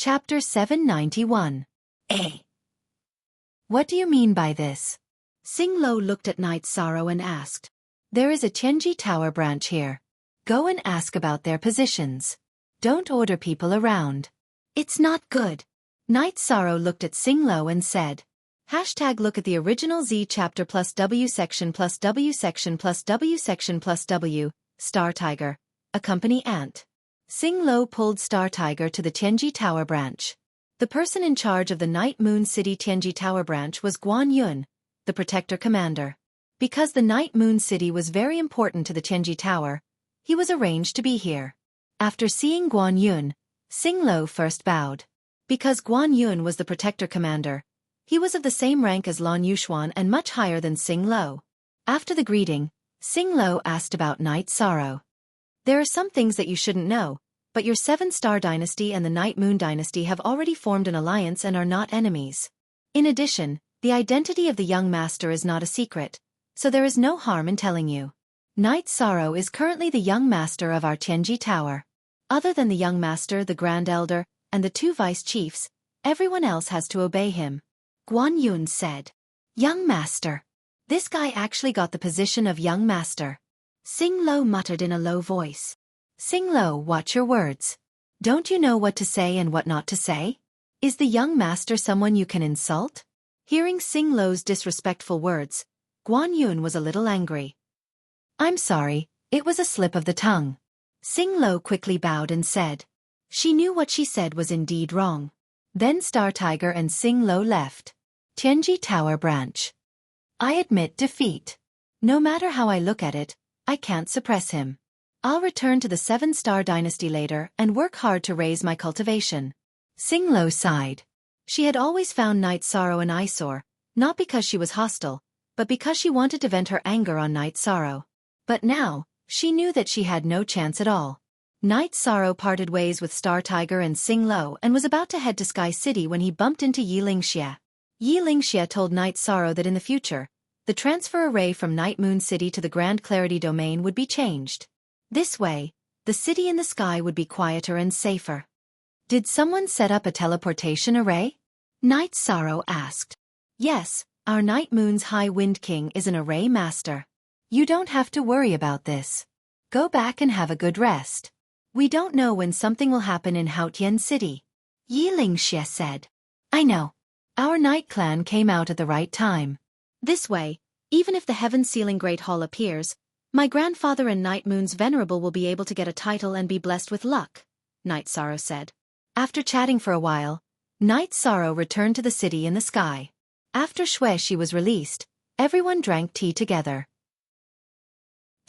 Chapter 791. A. What do you mean by this? Xinglo looked at Night Sorrow and asked. There is a Tianji Tower branch here. Go and ask about their positions. Don't order people around. It's not good. Night Sorrow looked at Xinglo and said. Hashtag look at the original Z chapter plus W section plus W section plus W section plus W, Star Tiger, accompany Ant. Xinglo pulled Star Tiger to the Tianji Tower branch. The person in charge of the Night Moon City Tianji Tower branch was Guan Yun, the protector commander. Because the Night Moon City was very important to the Tianji Tower, he was arranged to be here. After seeing Guan Yun, Xinglo first bowed. Because Guan Yun was the protector commander, he was of the same rank as Lan Yuxuan and much higher than Xinglo. After the greeting, Xinglo asked about Night Sorrow. There are some things that you shouldn't know, but your 7-star dynasty and the Night Moon dynasty have already formed an alliance and are not enemies. In addition, the identity of the young master is not a secret, so there is no harm in telling you. Night Sorrow is currently the young master of our Tianji Tower. Other than the young master, the Grand Elder, and the 2 vice chiefs, everyone else has to obey him. Guan Yun said. Young master. This guy actually got the position of young master. Xinglo muttered in a low voice. Xinglo, watch your words. Don't you know what to say and what not to say? Is the young master someone you can insult? Hearing Xinglo's disrespectful words, Guan Yun was a little angry. I'm sorry, it was a slip of the tongue. Xinglo quickly bowed and said. She knew what she said was indeed wrong. Then Star Tiger and Xinglo left. Tianji Tower branch. I admit defeat. No matter how I look at it, I can't suppress him. I'll return to the 7-star dynasty later and work hard to raise my cultivation. Xinglo sighed. She had always found Night Sorrow an eyesore, not because she was hostile, but because she wanted to vent her anger on Night Sorrow. But now, she knew that she had no chance at all. Night Sorrow parted ways with Star Tiger and Xinglo and was about to head to Sky City when he bumped into Wuxia. Wuxia told Night Sorrow that in the future, the transfer array from Night Moon City to the Grand Clarity Domain would be changed. This way, the city in the sky would be quieter and safer. Did someone set up a teleportation array? Night Sorrow asked. Yes, our Night Moon's High Wind King is an array master. You don't have to worry about this. Go back and have a good rest. We don't know when something will happen in Haotian City. Wuxia said. I know. Our Night Clan came out at the right time. This way, even if the Heaven-Sealing Great Hall appears, my grandfather and Night Moon's Venerable will be able to get a title and be blessed with luck, Night Sorrow said. After chatting for a while, Night Sorrow returned to the city in the sky. After Xuexi was released, everyone drank tea together.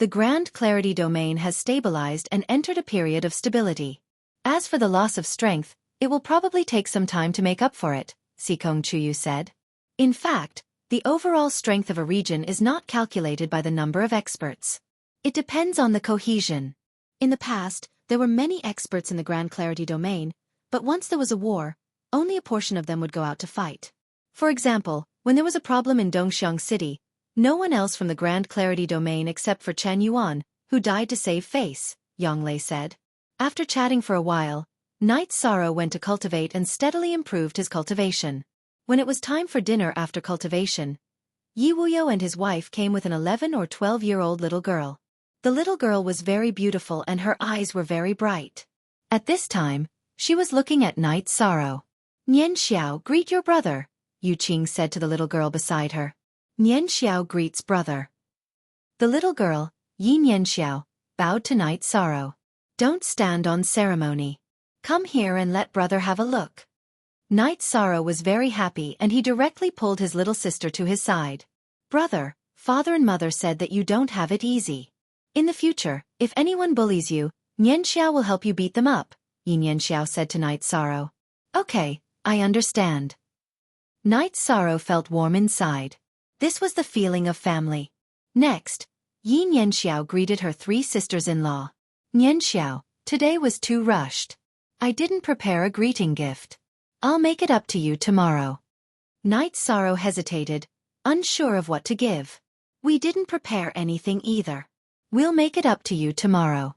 The Grand Clarity Domain has stabilized and entered a period of stability. As for the loss of strength, it will probably take some time to make up for it, Sikong Chuyu said. In fact, the overall strength of a region is not calculated by the number of experts. It depends on the cohesion. In the past, there were many experts in the Grand Clarity Domain, but once there was a war, only a portion of them would go out to fight. For example, when there was a problem in Dongxiang City, no one else from the Grand Clarity Domain except for Chen Yuan, who died to save face, Yonglei said. After chatting for a while, Night Sorrow went to cultivate and steadily improved his cultivation. When it was time for dinner after cultivation, Yi Wuyo and his wife came with an 11 or 12-year-old little girl. The little girl was very beautiful and her eyes were very bright. At this time, she was looking at Night Sorrow. Nian Xiao, greet your brother, Yu Qing said to the little girl beside her. Nian Xiao greets brother. The little girl, Yi Nian Xiao, bowed to Night Sorrow. Don't stand on ceremony. Come here and let brother have a look. Night Sorrow was very happy and he directly pulled his little sister to his side. Brother, father and mother said that you don't have it easy. In the future, if anyone bullies you, Nian Xiao will help you beat them up, Yi Nian Xiao said to Night Sorrow. Okay, I understand. Night Sorrow felt warm inside. This was the feeling of family. Next, Yi Nian Xiao greeted her 3 sisters-in-law. Nian Xiao, today was too rushed. I didn't prepare a greeting gift. I'll make it up to you tomorrow. Night Sorrow hesitated, unsure of what to give. We didn't prepare anything either. We'll make it up to you tomorrow.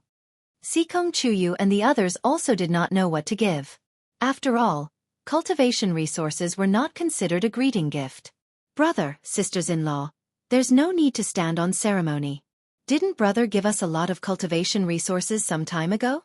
Sikong Chuyu and the others also did not know what to give. After all, cultivation resources were not considered a greeting gift. Brother, sisters-in-law, there's no need to stand on ceremony. Didn't brother give us a lot of cultivation resources some time ago?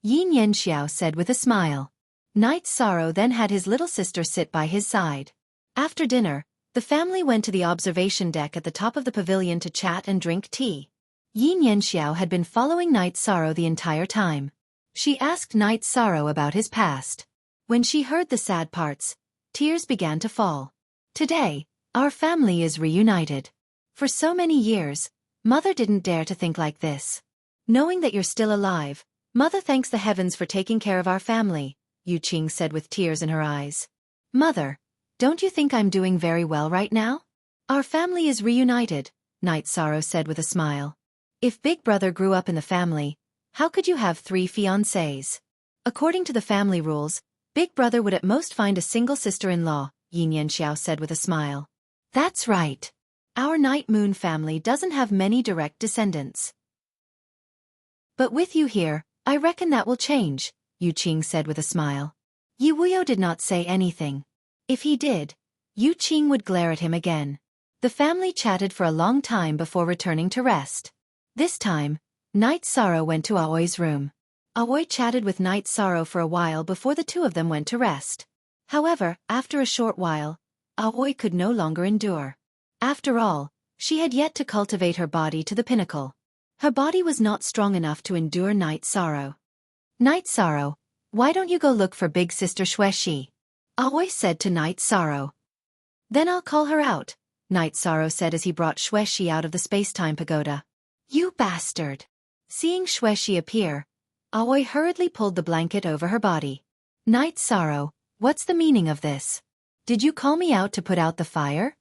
Yin Yanxiao said with a smile. Knight Sorrow then had his little sister sit by his side. After dinner, the family went to the observation deck at the top of the pavilion to chat and drink tea. Yin Yanxiao had been following Knight Sorrow the entire time. She asked Knight Sorrow about his past. When she heard the sad parts, tears began to fall. Today, our family is reunited. For so many years, Mother didn't dare to think like this. Knowing that you're still alive, Mother thanks the heavens for taking care of our family, Yu Qing said with tears in her eyes. Mother, don't you think I'm doing very well right now? Our family is reunited, Knight Sorrow said with a smile. If Big Brother grew up in the family, how could you have 3 fiancés? According to the family rules, Big Brother would at most find a single sister-in-law, Yin Yanxiao said with a smile. That's right. Our Night Moon family doesn't have many direct descendants. But with you here, I reckon that will change, Yu Qing said with a smile. Yi Wuyo did not say anything. If he did, Yu Qing would glare at him again. The family chatted for a long time before returning to rest. This time, Knight Sorrow went to Aoi's room. Aoi chatted with Knight Sorrow for a while before the two of them went to rest. However, after a short while, Aoi could no longer endure. After all, she had yet to cultivate her body to the pinnacle. Her body was not strong enough to endure Knight Sorrow. Knight Sorrow, why don't you go look for big sister Xuexi? Aoi said to Knight Sorrow. Then I'll call her out, Knight Sorrow said as he brought Xuexi out of the space-time pagoda. You bastard! Seeing Xuexi appear, Aoi hurriedly pulled the blanket over her body. Knight Sorrow, what's the meaning of this? Did you call me out to put out the fire?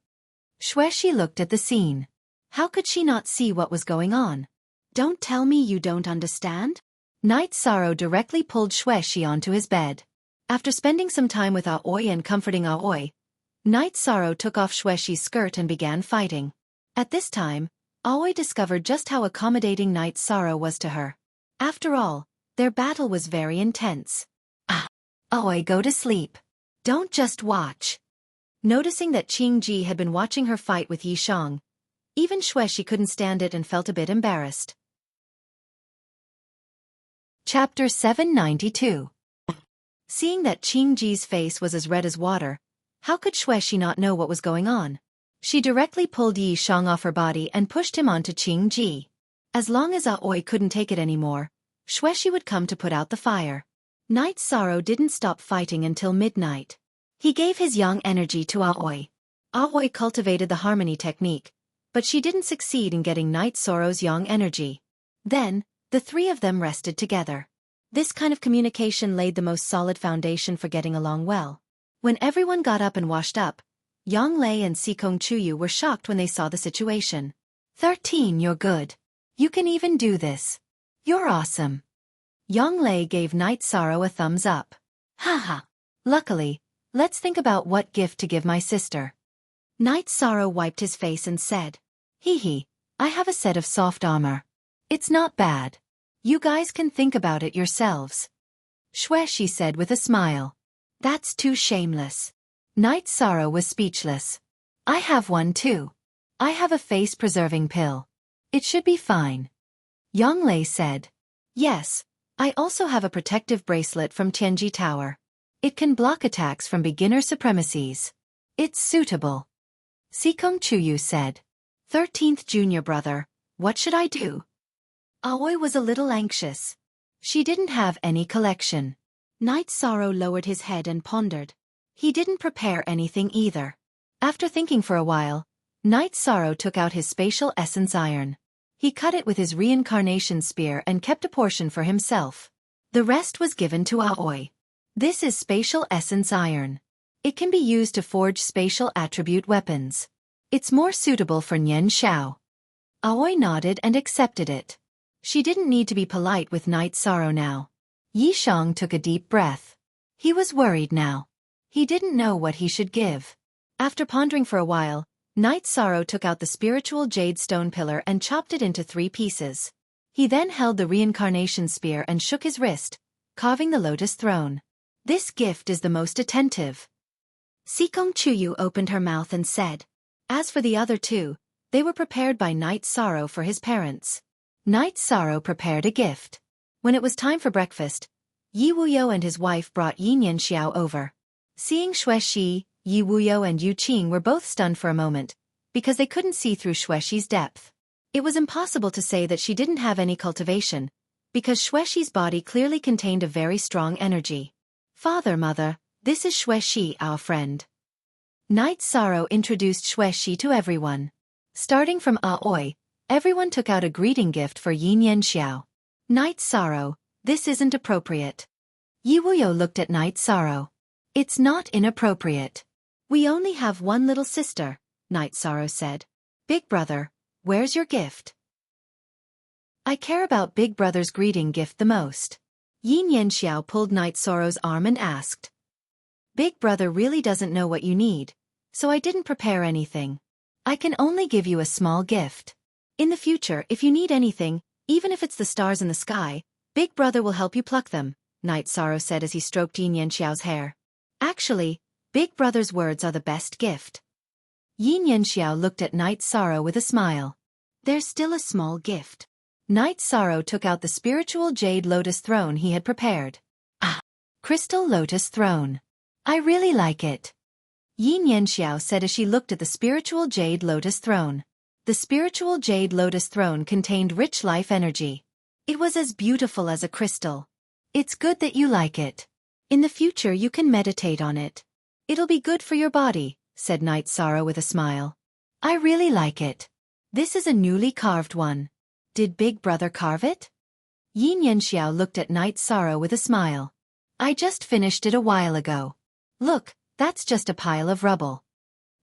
Xuexi looked at the scene. How could she not see what was going on? Don't tell me you don't understand? Knight Sorrow directly pulled Xuexi onto his bed. After spending some time with Aoi and comforting Aoi, Knight Sorrow took off Xuexi's skirt and began fighting. At this time, Aoi discovered just how accommodating Knight Sorrow was to her. After all, their battle was very intense. Aoi, go to sleep. Don't just watch. Noticing that Qing Ji had been watching her fight with Yi Shang, even Xuexi couldn't stand it and felt a bit embarrassed. Chapter 792. Seeing that Qing Ji's face was as red as water, how could Xuexi not know what was going on? She directly pulled Yi Shang off her body and pushed him onto Qing Ji. As long as Aoi couldn't take it anymore, Xuexi would come to put out the fire. Knight Sorrow didn't stop fighting until midnight. He gave his yang energy to Aoi. Aoi cultivated the harmony technique, but she didn't succeed in getting Knight Sorrow's yang energy. Then, the three of them rested together. This kind of communication laid the most solid foundation for getting along well. When everyone got up and washed up, Yang Lei and Sikong Chuyu were shocked when they saw the situation. 13, you're good. You can even do this. You're awesome. Yang Lei gave Knight Sorrow a thumbs up. Haha. Luckily, let's think about what gift to give my sister. Knight Sorrow wiped his face and said, Hee hee, I have a set of soft armor. It's not bad. You guys can think about it yourselves. Xuexi said with a smile. That's too shameless. Knight Sorrow was speechless. I have one too. I have a face-preserving pill. It should be fine. Yang Lei said. Yes, I also have a protective bracelet from Tianji Tower. It can block attacks from beginner supremacies. It's suitable. Sikong Chuyu said. 13th junior brother, what should I do? Aoi was a little anxious. She didn't have any collection. Knight Sorrow lowered his head and pondered. He didn't prepare anything either. After thinking for a while, Knight Sorrow took out his spatial essence iron. He cut it with his reincarnation spear and kept a portion for himself. The rest was given to Aoi. This is spatial essence iron. It can be used to forge spatial attribute weapons. It's more suitable for Nian Shao. Aoi nodded and accepted it. She didn't need to be polite with Knight Sorrow now. Yi Shang took a deep breath. He was worried now. He didn't know what he should give. After pondering for a while, Knight Sorrow took out the spiritual jade stone pillar and chopped it into 3 pieces. He then held the reincarnation spear and shook his wrist, carving the lotus throne. This gift is the most attentive. Sikong Chuyu opened her mouth and said. As for the other two, they were prepared by Night Sorrow for his parents. Night Sorrow prepared a gift. When it was time for breakfast, Yi Wuyo and his wife brought Yin Xiao over. Seeing Xuexi, Yi Wuyo and Yu Qing were both stunned for a moment, because they couldn't see through Xuexi's depth. It was impossible to say that she didn't have any cultivation, because Xuexi's body clearly contained a very strong energy. Father, mother, this is Xuexi, our friend. Night Sorrow introduced Xuexi to everyone. Starting from Aoi, everyone took out a greeting gift for Yin Xiao. Night Sorrow, this isn't appropriate. Yi Wuyo looked at Night Sorrow. It's not inappropriate. We only have one little sister, Night Sorrow said. Big brother, where's your gift? I care about Big Brother's greeting gift the most. Yin Xiao pulled Night Sorrow's arm and asked. Big Brother really doesn't know what you need, so I didn't prepare anything. I can only give you a small gift. In the future, if you need anything, even if it's the stars in the sky, Big Brother will help you pluck them, Night Sorrow said as he stroked Yin Xiao's hair. Actually, Big Brother's words are the best gift. Yin Xiao looked at Night Sorrow with a smile. There's still a small gift. Night Sorrow took out the spiritual jade lotus throne he had prepared. Ah, crystal lotus throne. I really like it. Yin Xiao said as she looked at the spiritual jade lotus throne. The spiritual jade lotus throne contained rich life energy. It was as beautiful as a crystal. It's good that you like it. In the future you can meditate on it. It'll be good for your body, said Night Sorrow with a smile. I really like it. This is a newly carved one. Did Big Brother carve it? Yin Xiao looked at Night Sorrow with a smile. I just finished it a while ago. Look, that's just a pile of rubble.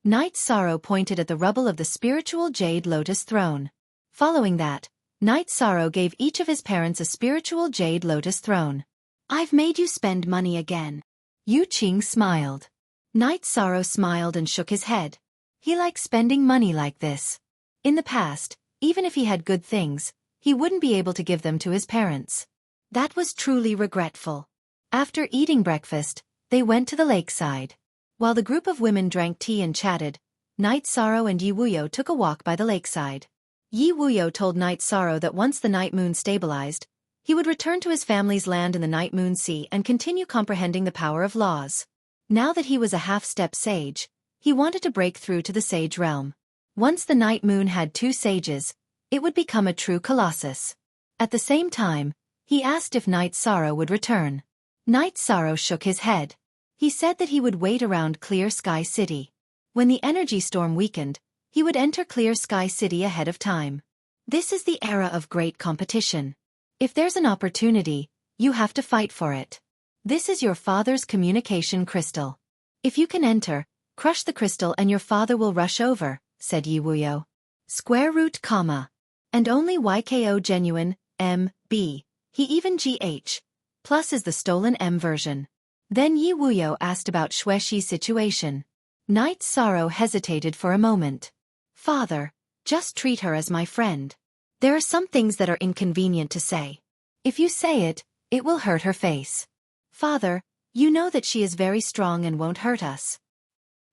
Night Sorrow pointed at the rubble of the spiritual jade lotus throne. Following that, Night Sorrow gave each of his parents a spiritual jade lotus throne. I've made you spend money again. Yu Qing smiled. Night Sorrow smiled and shook his head. He likes spending money like this. In the past, even if he had good things, he wouldn't be able to give them to his parents. That was truly regretful. After eating breakfast, they went to the lakeside. While the group of women drank tea and chatted, Night Sorrow and Yi Wuyo took a walk by the lakeside. Yi Wuyo told Night Sorrow that once the night moon stabilized, he would return to his family's land in the Night Moon Sea and continue comprehending the power of laws. Now that he was a half-step sage, he wanted to break through to the sage realm. Once the Night Moon had 2 sages, it would become a true colossus. At the same time, he asked if Night Sorrow would return. Night Sorrow shook his head. He said that he would wait around Clear Sky City. When the energy storm weakened, he would enter Clear Sky City ahead of time. This is the era of great competition. If there's an opportunity, you have to fight for it. This is your father's communication crystal. If you can enter, crush the crystal and your father will rush over, said Yi Wuyo. Square root comma. And only YKO genuine, M, B, he even GH. Plus is the stolen M version. Then Yi Wuyo asked about Xuexi's situation. Night Sorrow hesitated for a moment. Father, just treat her as my friend. There are some things that are inconvenient to say. If you say it, it will hurt her face. Father, you know that she is very strong and won't hurt us.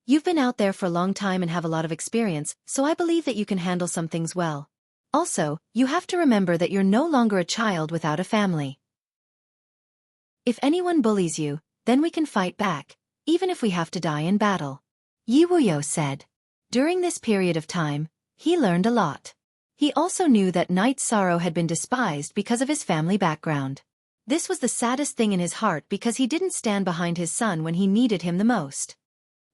You've been out there for a long time and have a lot of experience, so I believe that you can handle some things well. Also, you have to remember that you're no longer a child without a family. If anyone bullies you, then we can fight back, even if we have to die in battle. Yi Wuyo said. During this period of time, he learned a lot. He also knew that Night Sorrow had been despised because of his family background. This was the saddest thing in his heart because he didn't stand behind his son when he needed him the most.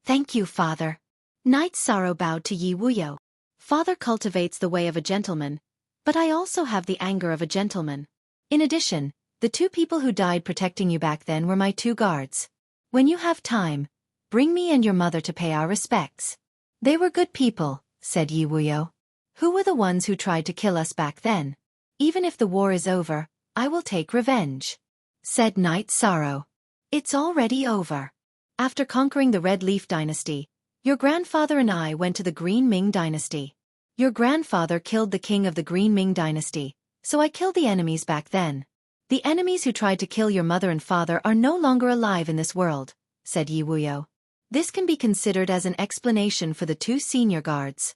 Thank you, Father. Night Sorrow bowed to Yi Wuyo. Father cultivates the way of a gentleman, but I also have the anger of a gentleman. In addition, the 2 people who died protecting you back then were my 2 guards. When you have time, bring me and your mother to pay our respects. They were good people, said Yi Wuyo. Who were the ones who tried to kill us back then? Even if the war is over, I will take revenge, said Night Sorrow. It's already over. After conquering the Red Leaf Dynasty, your grandfather and I went to the Green Ming Dynasty. Your grandfather killed the king of the Green Ming Dynasty, so I killed the enemies back then. The enemies who tried to kill your mother and father are no longer alive in this world, said Yi Wuyo. This can be considered as an explanation for the two senior guards.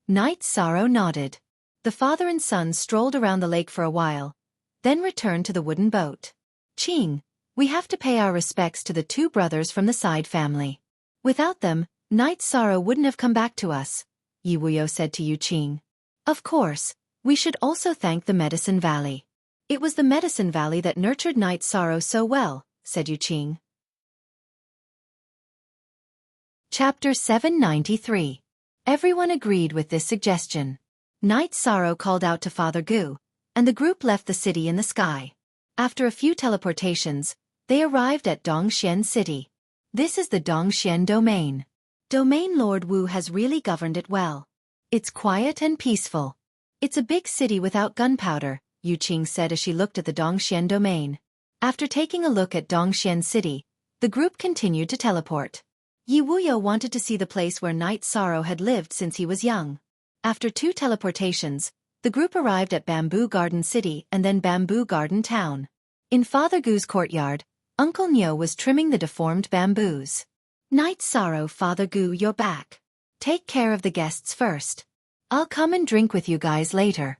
Knight Sorrow nodded. The father and son strolled around the lake for a while, then returned to the wooden boat. Qing, we have to pay our respects to the two brothers from the side family. Without them, Knight Sorrow wouldn't have come back to us, Yi Wuyo said to Yu Qing. Of course, we should also thank the Medicine Valley. It was the Medicine Valley that nurtured Knight Sorrow so well, said Yu Qing. Chapter 793. Everyone agreed with this suggestion. Knight Sorrow called out to Father Gu, and the group left the city in the sky. After a few teleportations, they arrived at Dongxian City. This is the Dongxian domain. Domain Lord Wu has really governed it well. It's quiet and peaceful. It's a big city without gunpowder, Yu Qing said as she looked at the Dongxian domain. After taking a look at Dongxian City, the group continued to teleport. Yi Wuyo wanted to see the place where Knight Sorrow had lived since he was young. After 2 teleportations, the group arrived at Bamboo Garden City and then Bamboo Garden Town. In Father Gu's courtyard, Uncle Nyo was trimming the deformed bamboos. Knight Sorrow, Father Gu, you're back. Take care of the guests first. I'll come and drink with you guys later.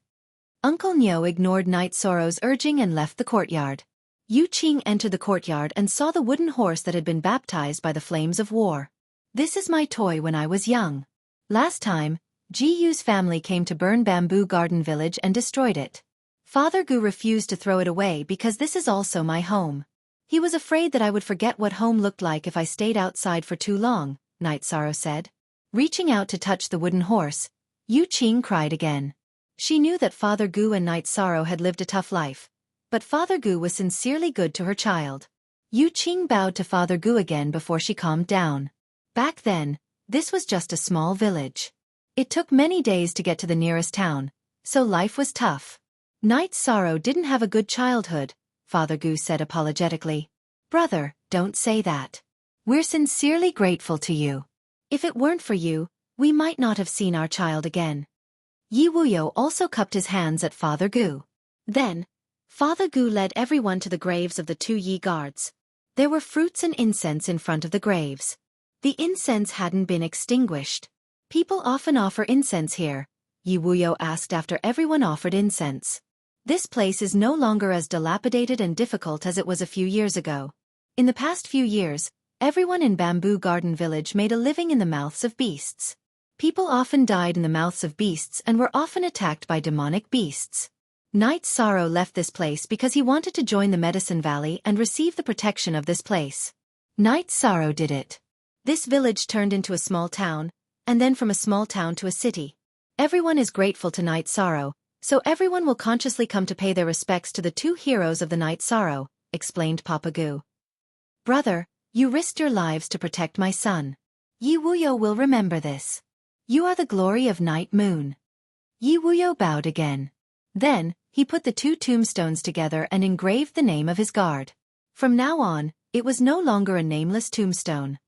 Uncle Nyo ignored Knight Sorrow's urging and left the courtyard. Yu Qing entered the courtyard and saw the wooden horse that had been baptized by the flames of war. This is my toy when I was young. Last time, Ji Yu's family came to burn Bamboo Garden Village and destroyed it. Father Gu refused to throw it away because this is also my home. He was afraid that I would forget what home looked like if I stayed outside for too long, Knight Sorrow said. Reaching out to touch the wooden horse, Yu Qing cried again. She knew that Father Gu and Knight Sorrow had lived a tough life, but Father Gu was sincerely good to her child. Yu Qing bowed to Father Gu again before she calmed down. Back then, this was just a small village. It took many days to get to the nearest town, so life was tough. Knight Sorrow didn't have a good childhood, Father Gu said apologetically. Brother, don't say that. We're sincerely grateful to you. If it weren't for you, we might not have seen our child again. Yi Wuyo also cupped his hands at Father Gu. Then, Father Gu led everyone to the graves of the 2 Yi guards. There were fruits and incense in front of the graves. The incense hadn't been extinguished. People often offer incense here, Yi Wuyo asked after everyone offered incense. This place is no longer as dilapidated and difficult as it was a few years ago. In the past few years, everyone in Bamboo Garden Village made a living in the mouths of beasts. People often died in the mouths of beasts and were often attacked by demonic beasts. Knight Sorrow left this place because he wanted to join the Medicine Valley and receive the protection of this place. Knight Sorrow did it. This village turned into a small town, and then from a small town to a city. Everyone is grateful to Knight Sorrow, so everyone will consciously come to pay their respects to the 2 heroes of the Knight Sorrow, explained Papa Gu. Brother, you risked your lives to protect my son. Yi Wuyo will remember this. You are the glory of Night Moon. Yi Wuyo bowed again. Then, he put the 2 tombstones together and engraved the name of his guard. From now on, it was no longer a nameless tombstone.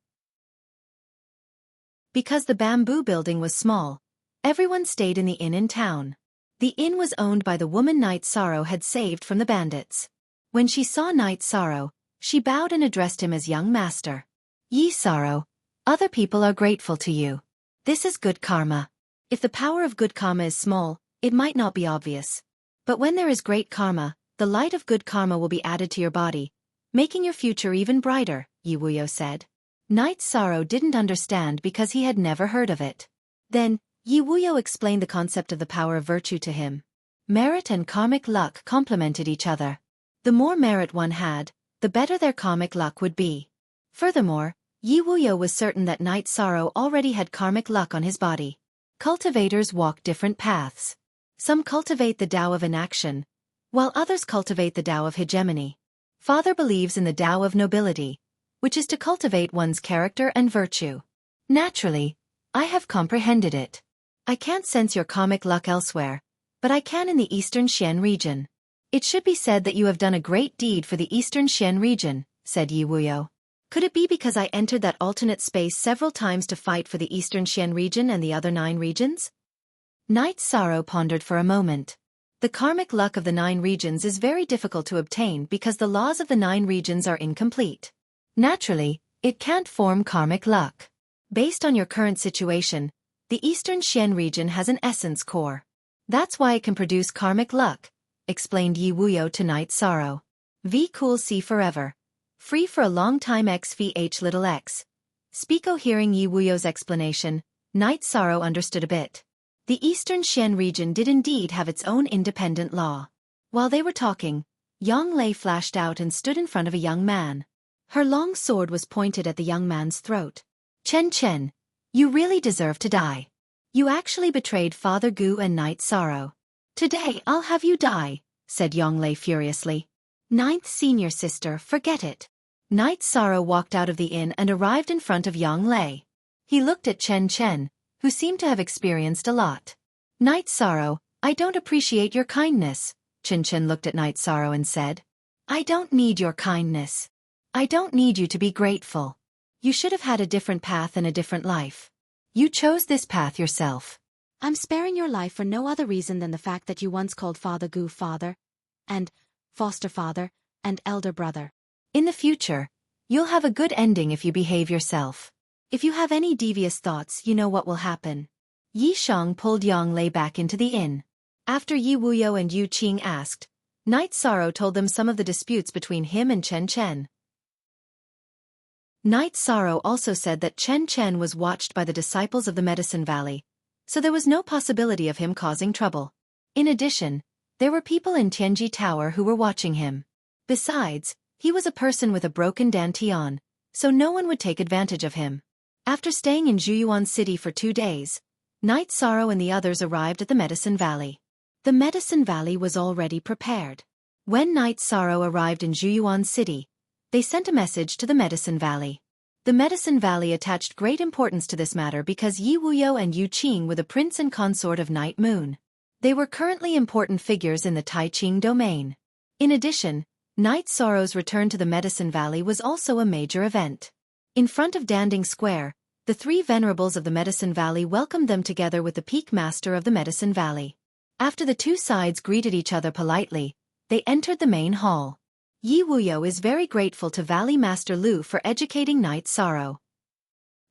Because the bamboo building was small, everyone stayed in the inn in town. The inn was owned by the woman Knight Sorrow had saved from the bandits. When she saw Knight Sorrow, she bowed and addressed him as young master. Yi Sorrow, other people are grateful to you. This is good karma. If the power of good karma is small, it might not be obvious. But when there is great karma, the light of good karma will be added to your body, making your future even brighter, Yi Wuyo said. Knight Sorrow didn't understand because he had never heard of it. Then, Yi Wuyo explained the concept of the power of virtue to him. Merit and karmic luck complemented each other. The more merit one had, the better their karmic luck would be. Furthermore, Yi Wuyo was certain that Knight Sorrow already had karmic luck on his body. Cultivators walk different paths. Some cultivate the Tao of inaction, while others cultivate the Tao of hegemony. Father believes in the Tao of nobility, which is to cultivate one's character and virtue. Naturally, I have comprehended it. I can't sense your karmic luck elsewhere, but I can in the Eastern Xian region. It should be said that you have done a great deed for the Eastern Xian region, said Yi Wuyo. Could it be because I entered that alternate space several times to fight for the Eastern Xian region and the other 9 regions? Knight Sorrow pondered for a moment. The karmic luck of the 9 regions is very difficult to obtain because the laws of the 9 regions are incomplete. Naturally, it can't form karmic luck. Based on your current situation, the Eastern Xian region has an essence core. That's why it can produce karmic luck, explained Yi Wuyo to Night Sorrow. V cool C forever. Free for a long time XVH little x. Speako hearing Yi Wuyo's explanation, Night Sorrow understood a bit. The Eastern Xian region did indeed have its own independent law. While they were talking, Yang Lei flashed out and stood in front of a young man. Her long sword was pointed at the young man's throat. Chen Chen, you really deserve to die. You actually betrayed Father Gu and Night Sorrow. Today I'll have you die, said Yang Lei furiously. Ninth senior sister, forget it. Night Sorrow walked out of the inn and arrived in front of Yang Lei. He looked at Chen Chen, who seemed to have experienced a lot. Night Sorrow, I don't appreciate your kindness. Chen Chen looked at Night Sorrow and said, I don't need your kindness. I don't need you to be grateful. You should have had a different path and a different life. You chose this path yourself. I'm sparing your life for no other reason than the fact that you once called Father Gu father, and foster father, and elder brother. In the future, you'll have a good ending if you behave yourself. If you have any devious thoughts, you know what will happen. Yi Shang pulled Yang Lei back into the inn. After Yi Wuyo and Yu Qing asked, Night Sorrow told them some of the disputes between him and Chen Chen. Night Sorrow also said that Chen Chen was watched by the disciples of the Medicine Valley, so there was no possibility of him causing trouble. In addition, there were people in Tianji Tower who were watching him. Besides, he was a person with a broken dantian, so no one would take advantage of him. After staying in Zhuyuan City for 2 days, Night Sorrow and the others arrived at the Medicine Valley. The Medicine Valley was already prepared. When Night Sorrow arrived in Zhuyuan City, they sent a message to the Medicine Valley. The Medicine Valley attached great importance to this matter because Yi Wuyo and Yu Qing were the prince and consort of Night Moon. They were currently important figures in the Tai Ching domain. In addition, Night Sorrow's return to the Medicine Valley was also a major event. In front of Danding Square, the 3 venerables of the Medicine Valley welcomed them together with the Peak Master of the Medicine Valley. After the 2 sides greeted each other politely, they entered the main hall. Yi Wuyo is very grateful to Valley Master Lu for educating Night Sorrow.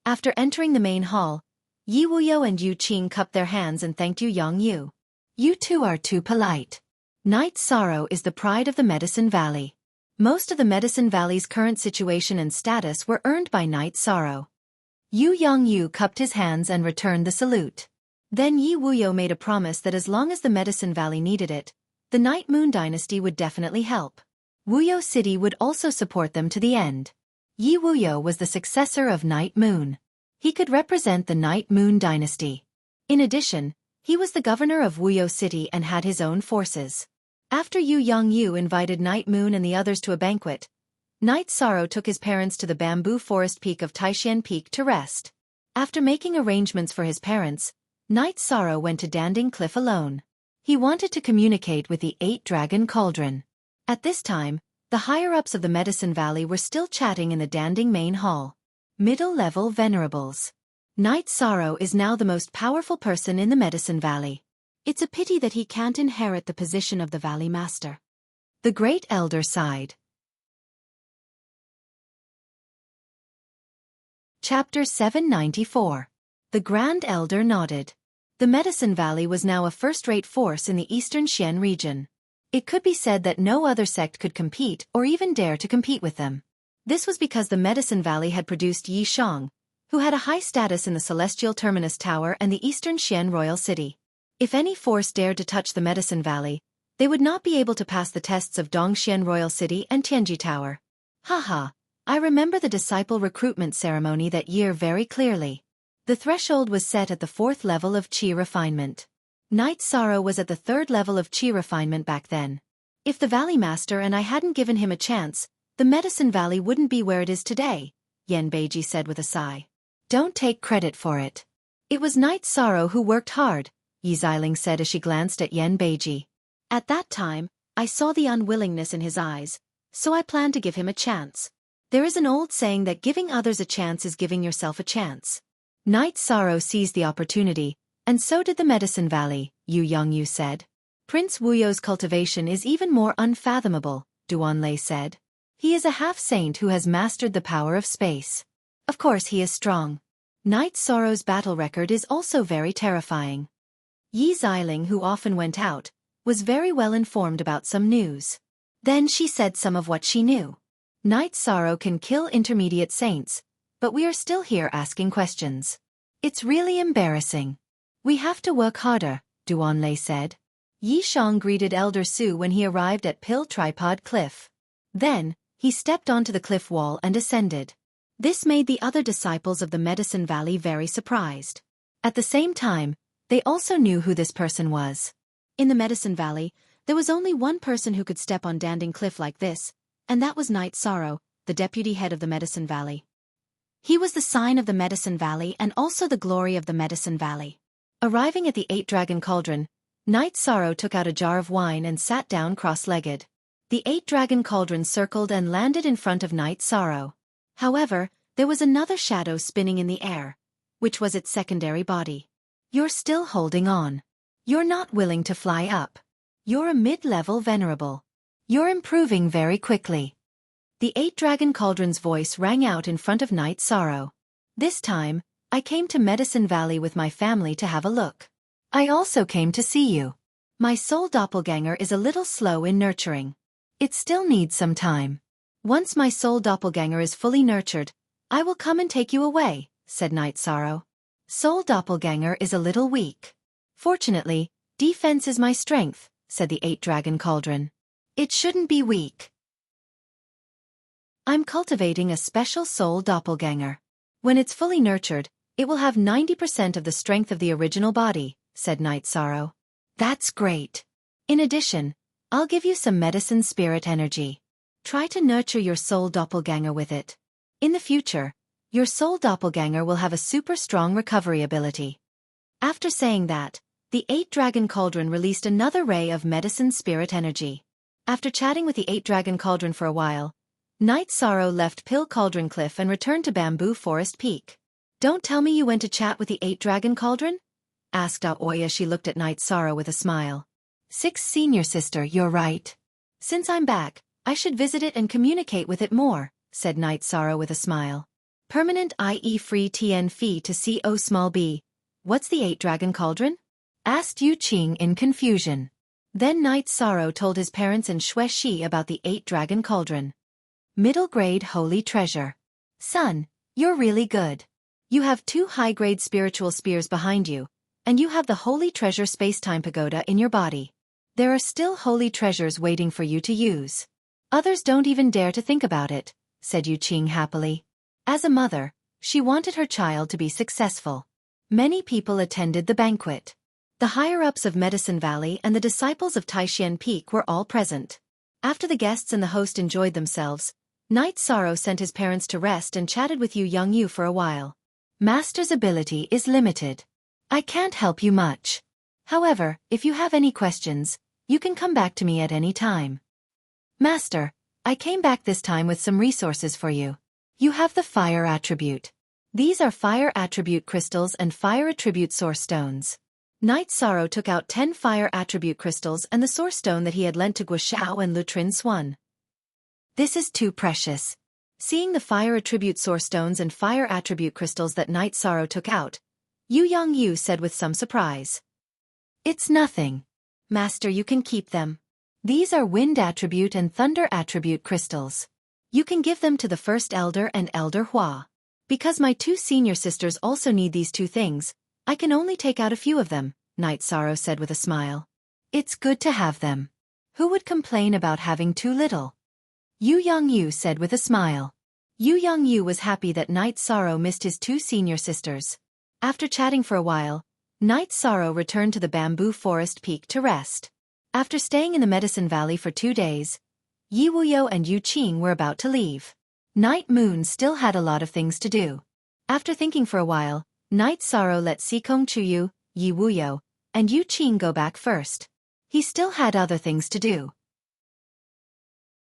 After entering the main hall, Yi Wuyo and Yu Qing cupped their hands and thanked Yu Yang Yu. You two are too polite. Night Sorrow is the pride of the Medicine Valley. Most of the Medicine Valley's current situation and status were earned by Night Sorrow. Yu Yang Yu cupped his hands and returned the salute. Then Yi Wuyo made a promise that as long as the Medicine Valley needed it, the Night Moon dynasty would definitely help. Wuyo City would also support them to the end. Yi Wuyo was the successor of Night Moon. He could represent the Night Moon dynasty. In addition, he was the governor of Wuyo City and had his own forces. After Yu Yang Yu invited Night Moon and the others to a banquet, Night Sorrow took his parents to the bamboo forest peak of Taishan Peak to rest. After making arrangements for his parents, Night Sorrow went to Danding Cliff alone. He wanted to communicate with the 8-Dragon Cauldron. At this time, the higher-ups of the Medicine Valley were still chatting in the Danding Main Hall. Middle-level venerables. Night Sorrow is now the most powerful person in the Medicine Valley. It's a pity that he can't inherit the position of the Valley Master. The Great Elder sighed. Chapter 794. The Grand Elder nodded. The Medicine Valley was now a first-rate force in the Eastern Xian region. It could be said that no other sect could compete or even dare to compete with them. This was because the Medicine Valley had produced Yi Shang, who had a high status in the Celestial Terminus Tower and the Eastern Xian Royal City. If any force dared to touch the Medicine Valley, they would not be able to pass the tests of Dongxian Royal City and Tianji Tower. Haha, I remember the disciple recruitment ceremony that year very clearly. The threshold was set at the 4th level of Qi refinement. Night Sorrow was at the 3rd level of Qi refinement back then. If the Valley Master and I hadn't given him a chance, the Medicine Valley wouldn't be where it is today, Yan Beiji said with a sigh. Don't take credit for it. It was Night Sorrow who worked hard, Yi Xiling said as she glanced at Yan Beiji. At that time, I saw the unwillingness in his eyes, so I planned to give him a chance. There is an old saying that giving others a chance is giving yourself a chance. Night Sorrow seized the opportunity, and so did the Medicine Valley, Yu Yang Yu said. Prince Wuyo's cultivation is even more unfathomable, Duanlei said. He is a half-saint who has mastered the power of space. Of course he is strong. Night Sorrow's battle record is also very terrifying. Yi Xiling, who often went out, was very well informed about some news. Then she said some of what she knew. Night Sorrow can kill intermediate saints, but we are still here asking questions. It's really embarrassing. We have to work harder, Duanlei said. Yi Shang greeted Elder Su when he arrived at Pill Tripod Cliff. Then, he stepped onto the cliff wall and ascended. This made the other disciples of the Medicine Valley very surprised. At the same time, they also knew who this person was. In the Medicine Valley, there was only one person who could step on Danding Cliff like this, and that was Night Sorrow, the deputy head of the Medicine Valley. He was the sign of the Medicine Valley and also the glory of the Medicine Valley. Arriving at the Eight-Dragon Cauldron, Night Sorrow took out a jar of wine and sat down cross-legged. The Eight-Dragon Cauldron circled and landed in front of Night Sorrow. However, there was another shadow spinning in the air, which was its secondary body. You're still holding on. You're not willing to fly up. You're a mid-level venerable. You're improving very quickly. The Eight-Dragon Cauldron's voice rang out in front of Night Sorrow. This time, I came to Medicine Valley with my family to have a look. I also came to see you. My soul doppelganger is a little slow in nurturing. It still needs some time. Once my soul doppelganger is fully nurtured, I will come and take you away, said Night Sorrow. Soul doppelganger is a little weak. Fortunately, defense is my strength, said the Eight-Dragon Cauldron. It shouldn't be weak. I'm cultivating a special soul doppelganger. When it's fully nurtured, it will have 90% of the strength of the original body, said Night Sorrow. That's great. In addition, I'll give you some medicine spirit energy. Try to nurture your soul doppelganger with it. In the future, your soul doppelganger will have a super strong recovery ability. After saying that, the Eight-Dragon Cauldron released another ray of medicine spirit energy. After chatting with the Eight-Dragon Cauldron for a while, Night Sorrow left Pill Cauldron Cliff and returned to Bamboo Forest Peak. Don't tell me you went to chat with the Eight-Dragon Cauldron? Asked Aoya. She looked at Night Sorrow with a smile. 6 Senior Sister, you're right. Since I'm back, I should visit it and communicate with it more, said Night Sorrow with a smile. Permanent i.e. free TN fee to CO small b. What's the Eight-Dragon Cauldron? Asked Yu Qing in confusion. Then Night Sorrow told his parents and Xue Shi about the Eight-Dragon Cauldron. Middle grade holy treasure. Son, you're really good. You have 2 high-grade spiritual spears behind you, and you have the holy treasure space-time pagoda in your body. There are still holy treasures waiting for you to use. Others don't even dare to think about it, said Yu Qing happily. As a mother, she wanted her child to be successful. Many people attended the banquet. The higher-ups of Medicine Valley and the disciples of Taishan Peak were all present. After the guests and the host enjoyed themselves, Night Sorrow sent his parents to rest and chatted with Yu Youngyu for a while. Master's ability is limited. I can't help you much. However, if you have any questions, you can come back to me at any time. Master, I came back this time with some resources for you. You have the fire attribute. These are fire attribute crystals and fire attribute source stones. Night Sorrow took out 10 fire attribute crystals and the source stone that he had lent to Guoxiao and Lutrin Swan. This is too precious. Seeing the fire attribute source stones and fire attribute crystals that Night Sorrow took out, Yu Youngyu said with some surprise. It's nothing. Master, you can keep them. These are wind attribute and thunder attribute crystals. You can give them to the First Elder and Elder Hua. Because my 2 senior sisters also need these 2 things, I can only take out a few of them, Night Sorrow said with a smile. It's good to have them. Who would complain about having too little? Yu Youngyu said with a smile. Yu Youngyu was happy that Night Sorrow missed his 2 senior sisters. After chatting for a while, Night Sorrow returned to the Bamboo Forest Peak to rest. After staying in the Medicine Valley for 2 days, Yi Wuyo and Yu Qing were about to leave. Night Moon still had a lot of things to do. After thinking for a while, Night Sorrow let Sikong Chuyu, Yi Wuyo, and Yu Qing go back first. He still had other things to do.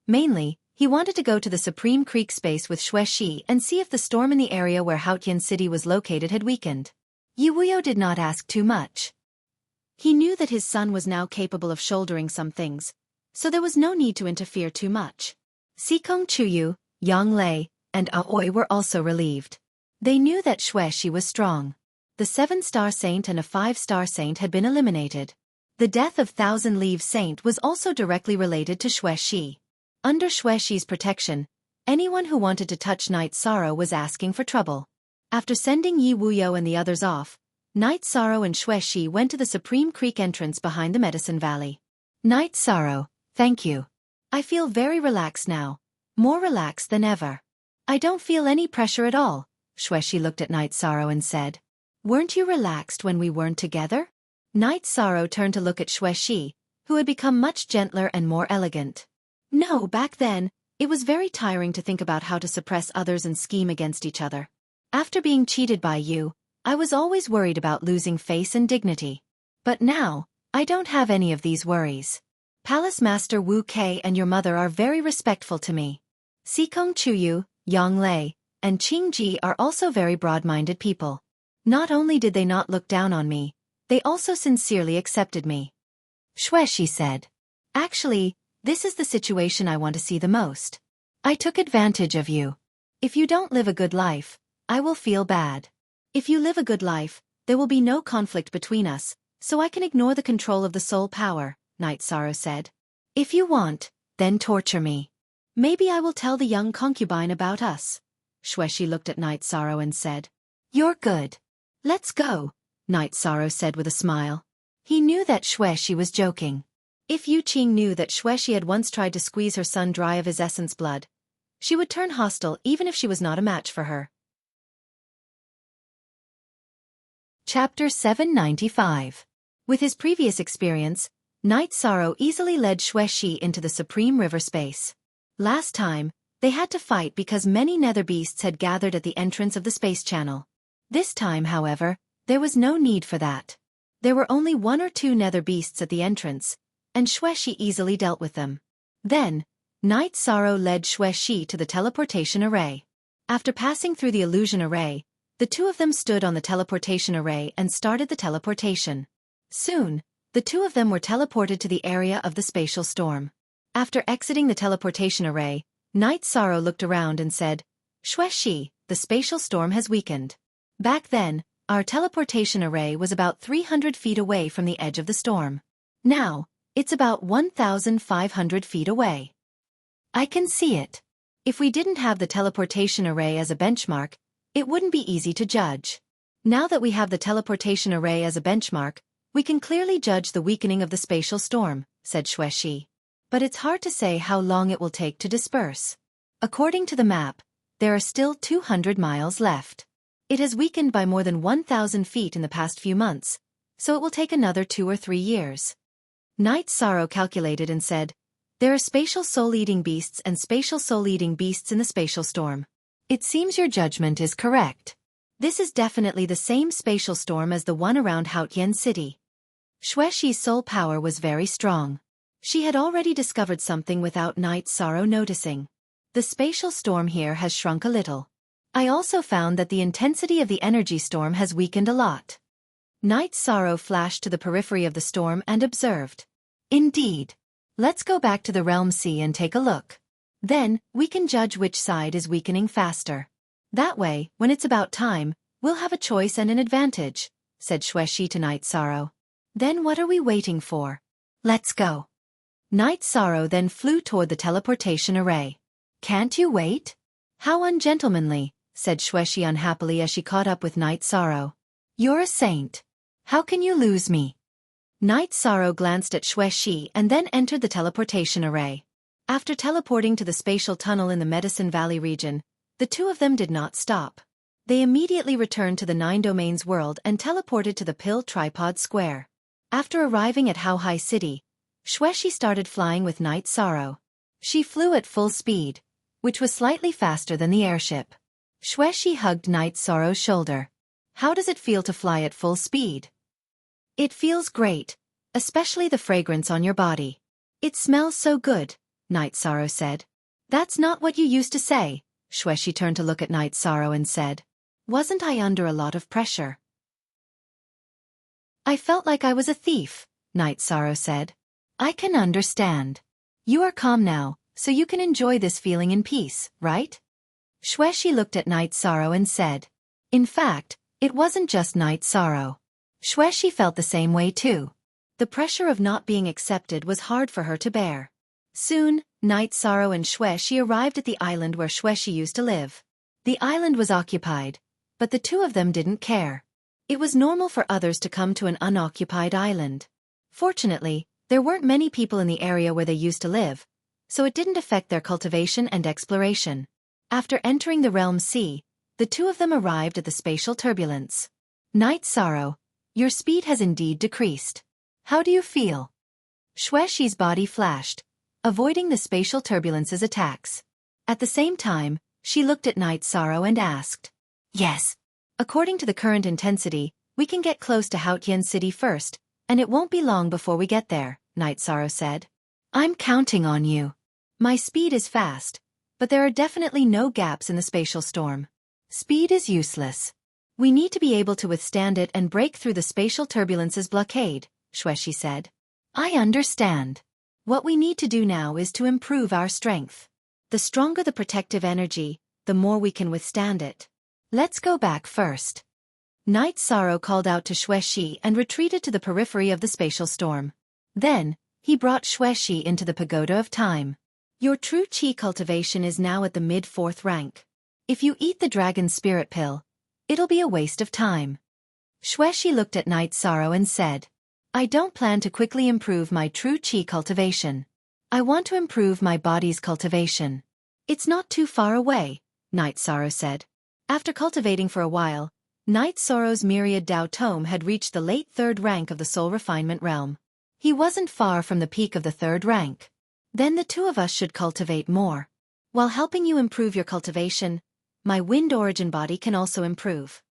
Mainly, he wanted to go to the Supreme Creek space with Xue Shi and see if the storm in the area where Haotian City was located had weakened. Yi Wuyo did not ask too much. He knew that his son was now capable of shouldering some things, so there was no need to interfere too much. Sikong Chuyu, Yang Lei, and Aoi were also relieved. They knew that Xuexi was strong. The 7-star saint and a 5-star saint had been eliminated. The death of Thousand Leaves Saint was also directly related to Xuexi. Under Xuexi's protection, anyone who wanted to touch Night Sorrow was asking for trouble. After sending Yi Wuyo and the others off, Night Sorrow and Xuexi went to the Supreme Creek entrance behind the Medicine Valley. Night Sorrow, thank you. I feel very relaxed now, more relaxed than ever. I don't feel any pressure at all, Xuexi looked at Night Sorrow and said. Weren't you relaxed when we weren't together? Night Sorrow turned to look at Xuexi, who had become much gentler and more elegant. No, back then, it was very tiring to think about how to suppress others and scheme against each other. After being cheated by you, I was always worried about losing face and dignity. But now, I don't have any of these worries. Palace Master Wu Kei and your mother are very respectful to me. Sikong Chuyu, Yang Lei, and Qing Ji are also very broad-minded people. Not only did they not look down on me, they also sincerely accepted me. Xuexi said. Actually, this is the situation I want to see the most. I took advantage of you. If you don't live a good life, I will feel bad. If you live a good life, there will be no conflict between us, so I can ignore the control of the soul power, Night Sorrow said. If you want, then torture me. Maybe I will tell the young concubine about us. Xuexi looked at Night Sorrow and said. You're good. Let's go, Night Sorrow said with a smile. He knew that Xuexi was joking. If Yu Qing knew that Xuexi had once tried to squeeze her son dry of his essence blood, she would turn hostile even if she was not a match for her. Chapter 795. With his previous experience, Night Sorrow easily led Xuexi into the Supreme River space. Last time, they had to fight because many nether beasts had gathered at the entrance of the space channel. This time, however, there was no need for that. There were only 1 or 2 nether beasts at the entrance, and Xuexi easily dealt with them. Then, Night Sorrow led Xuexi to the teleportation array. After passing through the illusion array, the two of them stood on the teleportation array and started the teleportation. Soon, the two of them were teleported to the area of the spatial storm. After exiting the teleportation array, Night Sorrow looked around and said, Xuexi, the spatial storm has weakened. Back then, our teleportation array was about 300 feet away from the edge of the storm. Now, it's about 1,500 feet away. I can see it. If we didn't have the teleportation array as a benchmark, it wouldn't be easy to judge. Now that we have the teleportation array as a benchmark, we can clearly judge the weakening of the spatial storm, said Xuexi. But it's hard to say how long it will take to disperse. According to the map, there are still 200 miles left. It has weakened by more than 1,000 feet in the past few months, so it will take another 2 or 3 years. Night Sorrow calculated and said, there are spatial soul-eating beasts and spatial soul-eating beasts in the spatial storm. It seems your judgment is correct. This is definitely the same spatial storm as the one around Haotian City. Xuexi's soul power was very strong. She had already discovered something without Night Sorrow noticing. The spatial storm here has shrunk a little. I also found that the intensity of the energy storm has weakened a lot. Night Sorrow flashed to the periphery of the storm and observed. Indeed. Let's go back to the Realm Sea and take a look. Then, we can judge which side is weakening faster. That way, when it's about time, we'll have a choice and an advantage, said Xuexi to Night Sorrow. Then what are we waiting for? Let's go. Night Sorrow then flew toward the teleportation array. Can't you wait? How ungentlemanly, said Xuexi unhappily as she caught up with Night Sorrow. You're a saint. How can you lose me? Night Sorrow glanced at Xuexi and then entered the teleportation array. After teleporting to the spatial tunnel in the Medicine Valley region, the two of them did not stop. They immediately returned to the 9 Domains world and teleported to the Pill Tripod Square. After arriving at Haohai City, Xuexi started flying with Night Sorrow. She flew at full speed, which was slightly faster than the airship. Xuexi hugged Night Sorrow's shoulder. How does it feel to fly at full speed? It feels great, especially the fragrance on your body. It smells so good, Night Sorrow said. That's not what you used to say, Xuexi turned to look at Night Sorrow and said. Wasn't I under a lot of pressure? I felt like I was a thief, Night Sorrow said. I can understand. You are calm now, so you can enjoy this feeling in peace, right? Xuexi looked at Night Sorrow and said. In fact, it wasn't just Night Sorrow. Xuexi felt the same way too. The pressure of not being accepted was hard for her to bear. Soon, Night Sorrow and Xuexi arrived at the island where Xuexi used to live. The island was occupied, but the two of them didn't care. It was normal for others to come to an unoccupied island. Fortunately, there weren't many people in the area where they used to live, so it didn't affect their cultivation and exploration. After entering the realm sea, the two of them arrived at the spatial turbulence. Night Sorrow, your speed has indeed decreased. How do you feel? Xuexi's body flashed, avoiding the spatial turbulence's attacks. At the same time, she looked at Night Sorrow and asked. Yes. According to the current intensity, we can get close to Haotian City first, and it won't be long before we get there, Night Sorrow said. I'm counting on you. My speed is fast, but there are definitely no gaps in the spatial storm. Speed is useless. We need to be able to withstand it and break through the spatial turbulence's blockade, Xuexi said. I understand. What we need to do now is to improve our strength. The stronger the protective energy, the more we can withstand it. Let's go back first. Night Sorrow called out to Xuexi and retreated to the periphery of the spatial storm. Then, he brought Xuexi into the Pagoda of Time. Your true qi cultivation is now at the mid-4th rank. If you eat the dragon's spirit pill, it'll be a waste of time. Xuexi looked at Night Sorrow and said, I don't plan to quickly improve my true qi cultivation. I want to improve my body's cultivation. It's not too far away, Night Sorrow said. After cultivating for a while, Night Sorrow's myriad Dao Tome had reached the late 3rd rank of the soul refinement realm. He wasn't far from the peak of the 3rd rank. Then the two of us should cultivate more. While helping you improve your cultivation, my wind origin body can also improve.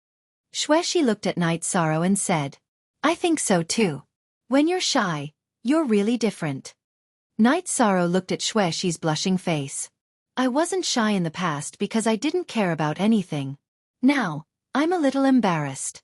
Xuexi looked at Night Sorrow and said, I think so too. When you're shy, you're really different. Night Sorrow looked at Xuexi's blushing face. I wasn't shy in the past because I didn't care about anything. Now, I'm a little embarrassed.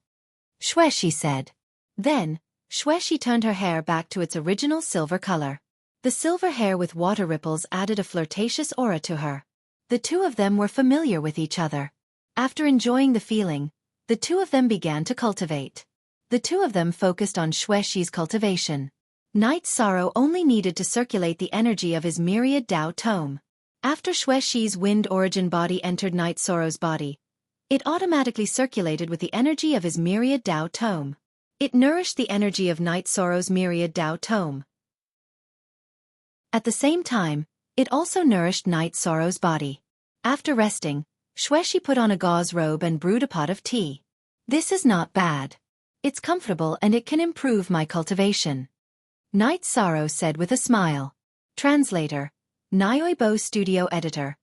Xuexi said. Then, Xuexi turned her hair back to its original silver color. The silver hair with water ripples added a flirtatious aura to her. The two of them were familiar with each other. After enjoying the feeling, the two of them began to cultivate. The two of them focused on Xuexi's cultivation. Night Sorrow only needed to circulate the energy of his myriad Dao Tome. After Xuexi's wind origin body entered Night Sorrow's body, it automatically circulated with the energy of his myriad Dao Tome. It nourished the energy of Night Sorrow's myriad Dao Tome. At the same time, it also nourished Night Sorrow's body. After resting, Xuexi put on a gauze robe and brewed a pot of tea. This is not bad. It's comfortable and it can improve my cultivation. Night Sorrow said with a smile. Translator. Nyoibo Studio Editor.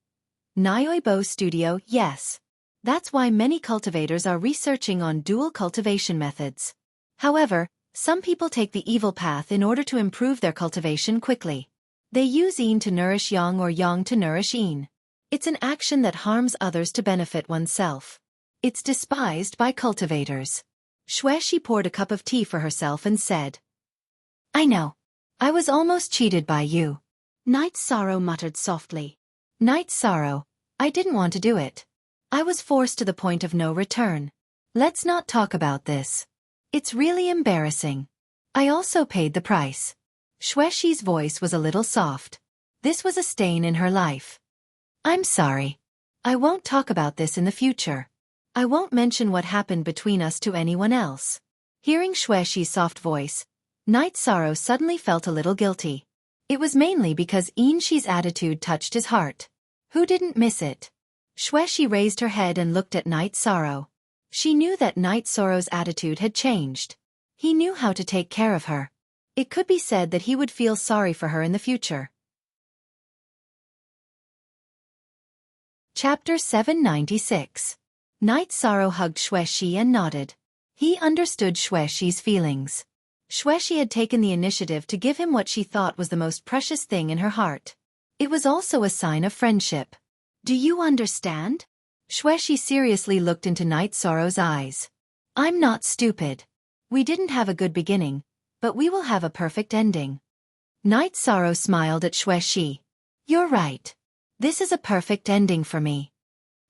Nyoibo Studio, yes. That's why many cultivators are researching on dual cultivation methods. However, some people take the evil path in order to improve their cultivation quickly. They use yin to nourish yang or yang to nourish yin. It's an action that harms others to benefit oneself. It's despised by cultivators. Xuexi poured a cup of tea for herself and said, I know. I was almost cheated by you. Night Sorrow muttered softly. Night Sorrow, I didn't want to do it. I was forced to the point of no return. Let's not talk about this. It's really embarrassing. I also paid the price. Xuexi's voice was a little soft. This was a stain in her life. I'm sorry. I won't talk about this in the future. I won't mention what happened between us to anyone else. Hearing Xuexi's soft voice, Night Sorrow suddenly felt a little guilty. It was mainly because Yinshi's attitude touched his heart. Who didn't miss it? Xuexi raised her head and looked at Night Sorrow. She knew that Night Sorrow's attitude had changed. He knew how to take care of her. It could be said that he would feel sorry for her in the future. Chapter 796. Night Sorrow hugged Xuexi and nodded. He understood Xuexi's feelings. Xuexi had taken the initiative to give him what she thought was the most precious thing in her heart. It was also a sign of friendship. Do you understand? Xuexi seriously looked into Night Sorrow's eyes. I'm not stupid. We didn't have a good beginning, but we will have a perfect ending. Night Sorrow smiled at Xuexi. You're right. This is a perfect ending for me.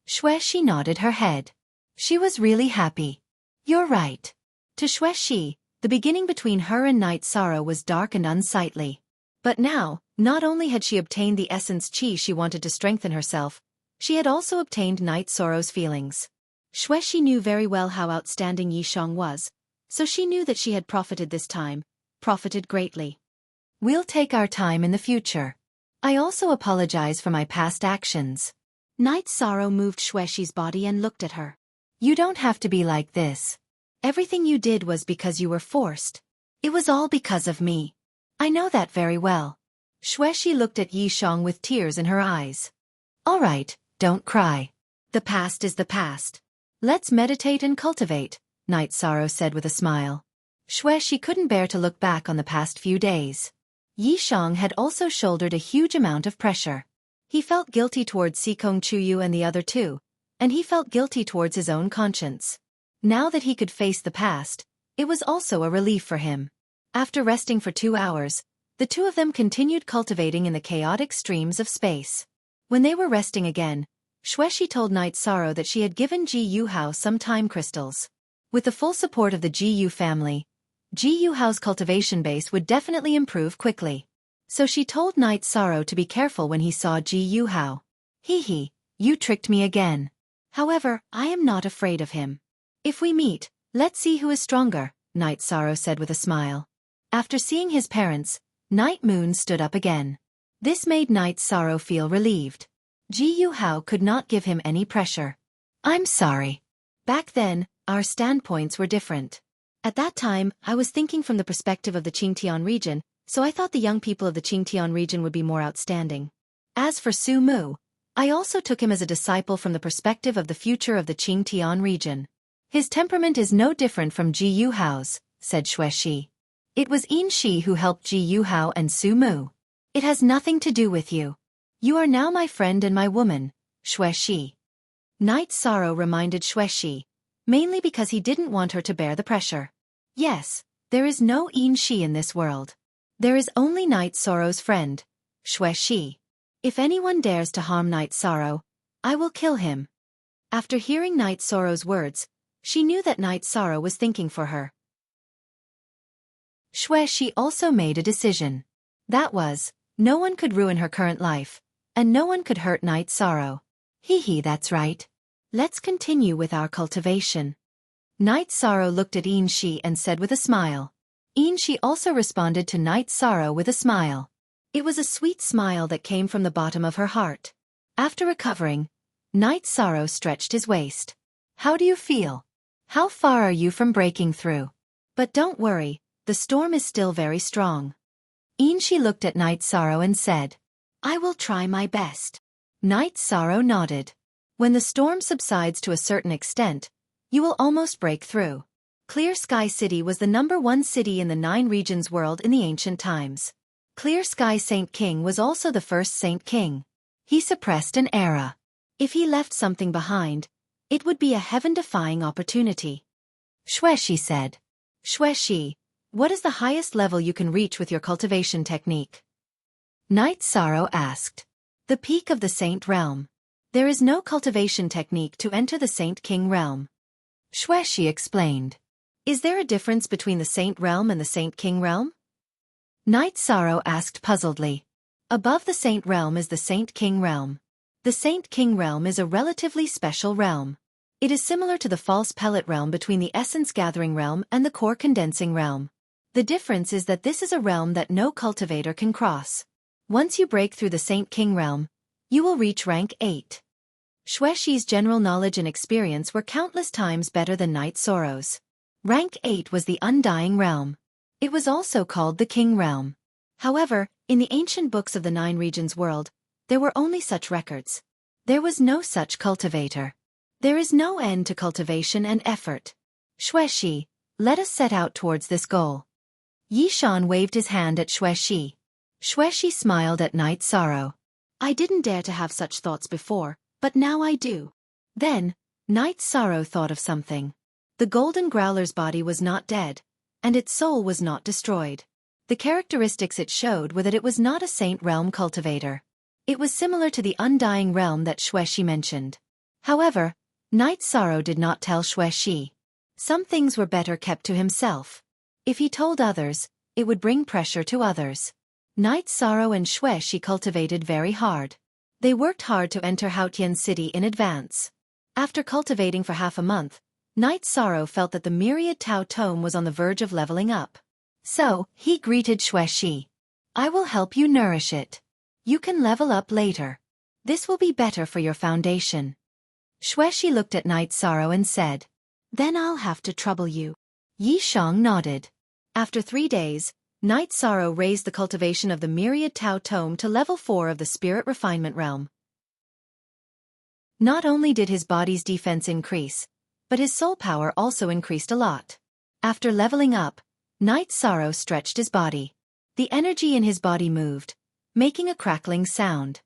Xuexi nodded her head. She was really happy. You're right. To Xuexi, the beginning between her and Night Sorrow was dark and unsightly. But now, not only had she obtained the essence qi she wanted to strengthen herself, she had also obtained Night Sorrow's feelings. Xuexi knew very well how outstanding Yishang was, so she knew that she had profited this time, profited greatly. We'll take our time in the future. I also apologize for my past actions. Night Sorrow moved Xuexi's body and looked at her. You don't have to be like this. Everything you did was because you were forced. It was all because of me. I know that very well. Xuexi looked at Yishang with tears in her eyes. All right, don't cry. The past is the past. Let's meditate and cultivate, Night Sorrow said with a smile. Xuexi couldn't bear to look back on the past few days. Yishang had also shouldered a huge amount of pressure. He felt guilty towards Sikong Chuyu and the other two, and he felt guilty towards his own conscience. Now that he could face the past, it was also a relief for him. After resting for 2 hours, the two of them continued cultivating in the chaotic streams of space. When they were resting again, Xuexi told Night Sorrow that she had given Ji Yuhao some time crystals. With the full support of the Ji Yu family, Ji Yuhao's cultivation base would definitely improve quickly. So she told Night Sorrow to be careful when he saw Ji Yuhao. Hee, you tricked me again. However, I am not afraid of him. If we meet, let's see who is stronger, Night Sorrow said with a smile. After seeing his parents, Night Moon stood up again. This made Night Sorrow feel relieved. Ji Yuhao could not give him any pressure. I'm sorry. Back then, our standpoints were different. At that time, I was thinking from the perspective of the Qingtian region, so I thought the young people of the Qingtian region would be more outstanding. As for Su Mu, I also took him as a disciple from the perspective of the future of the Qingtian region. His temperament is no different from Ji Yuhao's, said Xuexi. It was Yin Shi who helped Ji Yuhao and Su Mu. It has nothing to do with you. You are now my friend and my woman, Xuexi. Night Sorrow reminded Xuexi, mainly because he didn't want her to bear the pressure. Yes, there is no Yin Shi in this world. There is only Night Sorrow's friend, Xuexi. If anyone dares to harm Night Sorrow, I will kill him. After hearing Night Sorrow's words, she knew that Night Sorrow was thinking for her. Xuexi also made a decision. That was, no one could ruin her current life, and no one could hurt Night Sorrow. Hee, that's right. Let's continue with our cultivation. Night Sorrow looked at Yin Shi and said with a smile. Yin Shi also responded to Night Sorrow with a smile. It was a sweet smile that came from the bottom of her heart. After recovering, Night Sorrow stretched his waist. How do you feel? How far are you from breaking through? But don't worry, the storm is still very strong. Yin Shi looked at Night Sorrow and said, I will try my best. Night Sorrow nodded. When the storm subsides to a certain extent, you will almost break through. Clear Sky City was the #1 city in the 9 regions world in the ancient times. Clear Sky Saint King was also the first Saint King. He suppressed an era. If he left something behind, it would be a heaven-defying opportunity. Xuexi said. Xuexi, what is the highest level you can reach with your cultivation technique? Night Sorrow asked. The peak of the Saint Realm. There is no cultivation technique to enter the Saint King realm. Xuexi explained. Is there a difference between the Saint Realm and the Saint King realm? Night Sorrow asked puzzledly. Above the Saint Realm is the Saint King realm. The Saint King realm is a relatively special realm. It is similar to the false pellet realm between the essence gathering realm and the core condensing realm. The difference is that this is a realm that no cultivator can cross. Once you break through the Saint King realm, you will reach rank 8. Xuexi's general knowledge and experience were countless times better than Night Sorrow's. Rank 8 was the Undying Realm. It was also called the King Realm. However, in the ancient books of the 9 regions world, there were only such records. There was no such cultivator. There is no end to cultivation and effort. Xuexi, let us set out towards this goal. Yishan waved his hand at Xuexi. Xuexi smiled at Night Sorrow. I didn't dare to have such thoughts before, but now I do. Then, Night Sorrow thought of something. The golden growler's body was not dead, and its soul was not destroyed. The characteristics it showed were that it was not a Saint Realm cultivator. It was similar to the undying realm that Xuexi mentioned. However, Knight Sorrow did not tell Xuexi. Some things were better kept to himself. If he told others, it would bring pressure to others. Knight Sorrow and Xuexi cultivated very hard. They worked hard to enter Haotian City in advance. After cultivating for half a month, Knight Sorrow felt that the myriad Tao tome was on the verge of leveling up. So, he greeted Xuexi. I will help you nourish it. You can level up later. This will be better for your foundation. Xuexi looked at Knight Sorrow and said, Then I'll have to trouble you. Yi Shang nodded. After 3 days, Knight Sorrow raised the cultivation of the myriad Tao tome to level 4 of the spirit refinement realm. Not only did his body's defense increase, but his soul power also increased a lot. After leveling up, Knight Sorrow stretched his body. The energy in his body moved, making a crackling sound.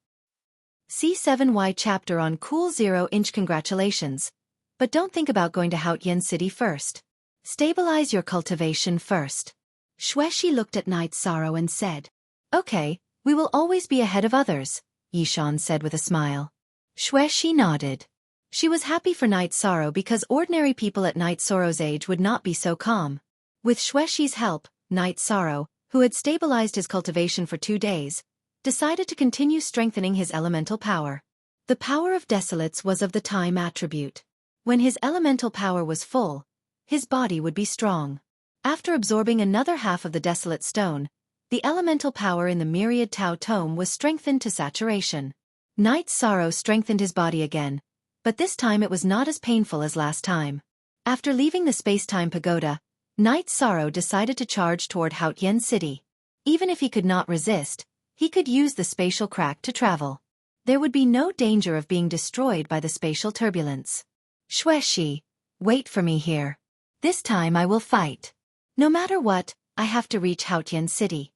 C7Y chapter on Cool 0-inch. Congratulations. But don't think about going to Haotian City first. Stabilize your cultivation first. Xuexi looked at Knight Sorrow and said, Okay, we will always be ahead of others, Yishan said with a smile. Xuexi nodded. She was happy for Knight Sorrow because ordinary people at Knight Sorrow's age would not be so calm. With Xuexi's help, Knight Sorrow, who had stabilized his cultivation for 2 days, decided to continue strengthening his elemental power. The power of Desolates was of the time attribute. When his elemental power was full, his body would be strong. After absorbing another half of the Desolate Stone, the elemental power in the myriad Tao tome was strengthened to saturation. Knight Sorrow strengthened his body again, but this time it was not as painful as last time. After leaving the space-time pagoda, Knight Sorrow decided to charge toward Haotian City. Even if he could not resist, he could use the spatial crack to travel. There would be no danger of being destroyed by the spatial turbulence. Xuexi, wait for me here. This time I will fight. No matter what, I have to reach Haotian City.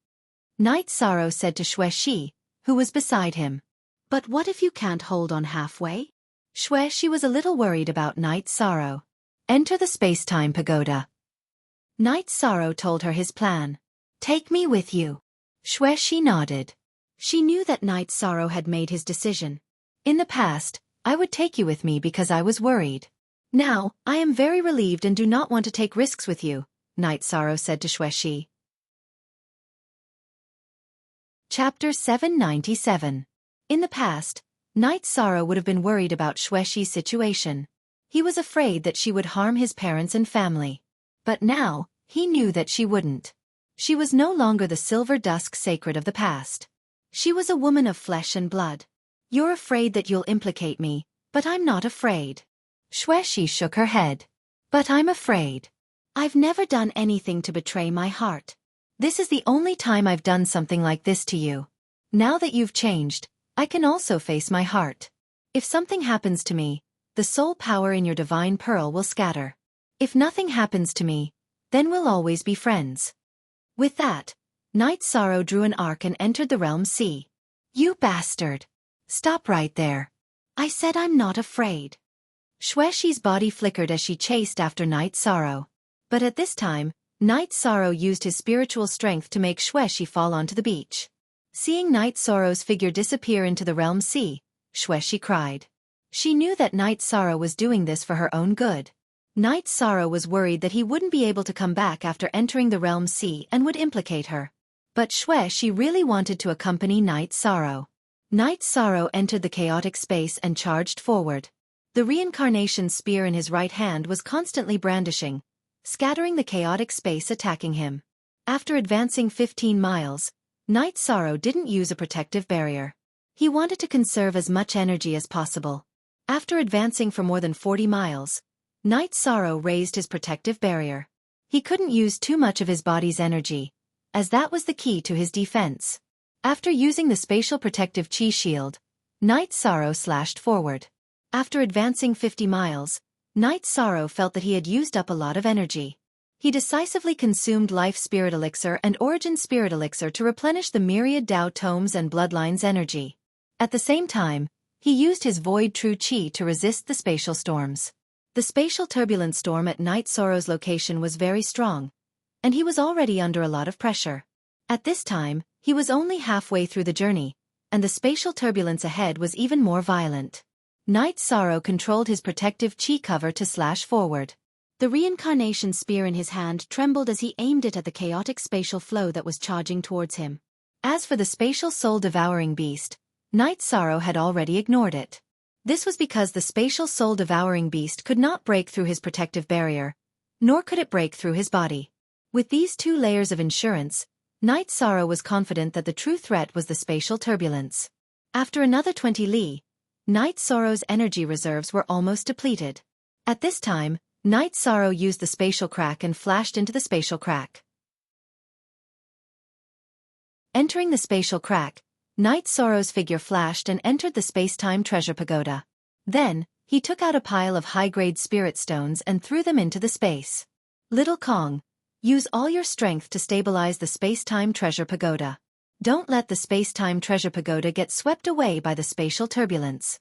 Knight Sorrow said to Xuexi, who was beside him. But what if you can't hold on halfway? Xuexi was a little worried about Knight Sorrow. Enter the space-time pagoda. Knight Sorrow told her his plan. Take me with you. Xuexi nodded. She knew that Knight Sorrow had made his decision. In the past, I would take you with me because I was worried. Now, I am very relieved and do not want to take risks with you, Knight Sorrow said to Xuexi. Chapter 797. In the past, Knight Sorrow would have been worried about Xuexi's situation. He was afraid that she would harm his parents and family. But now, he knew that she wouldn't. She was no longer the silver dusk sacred of the past. She was a woman of flesh and blood. You're afraid that you'll implicate me, but I'm not afraid. Xuexi shook her head. But I'm afraid. I've never done anything to betray my heart. This is the only time I've done something like this to you. Now that you've changed, I can also face my heart. If something happens to me, the soul power in your divine pearl will scatter. If nothing happens to me, then we'll always be friends. With that, Knight Sorrow drew an arc and entered the realm sea. You bastard! Stop right there. I said I'm not afraid. Xuexi's body flickered as she chased after Knight Sorrow. But at this time, Knight Sorrow used his spiritual strength to make Xuexi fall onto the beach. Seeing Knight Sorrow's figure disappear into the realm sea, Xuexi cried. She knew that Knight Sorrow was doing this for her own good. Knight Sorrow was worried that he wouldn't be able to come back after entering the realm sea and would implicate her. But Xuexi really wanted to accompany Knight Sorrow. Knight Sorrow entered the chaotic space and charged forward. The reincarnation spear in his right hand was constantly brandishing, scattering the chaotic space attacking him. After advancing 15 miles, Knight Sorrow didn't use a protective barrier. He wanted to conserve as much energy as possible. After advancing for more than 40 miles, Knight Sorrow raised his protective barrier. He couldn't use too much of his body's energy, as that was the key to his defense. After using the spatial protective chi shield, Knight Sorrow slashed forward. After advancing 50 miles, Knight Sorrow felt that he had used up a lot of energy. He decisively consumed Life Spirit Elixir and Origin Spirit Elixir to replenish the myriad Tao tomes and bloodlines energy. At the same time, he used his Void True Chi to resist the spatial storms. The spatial turbulence storm at Night Sorrow's location was very strong, and he was already under a lot of pressure. At this time, he was only halfway through the journey, and the spatial turbulence ahead was even more violent. Night Sorrow controlled his protective chi cover to slash forward. The reincarnation spear in his hand trembled as he aimed it at the chaotic spatial flow that was charging towards him. As for the spatial soul-devouring beast, Night Sorrow had already ignored it. This was because the spatial soul-devouring beast could not break through his protective barrier, nor could it break through his body. With these two layers of insurance, Night Sorrow was confident that the true threat was the spatial turbulence. After another 20 li, Night Sorrow's energy reserves were almost depleted. At this time, Night Sorrow used the spatial crack and flashed into the spatial crack. Entering the spatial crack, Night Sorrow's figure flashed and entered the space-time treasure pagoda. Then, he took out a pile of high-grade spirit stones and threw them into the space. Little Kong, use all your strength to stabilize the space-time treasure pagoda. Don't let the space-time treasure pagoda get swept away by the spatial turbulence.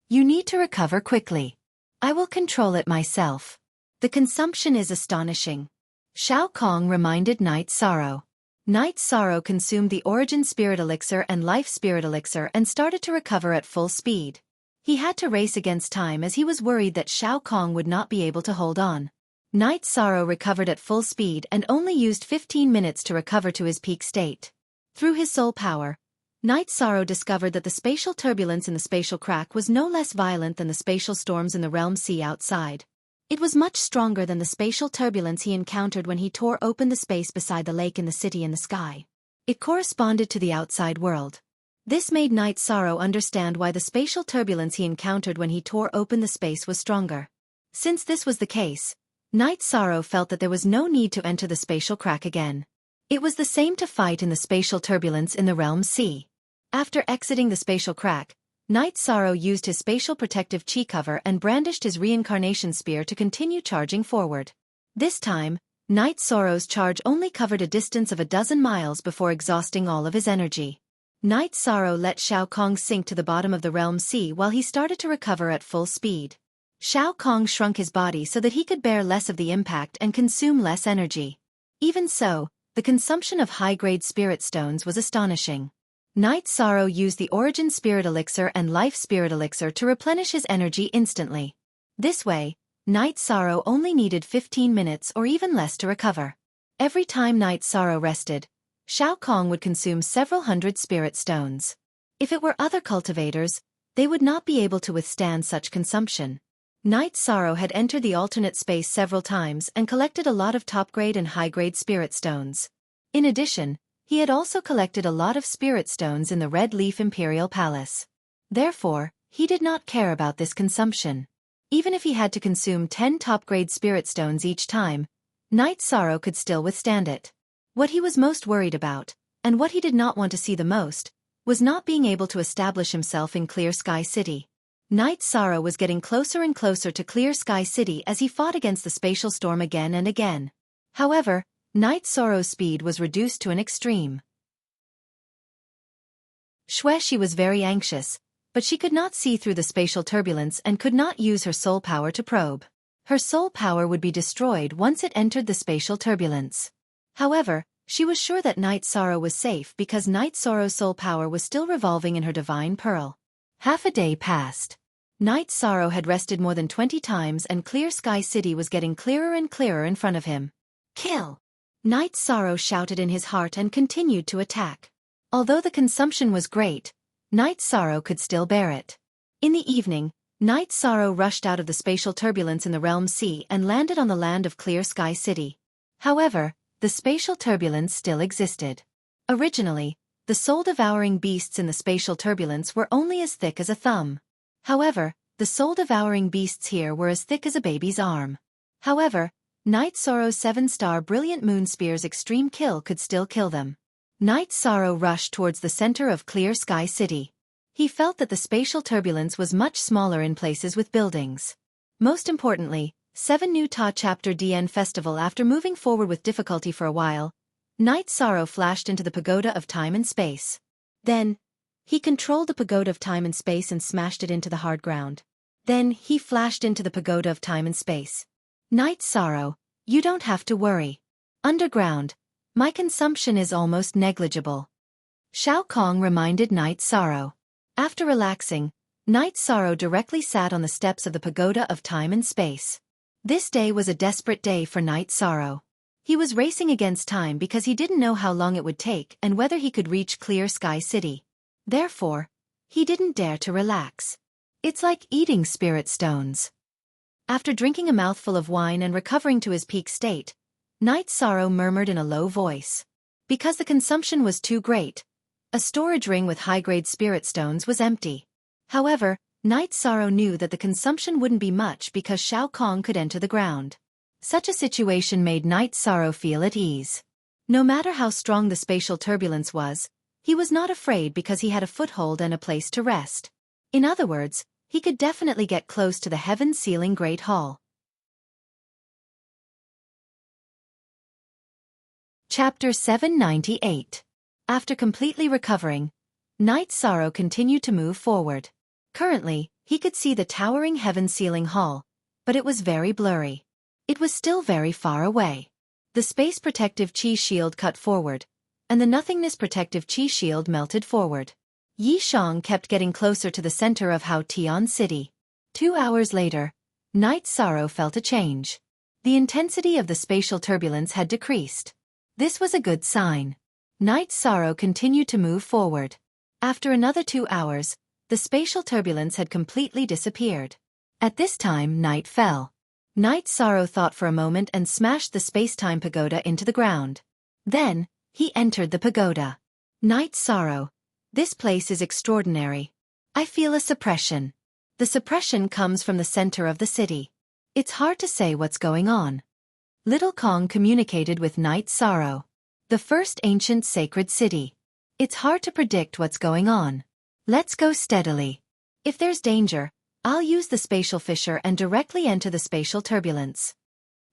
You need to recover quickly. I will control it myself. The consumption is astonishing. Shao Kong reminded Night Sorrow. Night Sorrow consumed the Origin Spirit Elixir and Life Spirit Elixir and started to recover at full speed. He had to race against time as he was worried that Shao Kong would not be able to hold on. Night Sorrow recovered at full speed and only used 15 minutes to recover to his peak state. Through his soul power, Night Sorrow discovered that the spatial turbulence in the spatial crack was no less violent than the spatial storms in the realm sea outside. It was much stronger than the spatial turbulence he encountered when he tore open the space beside the lake in the city in the sky. It corresponded to the outside world. This made Night Sorrow understand why the spatial turbulence he encountered when he tore open the space was stronger. Since this was the case, Night Sorrow felt that there was no need to enter the spatial crack again. It was the same to fight in the spatial turbulence in the realm sea. After exiting the spatial crack, Night Sorrow used his spatial protective chi cover and brandished his reincarnation spear to continue charging forward. This time, Night Sorrow's charge only covered a distance of 12 miles before exhausting all of his energy. Night Sorrow let Shao Kong sink to the bottom of the realm sea while he started to recover at full speed. Shao Kong shrunk his body so that he could bear less of the impact and consume less energy. Even so, the consumption of high-grade spirit stones was astonishing. Night Sorrow used the Origin Spirit Elixir and Life Spirit Elixir to replenish his energy instantly. This way, Night Sorrow only needed 15 minutes or even less to recover. Every time Night Sorrow rested, Shao Kong would consume several hundred spirit stones. If it were other cultivators, they would not be able to withstand such consumption. Night Sorrow had entered the alternate space several times and collected a lot of top-grade and high-grade spirit stones. In addition, he had also collected a lot of spirit stones in the Red Leaf Imperial Palace. Therefore, he did not care about this consumption. Even if he had to consume 10 top-grade spirit stones each time, Night Sorrow could still withstand it. What he was most worried about, and what he did not want to see the most, was not being able to establish himself in Clear Sky City. Night Sorrow was getting closer and closer to Clear Sky City as he fought against the spatial storm again and again. However, Night Sorrow's speed was reduced to an extreme. She was very anxious, but she could not see through the spatial turbulence and could not use her soul power to probe. Her soul power would be destroyed once it entered the spatial turbulence. However, she was sure that Night Sorrow was safe because Night Sorrow's soul power was still revolving in her divine pearl. Half a day passed. Night Sorrow had rested more than 20 times and Clear Sky City was getting clearer and clearer in front of him. Kill! Night Sorrow shouted in his heart and continued to attack. Although the consumption was great, Night Sorrow could still bear it. In the evening, Night Sorrow rushed out of the spatial turbulence in the realm sea and landed on the land of Clear Sky City. However, the spatial turbulence still existed. Originally, the soul-devouring beasts in the spatial turbulence were only as thick as a thumb. However, the soul-devouring beasts here were as thick as a baby's arm. However, Night Sorrow's 7-star Brilliant Moon Spear's extreme kill could still kill them. Night Sorrow rushed towards the center of Clear Sky City. He felt that the spatial turbulence was much smaller in places with buildings. Most importantly, 7 New Ta Chapter DN Festival. After moving forward with difficulty for a while, Night Sorrow flashed into the Pagoda of Time and Space. Then, he controlled the Pagoda of Time and Space and smashed it into the hard ground. Then he flashed into the pagoda of time and space. Night Sorrow, you don't have to worry. Underground, my consumption is almost negligible. Xiaofan reminded Night Sorrow. After relaxing, Night Sorrow directly sat on the steps of the pagoda of time and space. This day was a desperate day for Night Sorrow. He was racing against time because he didn't know how long it would take and whether he could reach Clear Sky City. Therefore, he didn't dare to relax. It's like eating spirit stones. After drinking a mouthful of wine and recovering to his peak state, Night Sorrow murmured in a low voice. Because the consumption was too great, a storage ring with high-grade spirit stones was empty. However, Night Sorrow knew that the consumption wouldn't be much because Xiaofan could enter the ground. Such a situation made Night Sorrow feel at ease. No matter how strong the spatial turbulence was, he was not afraid because he had a foothold and a place to rest. In other words, he could definitely get close to the heaven-sealing Great Hall. Chapter 798. After completely recovering, Night Sorrow continued to move forward. Currently, he could see the towering heaven-sealing hall, but it was very blurry. It was still very far away. The space protective chi shield cut forward, and the nothingness protective chi shield melted forward. Yi Shang kept getting closer to the center of Hao Tian City. 2 hours later, Night Sorrow felt a change. The intensity of the spatial turbulence had decreased. This was a good sign. Night Sorrow continued to move forward. After another 2 hours, the spatial turbulence had completely disappeared. At this time, night fell. Night Sorrow thought for a moment and smashed the space-time pagoda into the ground. Then, he entered the pagoda. Night Sorrow, this place is extraordinary. I feel a suppression. The suppression comes from the center of the city. It's hard to say what's going on. Little Kong communicated with Night Sorrow. The first ancient sacred city. It's hard to predict what's going on. Let's go steadily. If there's danger, I'll use the spatial fissure and directly enter the spatial turbulence.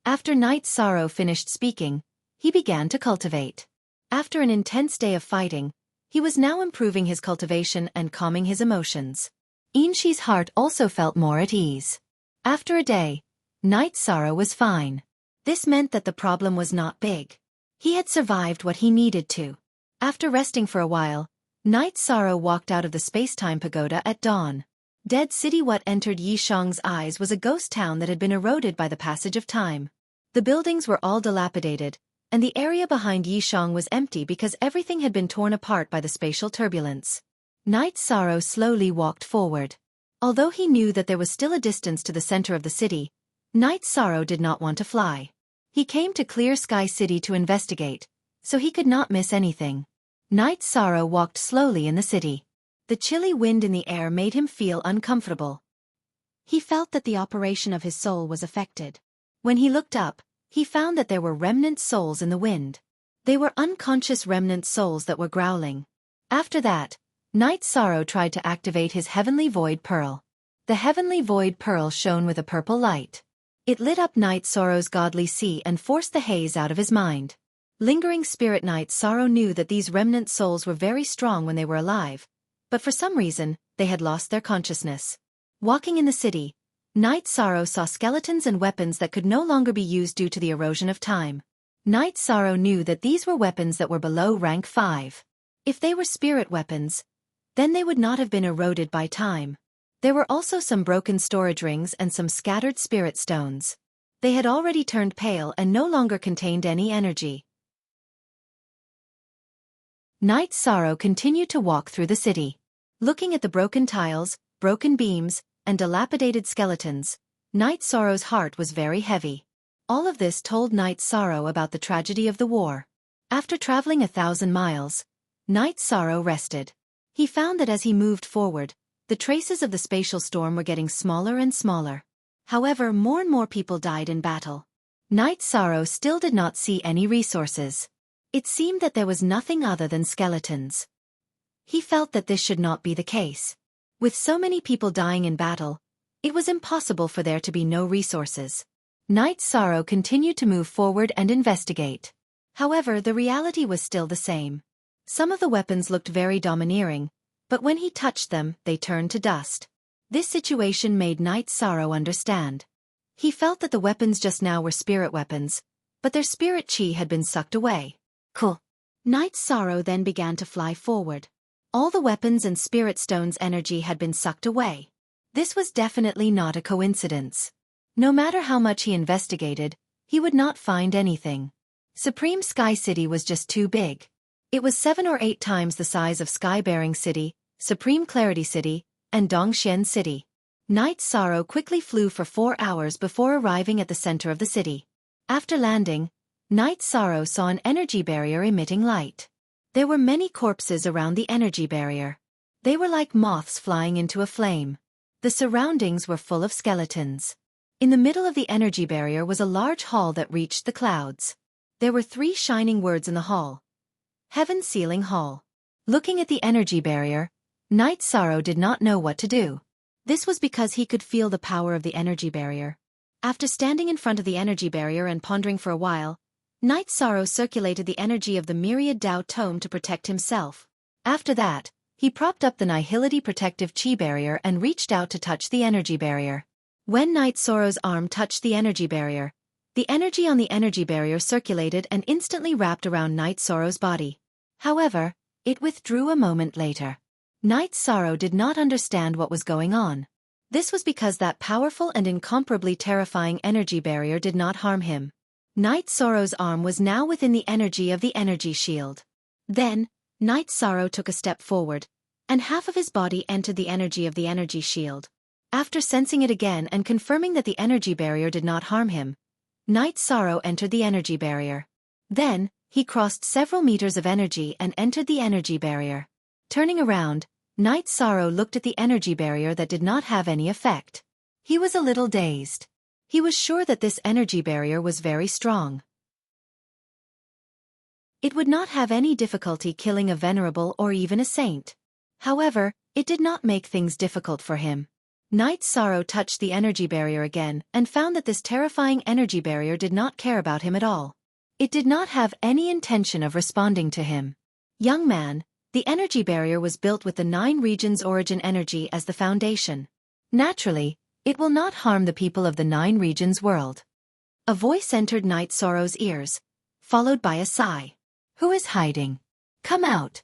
After Night Sorrow finished speaking, he began to cultivate. After an intense day of fighting, he was now improving his cultivation and calming his emotions. Inshi's heart also felt more at ease. After a day, Night Sorrow was fine. This meant that the problem was not big. He had survived what he needed to. After resting for a while, Night Sorrow walked out of the space-time pagoda at dawn. Dead City. What entered Yi Shang's eyes was a ghost town that had been eroded by the passage of time. The buildings were all dilapidated, and the area behind Yi Shang was empty because everything had been torn apart by the spatial turbulence. Night Sorrow slowly walked forward. Although he knew that there was still a distance to the center of the city, Night Sorrow did not want to fly. He came to Clear Sky City to investigate, so he could not miss anything. Night Sorrow walked slowly in the city. The chilly wind in the air made him feel uncomfortable. He felt that the operation of his soul was affected. When he looked up, he found that there were remnant souls in the wind. They were unconscious remnant souls that were growling. After that, Night Sorrow tried to activate his Heavenly Void Pearl. The Heavenly Void Pearl shone with a purple light. It lit up Night Sorrow's godly sea and forced the haze out of his mind. Lingering spirit Night Sorrow knew that these remnant souls were very strong when they were alive, but for some reason, they had lost their consciousness. Walking in the city, Night Sorrow saw skeletons and weapons that could no longer be used due to the erosion of time. Night Sorrow knew that these were weapons that were below rank 5. If they were spirit weapons, then they would not have been eroded by time. There were also some broken storage rings and some scattered spirit stones. They had already turned pale and no longer contained any energy. Night Sorrow continued to walk through the city. Looking at the broken tiles, broken beams, and dilapidated skeletons, Night Sorrow's heart was very heavy. All of this told Night Sorrow about the tragedy of the war. After traveling 1,000 miles, Night Sorrow rested. He found that as he moved forward, the traces of the spatial storm were getting smaller and smaller. However, more and more people died in battle. Night Sorrow still did not see any resources. It seemed that there was nothing other than skeletons. He felt that this should not be the case. With so many people dying in battle, it was impossible for there to be no resources. Night Sorrow continued to move forward and investigate. However, the reality was still the same. Some of the weapons looked very domineering, but when he touched them, they turned to dust. This situation made Night Sorrow understand. He felt that the weapons just now were spirit weapons, but their spirit chi had been sucked away. Cool. Night Sorrow then began to fly forward. All the weapons and spirit stones' energy had been sucked away. This was definitely not a coincidence. No matter how much he investigated, he would not find anything. Supreme Sky City was just too big. It was 7 or 8 times the size of Sky-Bearing City, Supreme Clarity City, and Dongxian City. Night Sorrow quickly flew for 4 hours before arriving at the center of the city. After landing, Night Sorrow saw an energy barrier emitting light. There were many corpses around the energy barrier. They were like moths flying into a flame. The surroundings were full of skeletons. In the middle of the energy barrier was a large hall that reached the clouds. There were 3 shining words in the hall. Heaven Sealing Hall. Looking at the energy barrier, Night Sorrow did not know what to do. This was because he could feel the power of the energy barrier. After standing in front of the energy barrier and pondering for a while, Night Sorrow circulated the energy of the myriad Tao tome to protect himself. After that, he propped up the Nihility Protective Chi barrier and reached out to touch the energy barrier. When Night Sorrow's arm touched the energy barrier, the energy on the energy barrier circulated and instantly wrapped around Night Sorrow's body. However, it withdrew a moment later. Night Sorrow did not understand what was going on. This was because that powerful and incomparably terrifying energy barrier did not harm him. Night Sorrow's arm was now within the energy of the energy shield. Then, Night Sorrow took a step forward, and half of his body entered the energy of the energy shield. After sensing it again and confirming that the energy barrier did not harm him, Night Sorrow entered the energy barrier. Then, he crossed several meters of energy and entered the energy barrier. Turning around, Night Sorrow looked at the energy barrier that did not have any effect. He was a little dazed. He was sure that this energy barrier was very strong. It would not have any difficulty killing a venerable or even a saint. However, it did not make things difficult for him. Night Sorrow touched the energy barrier again and found that this terrifying energy barrier did not care about him at all. It did not have any intention of responding to him. Young man, the energy barrier was built with the 9 regions origin energy as the foundation. Naturally, it will not harm the people of the 9 regions world. A voice entered Night Sorrow's ears, followed by a sigh. Who is hiding? Come out!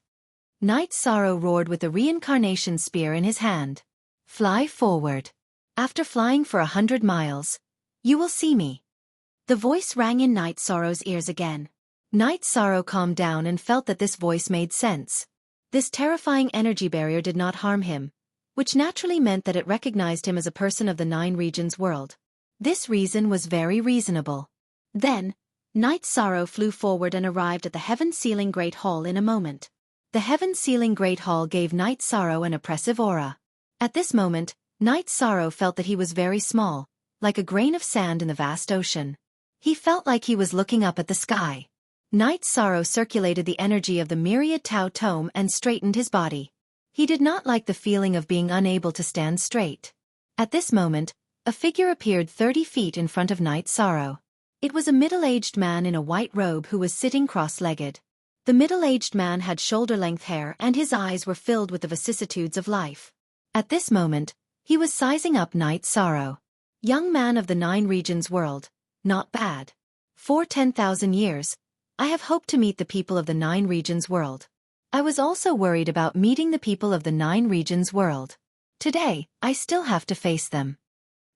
Night Sorrow roared with the reincarnation spear in his hand. Fly forward. After flying for 100 miles, you will see me. The voice rang in Night Sorrow's ears again. Night Sorrow calmed down and felt that this voice made sense. This terrifying energy barrier did not harm him, which naturally meant that it recognized him as a person of the 9 regions world. This reason was very reasonable. Then, Night Sorrow flew forward and arrived at the Heaven Sealing Great Hall in a moment. The Heaven Sealing Great Hall gave Night Sorrow an oppressive aura. At this moment, Night Sorrow felt that he was very small, like a grain of sand in the vast ocean. He felt like he was looking up at the sky. Night Sorrow circulated the energy of the myriad Tao tome and straightened his body. He did not like the feeling of being unable to stand straight. At this moment, a figure appeared 30 feet in front of Night Sorrow. It was a middle-aged man in a white robe who was sitting cross-legged. The middle-aged man had shoulder-length hair and his eyes were filled with the vicissitudes of life. At this moment, he was sizing up Night Sorrow. Young man of the 9 regions world, not bad. For 10,000 years, I have hoped to meet the people of the 9 regions world. I was also worried about meeting the people of the 9 regions world. Today, I still have to face them.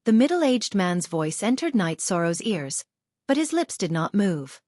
The middle-aged man's voice entered Night Sorrow's ears, but his lips did not move.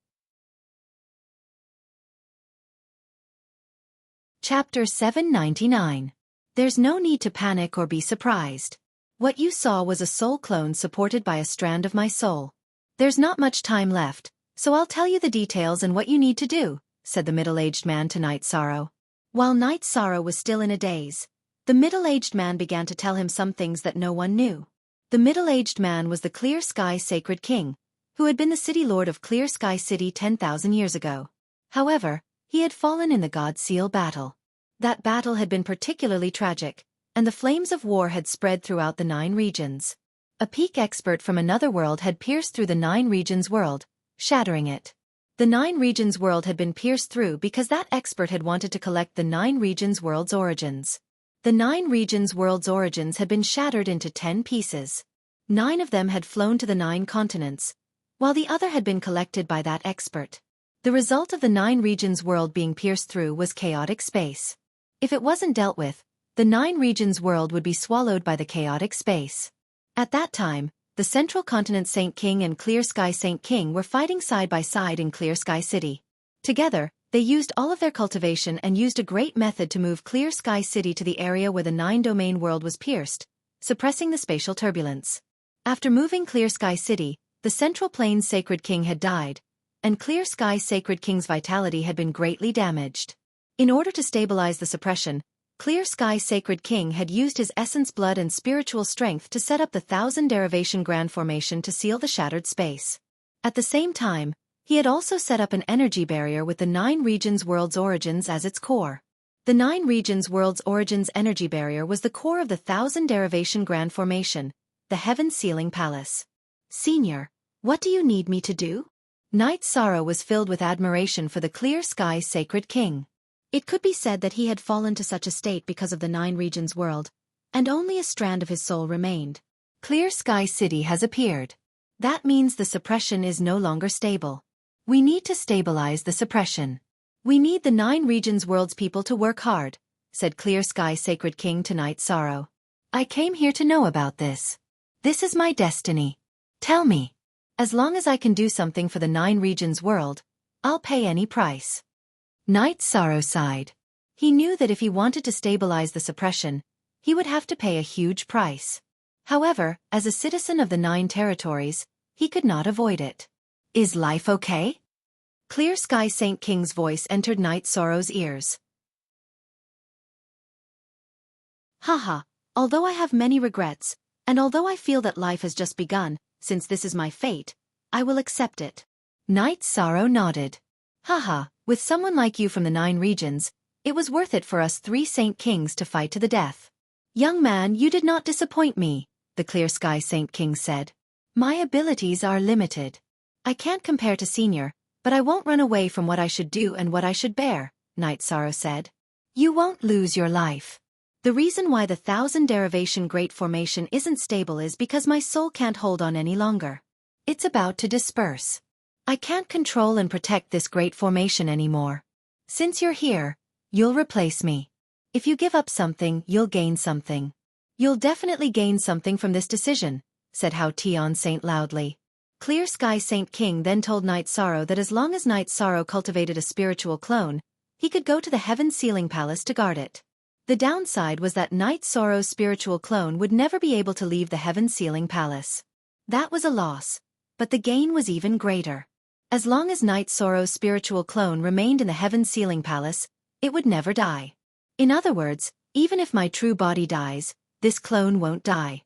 Chapter 799. There's no need to panic or be surprised. What you saw was a soul clone supported by a strand of my soul. There's not much time left, so I'll tell you the details and what you need to do, said the middle-aged man to Night Sorrow. While Night Sorrow was still in a daze, the middle-aged man began to tell him some things that no one knew. The middle-aged man was the Clear Sky Sacred King, who had been the city lord of Clear Sky City 10,000 years ago. However, he had fallen in the God Seal battle. That battle had been particularly tragic, and the flames of war had spread throughout the 9 regions. A peak expert from another world had pierced through the 9 regions world, shattering it. The 9 regions world had been pierced through because that expert had wanted to collect the 9 regions world's origins. The 9 regions' world's origins had been shattered into 10 pieces. 9 of them had flown to the 9 continents, while the other had been collected by that expert. The result of the 9 regions' world being pierced through was chaotic space. If it wasn't dealt with, the 9 regions' world would be swallowed by the chaotic space. At that time, the Central Continent Saint King and Clear Sky Saint King were fighting side by side in Clear Sky City. Together, they used all of their cultivation and used a great method to move Clear Sky City to the area where the 9-domain world was pierced, suppressing the spatial turbulence. After moving Clear Sky City, the Central Plains Sacred King had died, and Clear Sky Sacred King's vitality had been greatly damaged. In order to stabilize the suppression, Clear Sky Sacred King had used his essence blood and spiritual strength to set up the 1000 Derivation Grand Formation to seal the shattered space. At the same time, he had also set up an energy barrier with the 9 regions' world's origins as its core. The 9 regions' world's origins energy barrier was the core of the 1000 Derivation Grand Formation, the Heaven Sealing Palace. Senior, what do you need me to do? Night Sorrow was filled with admiration for the Clear Sky Sacred King. It could be said that he had fallen to such a state because of the 9 regions' world, and only a strand of his soul remained. Clear Sky City has appeared. That means the suppression is no longer stable. We need to stabilize the suppression. We need the 9 regions' world's people to work hard, said Clear Sky Sacred King to Night Sorrow. I came here to know about this. This is my destiny. Tell me. As long as I can do something for the 9 regions' world, I'll pay any price. Night Sorrow sighed. He knew that if he wanted to stabilize the suppression, he would have to pay a huge price. However, as a citizen of the 9 territories, he could not avoid it. Is life okay? Clear Sky Saint King's voice entered Night Sorrow's ears. Haha, although I have many regrets, and although I feel that life has just begun, since this is my fate, I will accept it. Night Sorrow nodded. Haha, with someone like you from the 9 regions, it was worth it for us 3 Saint Kings to fight to the death. Young man, you did not disappoint me, the Clear Sky Saint King said. My abilities are limited. I can't compare to Senior, but I won't run away from what I should do and what I should bear, Night Sorrow said. You won't lose your life. The reason why the 1000 Derivation Great Formation isn't stable is because my soul can't hold on any longer. It's about to disperse. I can't control and protect this great formation anymore. Since you're here, you'll replace me. If you give up something, you'll gain something. You'll definitely gain something from this decision, said Hao Tian Saint loudly. Clear Sky Saint King then told Night Sorrow that as long as Night Sorrow cultivated a spiritual clone, he could go to the Heaven Sealing Palace to guard it. The downside was that Night Sorrow's spiritual clone would never be able to leave the Heaven Sealing Palace. That was a loss, but the gain was even greater. As long as Night Sorrow's spiritual clone remained in the Heaven Sealing Palace, it would never die. In other words, even if my true body dies, this clone won't die.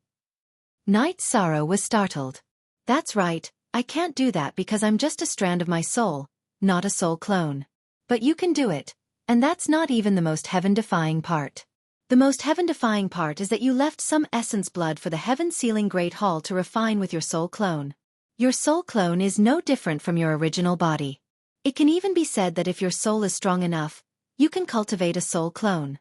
Night Sorrow was startled. That's right, I can't do that because I'm just a strand of my soul, not a soul clone. But you can do it, and that's not even the most heaven-defying part. The most heaven-defying part is that you left some essence blood for the Heaven Sealing Great Hall to refine with your soul clone. Your soul clone is no different from your original body. It can even be said that if your soul is strong enough, you can cultivate a soul clone.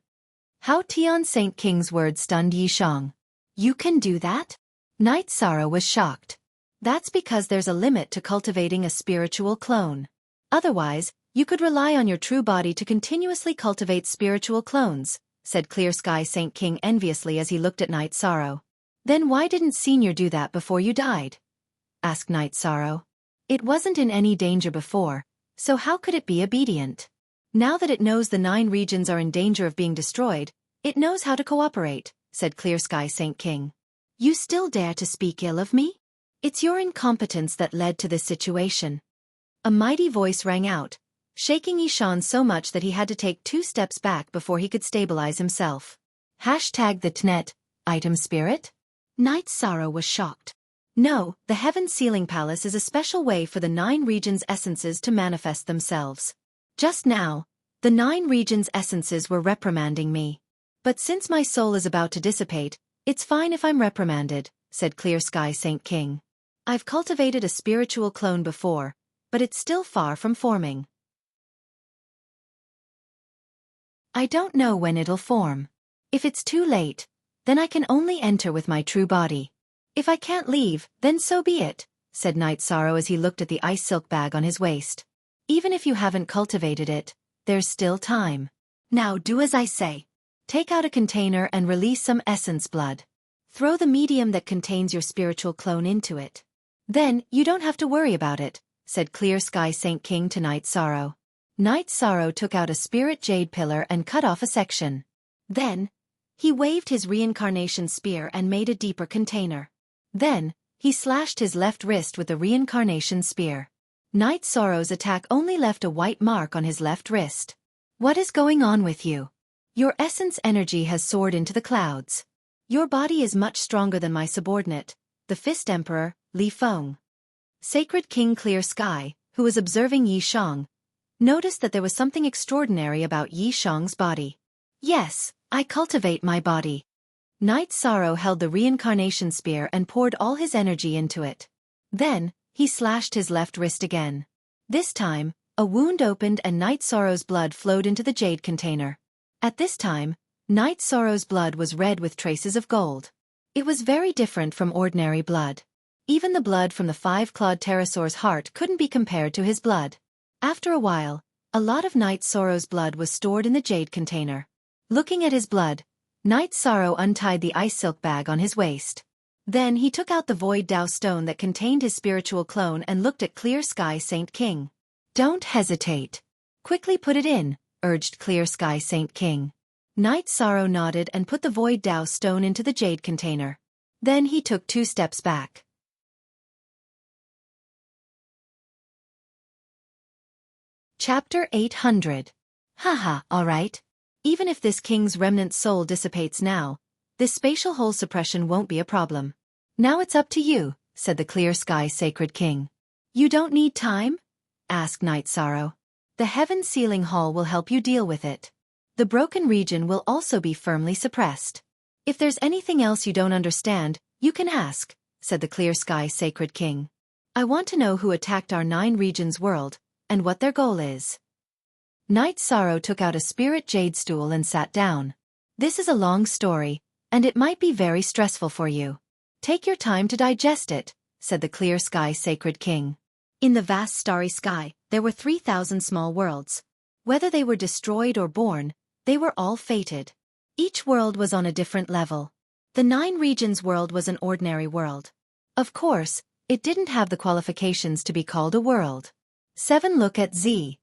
Hao Tian Saint King's words stunned Yishang. You can do that? Night Sorrow was shocked. That's because there's a limit to cultivating a spiritual clone. Otherwise, you could rely on your true body to continuously cultivate spiritual clones, said Clear Sky Saint King enviously as he looked at Night Sorrow. Then why didn't Senior do that before you died? Asked Night Sorrow. It wasn't in any danger before, so how could it be obedient? Now that it knows the 9 regions are in danger of being destroyed, it knows how to cooperate, said Clear Sky Saint King. You still dare to speak ill of me? It's your incompetence that led to this situation. A mighty voice rang out, shaking Yishan so much that he had to take 2 steps back before he could stabilize himself. Hashtag the Tnet, item spirit? Night Sorrow was shocked. No, the Heaven Sealing Palace is a special way for the 9 regions' essences to manifest themselves. Just now, the 9 regions' essences were reprimanding me. But since my soul is about to dissipate, it's fine if I'm reprimanded, said Clear Sky Saint King. I've cultivated a spiritual clone before, but it's still far from forming. I don't know when it'll form. If it's too late, then I can only enter with my true body. If I can't leave, then so be it, said Night Sorrow as he looked at the ice silk bag on his waist. Even if you haven't cultivated it, there's still time. Now do as I say. Take out a container and release some essence blood. Throw the medium that contains your spiritual clone into it. Then, you don't have to worry about it, said Clear Sky Saint King to Night Sorrow. Night Sorrow took out a spirit jade pillar and cut off a section. Then, he waved his reincarnation spear and made a deeper container. Then, he slashed his left wrist with the reincarnation spear. Night Sorrow's attack only left a white mark on his left wrist. What is going on with you? Your essence energy has soared into the clouds. Your body is much stronger than my subordinate, the Fist Emperor, Li Feng. Sacred King Clear Sky, who was observing Yi Shang, noticed that there was something extraordinary about Yi Shang's body. Yes, I cultivate my body. Night Sorrow held the reincarnation spear and poured all his energy into it. Then, he slashed his left wrist again. This time, a wound opened and Night Sorrow's blood flowed into the jade container. At this time, Night Sorrow's blood was red with traces of gold. It was very different from ordinary blood. Even the blood from the five-clawed pterosaur's heart couldn't be compared to his blood. After a while, a lot of Night Sorrow's blood was stored in the jade container. Looking at his blood, Night Sorrow untied the ice silk bag on his waist. Then he took out the Void Dao stone that contained his spiritual clone and looked at Clear Sky Saint King. Don't hesitate. Quickly put it in, urged Clear Sky Saint King. Night Sorrow nodded and put the Void Dao stone into the jade container. Then he took 2 steps back. Chapter 800. Haha, alright. Even if this king's remnant soul dissipates now, this spatial hole suppression won't be a problem. Now it's up to you, said the Clear Sky Sacred King. You don't need time? Asked Night Sorrow. The Heaven Sealing Hall will help you deal with it. The broken region will also be firmly suppressed. If there's anything else you don't understand, you can ask, said the Clear Sky Sacred King. I want to know who attacked our 9 regions world, and what their goal is. Night Sorrow took out a spirit jade stool and sat down. This is a long story, and it might be very stressful for you. Take your time to digest it, said the Clear Sky Sacred King. In the vast starry sky, there were 3,000 small worlds. Whether they were destroyed or born, they were all fated. Each world was on a different level. The 9 regions world was an ordinary world. Of course, it didn't have the qualifications to be called a world. 7 Look at Z.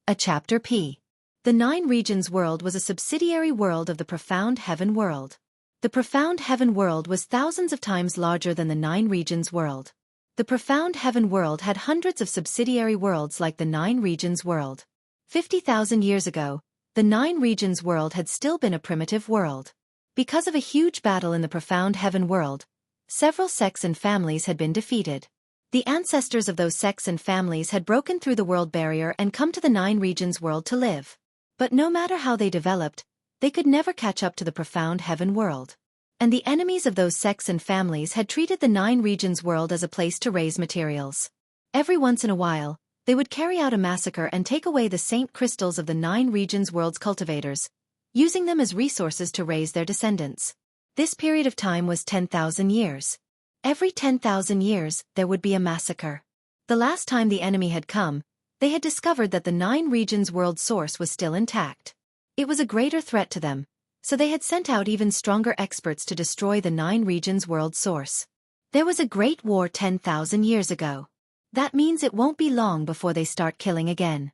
A chapter P. The 9 regions world was a subsidiary world of the Profound Heaven world. The Profound Heaven world was thousands of times larger than the 9 regions world. The Profound Heaven world had hundreds of subsidiary worlds like the 9 regions world. 50,000 years ago, the 9 regions world had still been a primitive world. Because of a huge battle in the Profound Heaven world, several sects and families had been defeated. The ancestors of those sects and families had broken through the world barrier and come to the 9 regions world to live. But no matter how they developed, they could never catch up to the Profound Heaven world. And the enemies of those sects and families had treated the 9 regions world as a place to raise materials. Every once in a while, they would carry out a massacre and take away the saint crystals of the 9 regions world's cultivators, using them as resources to raise their descendants. This period of time was 10,000 years. Every 10,000 years, there would be a massacre. The last time the enemy had come, they had discovered that the 9 regions world source was still intact. It was a greater threat to them, so they had sent out even stronger experts to destroy the 9 regions world source. There was a great war 10,000 years ago. That means it won't be long before they start killing again.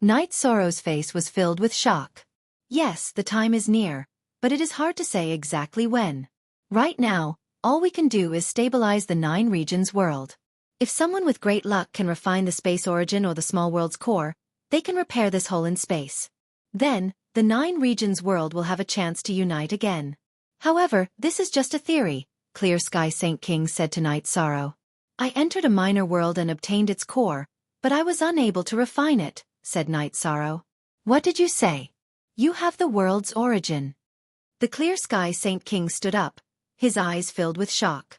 Night Sorrow's face was filled with shock. Yes, the time is near, but it is hard to say exactly when. Right now, all we can do is stabilize the 9 regions world. If someone with great luck can refine the space origin or the small world's core, they can repair this hole in space. Then, the 9 regions world will have a chance to unite again. However, this is just a theory, Clear Sky Saint King said to Night Sorrow. I entered a minor world and obtained its core, but I was unable to refine it, said Night Sorrow. What did you say? You have the world's origin. The Clear Sky Saint King stood up, his eyes filled with shock.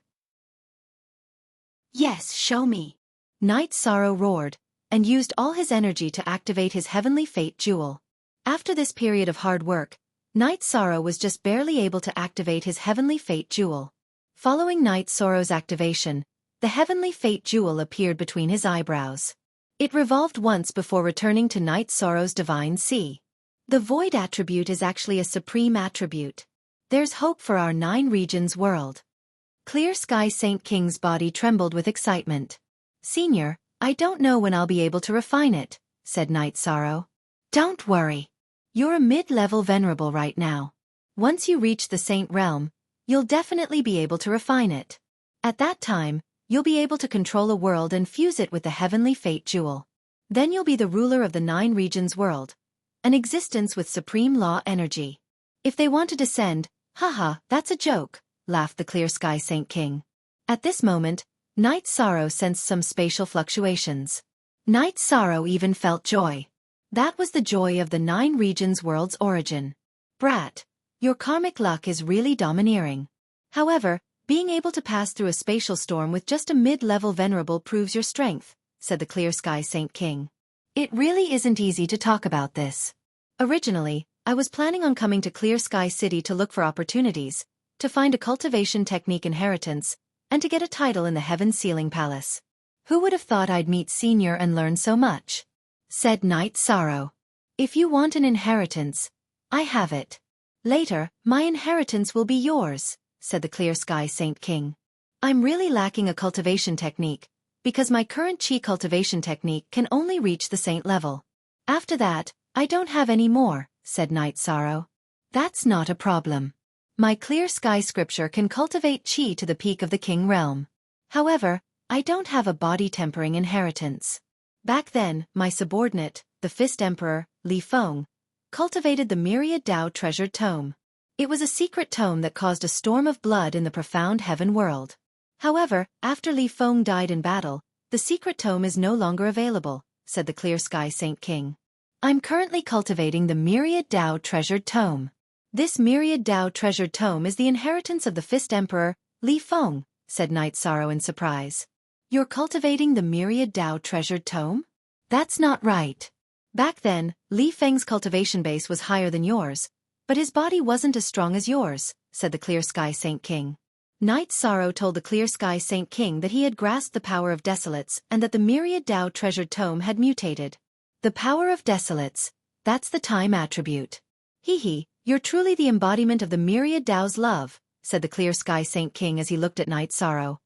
Yes, show me. Night Sorrow roared, and used all his energy to activate his heavenly fate jewel. After this period of hard work, Night Sorrow was just barely able to activate his Heavenly Fate Jewel. Following Night Sorrow's activation, the Heavenly Fate Jewel appeared between his eyebrows. It revolved once before returning to Night Sorrow's Divine Sea. The Void attribute is actually a supreme attribute. There's hope for our 9 regions world. Clear Sky Saint King's body trembled with excitement. Senior, I don't know when I'll be able to refine it, said Night Sorrow. Don't worry. You're a mid-level venerable right now. Once you reach the Saint Realm, you'll definitely be able to refine it. At that time, you'll be able to control a world and fuse it with the Heavenly Fate Jewel. Then you'll be the ruler of the 9 regions world, an existence with supreme law energy. If they want to descend, haha, that's a joke, laughed the Clear Sky Saint King. At this moment, Night Sorrow sensed some spatial fluctuations. Night Sorrow even felt joy. That was the joy of the 9 regions world's origin. Brat, your karmic luck is really domineering. However, being able to pass through a spatial storm with just a mid-level venerable proves your strength, said the Clear Sky Saint King. It really isn't easy to talk about this. Originally, I was planning on coming to Clear Sky City to look for opportunities, to find a cultivation technique inheritance, and to get a title in the Heaven Sealing Palace. Who would have thought I'd meet Senior and learn so much? Said Night Sorrow. If you want an inheritance, I have it. Later, my inheritance will be yours, said the Clear Sky Saint King. I'm really lacking a cultivation technique, because my current chi cultivation technique can only reach the saint level. After that, I don't have any more, said Night Sorrow. That's not a problem. My Clear Sky scripture can cultivate chi to the peak of the king realm. However, I don't have a body tempering inheritance. Back then, my subordinate, the Fist Emperor, Li Feng, cultivated the Myriad Dao treasured tome. It was a secret tome that caused a storm of blood in the profound heaven world. However, after Li Feng died in battle, the secret tome is no longer available, said the Clear Sky Saint King. I'm currently cultivating the Myriad Dao treasured tome. This Myriad Dao treasured tome is the inheritance of the Fist Emperor, Li Feng, said Night Sorrow in surprise. You're cultivating the Myriad Dao treasured tome? That's not right. Back then, Li Feng's cultivation base was higher than yours, but his body wasn't as strong as yours, said the Clear Sky Saint King. Night Sorrow told the Clear Sky Saint King that he had grasped the power of Desolates and that the Myriad Dao treasured tome had mutated. The power of Desolates, that's the time attribute. Hee, you're truly the embodiment of the Myriad Dao's love, said the Clear Sky Saint King as he looked at Night Sorrow.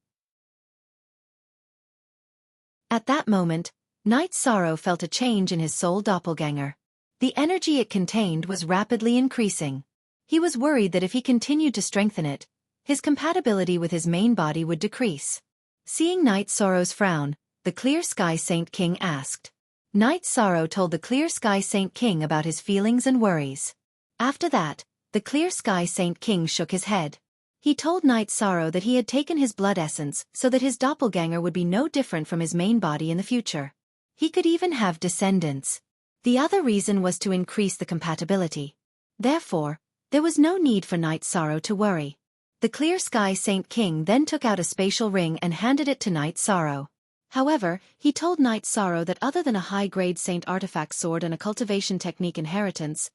At that moment, Night Sorrow felt a change in his soul doppelganger. The energy it contained was rapidly increasing. He was worried that if he continued to strengthen it, his compatibility with his main body would decrease. Seeing Night Sorrow's frown, the Clear Sky Saint King asked. Night Sorrow told the Clear Sky Saint King about his feelings and worries. After that, the Clear Sky Saint King shook his head. He told Night Sorrow that he had taken his blood essence so that his doppelganger would be no different from his main body in the future. He could even have descendants. The other reason was to increase the compatibility. Therefore, there was no need for Night Sorrow to worry. The Clear Sky Saint King then took out a spatial ring and handed it to Night Sorrow. However, he told Night Sorrow that other than a high-grade saint artifact sword and a cultivation technique inheritance,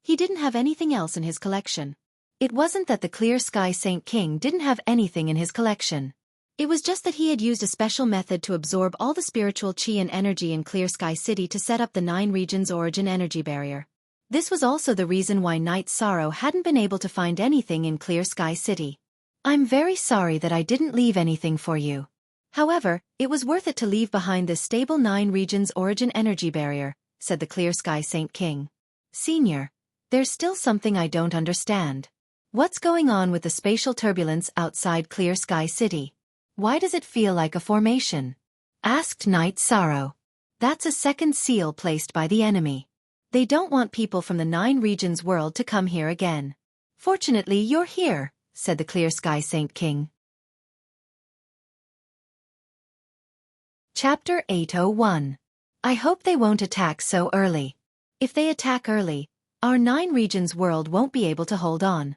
he didn't have anything else in his collection. It wasn't that the Clear Sky Saint King didn't have anything in his collection. It was just that he had used a special method to absorb all the spiritual chi and energy in Clear Sky City to set up the 9 regions origin energy barrier. This was also the reason why Night Sorrow hadn't been able to find anything in Clear Sky City. I'm very sorry that I didn't leave anything for you. However, it was worth it to leave behind this stable 9 regions origin energy barrier, said the Clear Sky Saint King. Senior, there's still something I don't understand. What's going on with the spatial turbulence outside Clear Sky City? Why does it feel like a formation? Asked Night Sorrow. That's a second seal placed by the enemy. They don't want people from the 9 regions world to come here again. Fortunately, you're here, said the Clear Sky Saint King. Chapter 801. I hope they won't attack so early. If they attack early, our 9 regions world won't be able to hold on.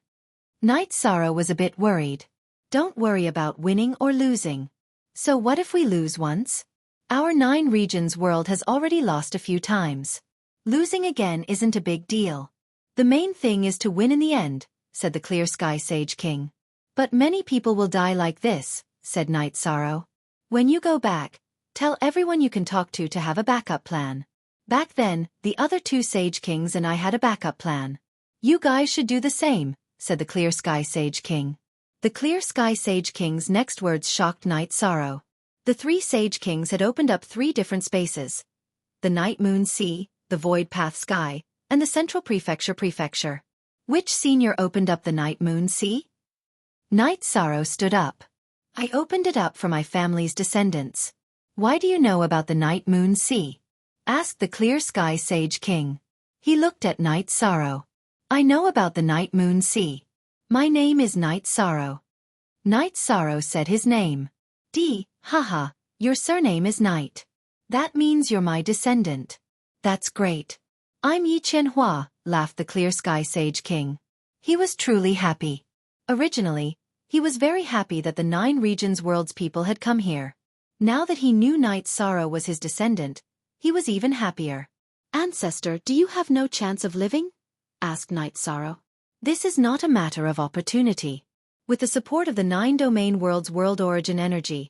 Night Sorrow was a bit worried. Don't worry about winning or losing. So what if we lose once? Our 9 regions world has already lost a few times. Losing again isn't a big deal. The main thing is to win in the end, said the Clear Sky Sage King. But many people will die like this, said Night Sorrow. When you go back, tell everyone you can talk to have a backup plan. Back then, the other two Sage Kings and I had a backup plan. You guys should do the same, said the Clear Sky Sage King. The Clear Sky Sage King's next words shocked Night Sorrow. The three Sage Kings had opened up three different spaces: the Night Moon Sea, the Void Path Sky, and the Central Prefecture. Which senior opened up the Night Moon Sea? Night Sorrow stood up. I opened it up for my family's descendants. Why do you know about the Night Moon Sea? Asked the Clear Sky Sage King. He looked at Night Sorrow. I know about the Night Moon Sea. My name is Night Sorrow. Night Sorrow said his name. Haha, your surname is Night. That means you're my descendant. That's great. I'm Yi Qianhua, laughed the Clear Sky Sage King. He was truly happy. Originally, he was very happy that the 9 regions world's people had come here. Now that he knew Night Sorrow was his descendant, he was even happier. Ancestor, do you have no chance of living? Asked Night Sorrow. This is not a matter of opportunity. With the support of the 9 domain world's world origin energy,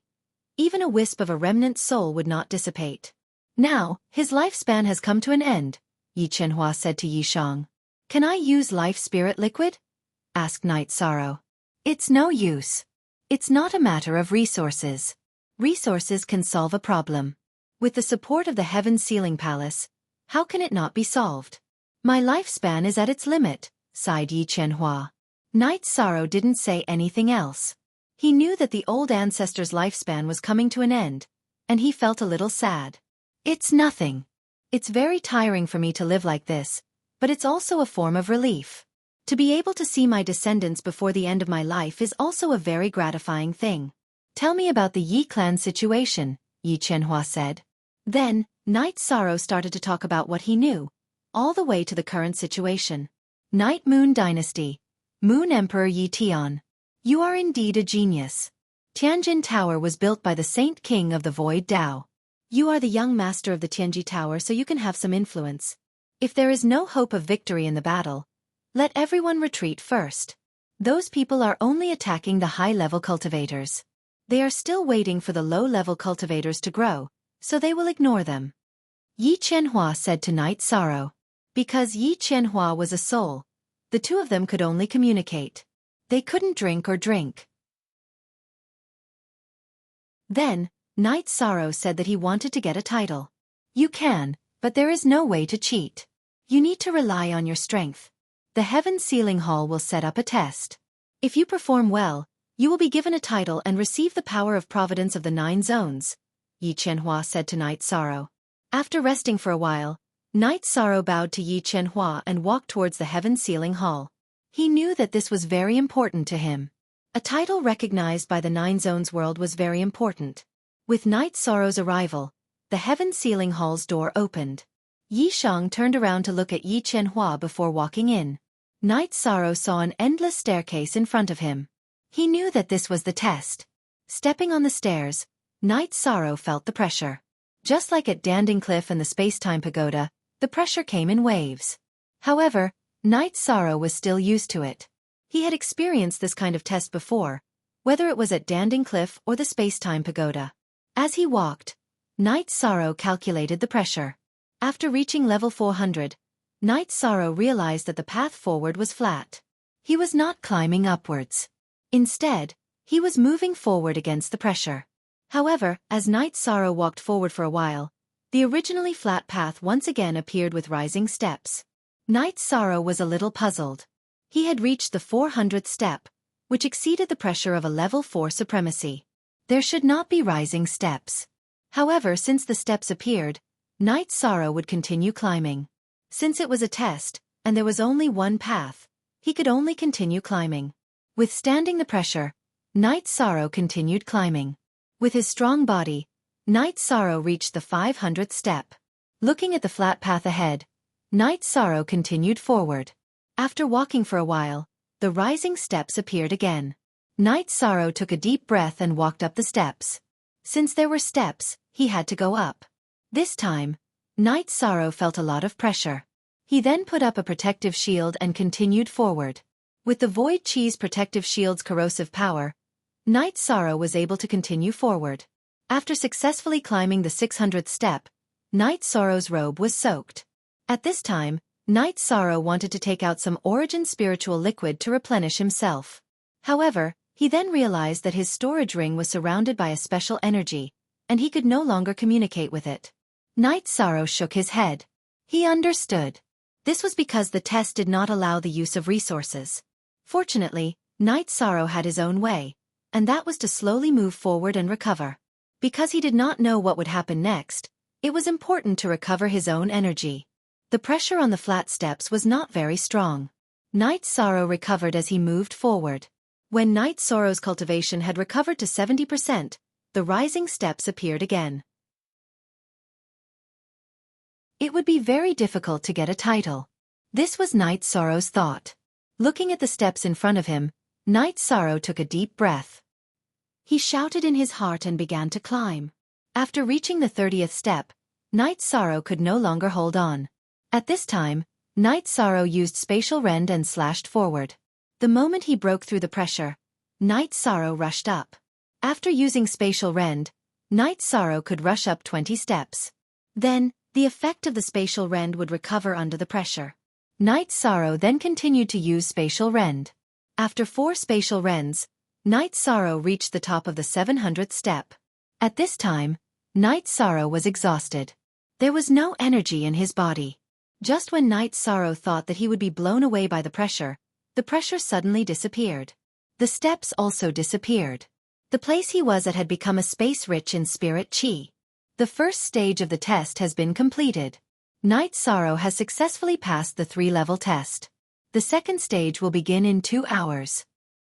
even a wisp of a remnant soul would not dissipate. Now, his lifespan has come to an end, Yi Qianhua said to Yi Shang. Can I use life spirit liquid? Asked Night Sorrow. It's no use. It's not a matter of resources. Resources can solve a problem. With the support of the Heaven Sealing Palace, how can it not be solved? My lifespan is at its limit, sighed Yi Qianhua. Night Sorrow didn't say anything else. He knew that the old ancestor's lifespan was coming to an end, and he felt a little sad. It's nothing. It's very tiring for me to live like this, but it's also a form of relief. To be able to see my descendants before the end of my life is also a very gratifying thing. Tell me about the Yi clan situation, Yi Qianhua said. Then, Night Sorrow started to talk about what he knew, all the way to the current situation. Night Moon Dynasty. Moon Emperor Yi Tian. You are indeed a genius. Tianjin Tower was built by the Saint King of the Void Tao. You are the young master of the Tianji Tower, so you can have some influence. If there is no hope of victory in the battle, let everyone retreat first. Those people are only attacking the high-level cultivators. They are still waiting for the low-level cultivators to grow, so they will ignore them. Yi Qianhua said to Night Sorrow. Because Yi Qianhua was a soul, the two of them could only communicate. They couldn't drink or drink. Then, Night Sorrow said that he wanted to get a title. You can, but there is no way to cheat. You need to rely on your strength. The Heaven Sealing Hall will set up a test. If you perform well, you will be given a title and receive the power of providence of the 9 zones, Yi Qianhua said to Night Sorrow. After resting for a while, Night Sorrow bowed to Yi Qianhua and walked towards the Heaven Sealing Hall. He knew that this was very important to him. A title recognized by the 9 zones world was very important. With Night Sorrow's arrival, the Heaven Sealing Hall's door opened. Yi Shang turned around to look at Yi Qianhua before walking in. Night Sorrow saw an endless staircase in front of him. He knew that this was the test. Stepping on the stairs, Night Sorrow felt the pressure. Just like at Danding Cliff and the Space-Time Pagoda, the pressure came in waves. However, Night Sorrow was still used to it. He had experienced this kind of test before, whether it was at Danding Cliff or the Space-Time Pagoda. As he walked, Night Sorrow calculated the pressure. After reaching level 400, Night Sorrow realized that the path forward was flat. He was not climbing upwards. Instead, he was moving forward against the pressure. However, as Night Sorrow walked forward for a while, the originally flat path once again appeared with rising steps. Night Sorrow was a little puzzled. He had reached the 400th step, which exceeded the pressure of a level 4 supremacy. There should not be rising steps. However, since the steps appeared, Night Sorrow would continue climbing. Since it was a test, and there was only one path, he could only continue climbing. Withstanding the pressure, Night Sorrow continued climbing. With his strong body, Night Sorrow reached the 500th step. Looking at the flat path ahead, Night Sorrow continued forward. After walking for a while, the rising steps appeared again. Night Sorrow took a deep breath and walked up the steps. Since there were steps, he had to go up. This time, Night Sorrow felt a lot of pressure. He then put up a protective shield and continued forward. With the Void Chi's protective shield's corrosive power, Night Sorrow was able to continue forward. After successfully climbing the 600th step, Night Sorrow's robe was soaked. At this time, Night Sorrow wanted to take out some origin spiritual liquid to replenish himself. However, he then realized that his storage ring was surrounded by a special energy, and he could no longer communicate with it. Night Sorrow shook his head. He understood. This was because the test did not allow the use of resources. Fortunately, Night Sorrow had his own way, and that was to slowly move forward and recover. Because he did not know what would happen next, it was important to recover his own energy. The pressure on the flat steps was not very strong. Night Sorrow recovered as he moved forward. When Night Sorrow's cultivation had recovered to 70%, the rising steps appeared again. It would be very difficult to get a title. This was Night Sorrow's thought. Looking at the steps in front of him, Night Sorrow took a deep breath. He shouted in his heart and began to climb. After reaching the 30th step, Night Sorrow could no longer hold on. At this time, Night Sorrow used spatial rend and slashed forward. The moment he broke through the pressure, Night Sorrow rushed up. After using spatial rend, Night Sorrow could rush up 20 steps. Then, the effect of the spatial rend would recover under the pressure. Night Sorrow then continued to use spatial rend. After 4 spatial rends, Night Sorrow reached the top of the 700th step. At this time, Night Sorrow was exhausted. There was no energy in his body. Just when Night Sorrow thought that he would be blown away by the pressure suddenly disappeared. The steps also disappeared. The place he was at had become a space rich in spirit chi. The first stage of the test has been completed. Night Sorrow has successfully passed the 3-level test. The second stage will begin in 2 hours.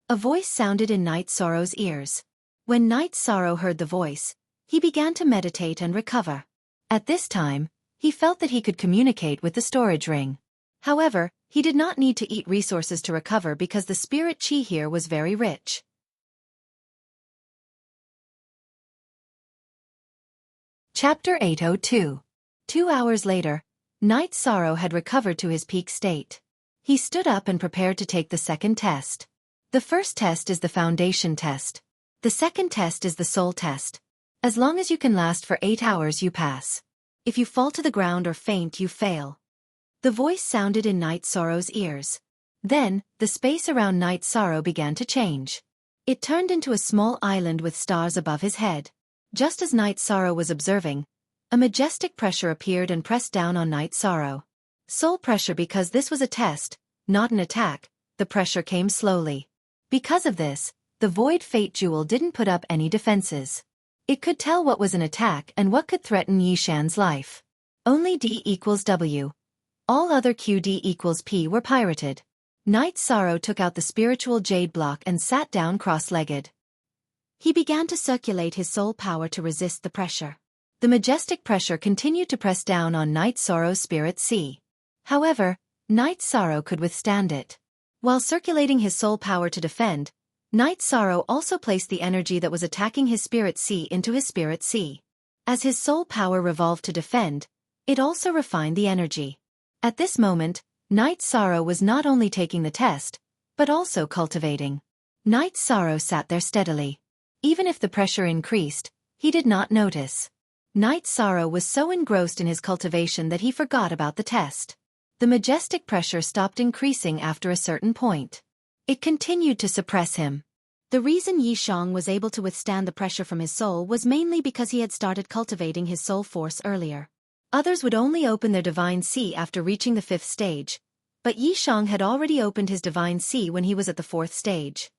A voice sounded in Night Sorrow's ears. When Night Sorrow heard the voice, he began to meditate and recover. At this time, he felt that he could communicate with the storage ring. However, he did not need to eat resources to recover because the spirit chi here was very rich. Chapter 802. 2 hours later, Night Sorrow had recovered to his peak state. He stood up and prepared to take the second test. The first test is the foundation test. The second test is the soul test. As long as you can last for 8 hours you pass. If you fall to the ground or faint you fail. The voice sounded in Night Sorrow's ears. Then, the space around Night Sorrow began to change. It turned into a small island with stars above his head. Just as Night Sorrow was observing, a majestic pressure appeared and pressed down on Night Sorrow. Soul pressure because this was a test, not an attack, the pressure came slowly. Because of this, the Void Fate Jewel didn't put up any defenses. It could tell what was an attack and what could threaten Yishan's life. Only D equals W. All other QD equals P were pirated. Night Sorrow took out the spiritual jade block and sat down cross-legged. He began to circulate his soul power to resist the pressure. The majestic pressure continued to press down on Night Sorrow's spirit C. However, Night Sorrow could withstand it. While circulating his soul power to defend, Night Sorrow also placed the energy that was attacking his spirit C into his spirit C. As his soul power revolved to defend, it also refined the energy. At this moment, Night Sorrow was not only taking the test, but also cultivating. Night Sorrow sat there steadily. Even if the pressure increased, he did not notice. Night Sorrow was so engrossed in his cultivation that he forgot about the test. The majestic pressure stopped increasing after a certain point. It continued to suppress him. The reason Yishang was able to withstand the pressure from his soul was mainly because he had started cultivating his soul force earlier. Others would only open their Divine C after reaching the 5th stage, but Yishang had already opened his Divine C when he was at the 4th stage.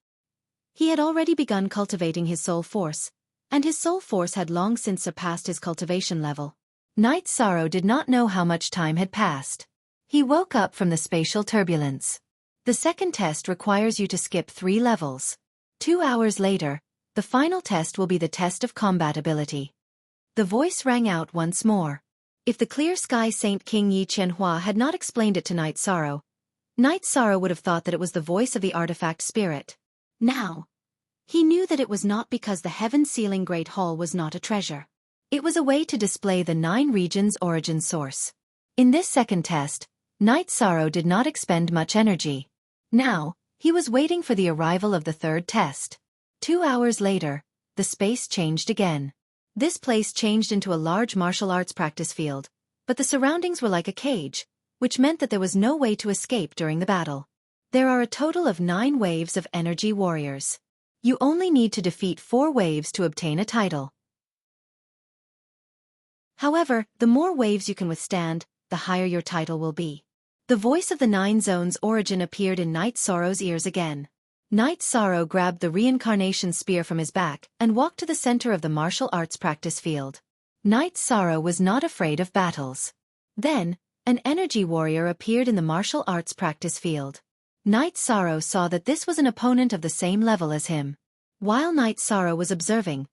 He had already begun cultivating his soul force, and his soul force had long since surpassed his cultivation level. Night Sorrow did not know how much time had passed. He woke up from the spatial turbulence. The second test requires you to skip 3 levels. 2 hours later, the final test will be the test of combatability. The voice rang out once more. If the clear sky Saint King Yi Qianhua had not explained it to Night Sorrow would have thought that it was the voice of the artifact spirit. Now, he knew that it was not because the heaven-sealing Great Hall was not a treasure. It was a way to display the 9 regions' origin source. In this second test, Night Sorrow did not expend much energy. Now, he was waiting for the arrival of the third test. 2 hours later, the space changed again. This place changed into a large martial arts practice field, but the surroundings were like a cage, which meant that there was no way to escape during the battle. There are a total of 9 waves of energy warriors. You only need to defeat 4 waves to obtain a title. However, the more waves you can withstand, the higher your title will be. The voice of the 9 zones origin appeared in Night Sorrow's ears again. Night Sorrow grabbed the reincarnation spear from his back and walked to the center of the martial arts practice field. Night Sorrow was not afraid of battles. Then, an energy warrior appeared in the martial arts practice field. Night Sorrow saw that this was an opponent of the same level as him. While Night Sorrow was observing,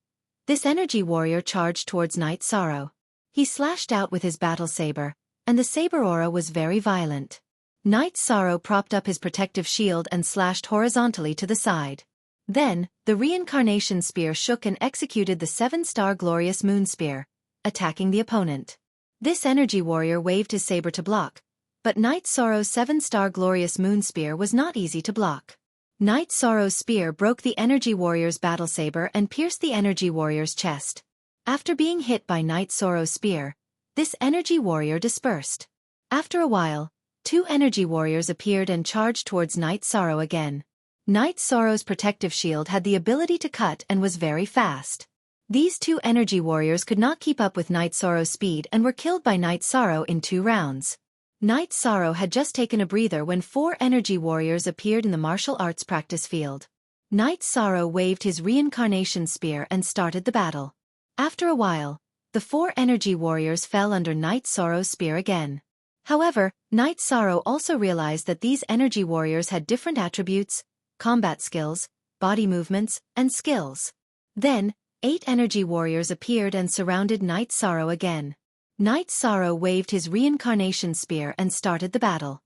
this energy warrior charged towards Night Sorrow. He slashed out with his battle saber, and the saber aura was very violent. Night Sorrow propped up his protective shield and slashed horizontally to the side. Then, the reincarnation spear shook and executed the 7-star glorious moon spear, attacking the opponent. This energy warrior waved his saber to block, but Night Sorrow's 7-star glorious moon spear was not easy to block. Night Sorrow's spear broke the energy warrior's battle saber and pierced the energy warrior's chest. After being hit by Night Sorrow's spear, this energy warrior dispersed. After a while, 2 energy warriors appeared and charged towards Night Sorrow again. Night Sorrow's protective shield had the ability to cut and was very fast. These 2 energy warriors could not keep up with Night Sorrow's speed and were killed by Night Sorrow in 2 rounds. Night Sorrow had just taken a breather when 4 energy warriors appeared in the martial arts practice field. Night Sorrow waved his reincarnation spear and started the battle. After a while, the 4 energy warriors fell under Night Sorrow's spear again. However, Night Sorrow also realized that these energy warriors had different attributes, combat skills, body movements, and skills. Then, 8 energy warriors appeared and surrounded Night Sorrow again. Night Sorrow waved his reincarnation spear and started the battle.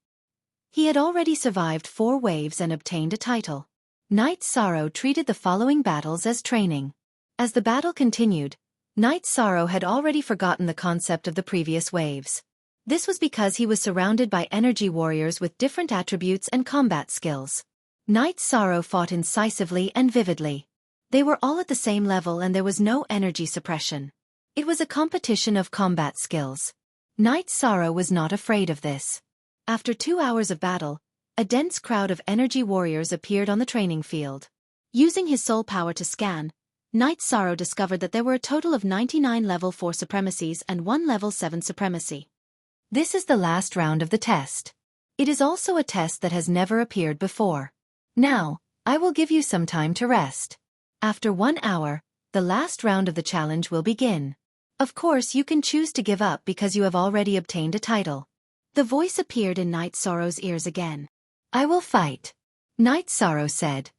He had already survived 4 waves and obtained a title. Night Sorrow treated the following battles as training. As the battle continued, Night Sorrow had already forgotten the concept of the previous waves. This was because he was surrounded by energy warriors with different attributes and combat skills. Night Sorrow fought incisively and vividly. They were all at the same level and there was no energy suppression. It was a competition of combat skills. Night Sorrow was not afraid of this. After 2 hours of battle, a dense crowd of energy warriors appeared on the training field. Using his soul power to scan, Night Sorrow discovered that there were a total of 99 level 4 supremacies and 1 level 7 supremacy. This is the last round of the test. It is also a test that has never appeared before. Now, I will give you some time to rest. After 1 hour, the last round of the challenge will begin. Of course you can choose to give up because you have already obtained a title. The voice appeared in Night Sorrow's ears again. I will fight. Night Sorrow said.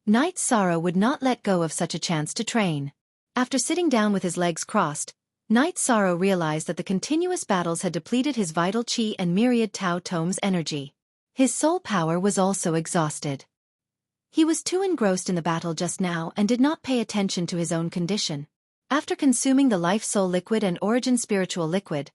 Night Sorrow would not let go of such a chance to train. After sitting down with his legs crossed, Night Sorrow realized that the continuous battles had depleted his vital chi and myriad Tao Tome's energy. His soul power was also exhausted. He was too engrossed in the battle just now and did not pay attention to his own condition. After consuming the Life Soul Liquid and Origin Spiritual Liquid,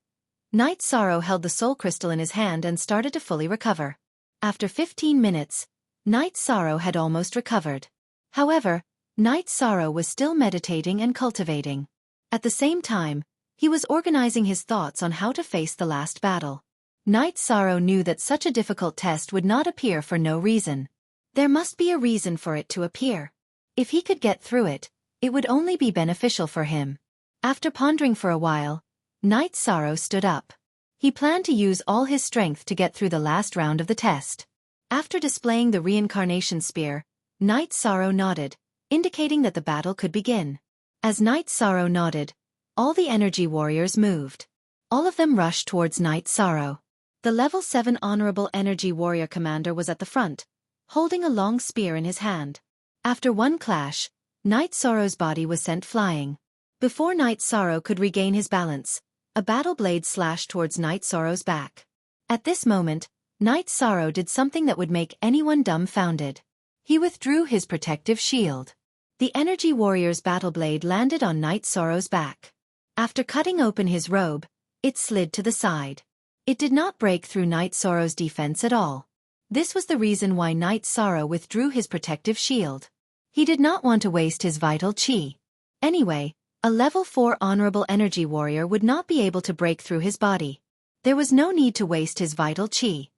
Night Sorrow held the soul crystal in his hand and started to fully recover. After 15 minutes, Night Sorrow had almost recovered. However, Night Sorrow was still meditating and cultivating. At the same time, he was organizing his thoughts on how to face the last battle. Night Sorrow knew that such a difficult test would not appear for no reason. There must be a reason for it to appear. If he could get through it, it would only be beneficial for him. After pondering for a while, Night Sorrow stood up. He planned to use all his strength to get through the last round of the test. After displaying the reincarnation spear, Night Sorrow nodded, indicating that the battle could begin. As Night Sorrow nodded, all the energy warriors moved. All of them rushed towards Night Sorrow. The level 7 Honorable Energy Warrior Commander was at the front, holding a long spear in his hand. After one clash, Night Sorrow's body was sent flying. Before Night Sorrow could regain his balance, a battle blade slashed towards Night Sorrow's back. At this moment, Night Sorrow did something that would make anyone dumbfounded. He withdrew his protective shield. The energy warrior's battle blade landed on Night Sorrow's back. After cutting open his robe, It slid to the side. It did not break through Night Sorrow's defense at all. This was the reason why Night Sorrow withdrew his protective shield. He did not want to waste his vital chi. Anyway, a level 4 honorable energy warrior would not be able to break through his body. There was no need to waste his vital chi.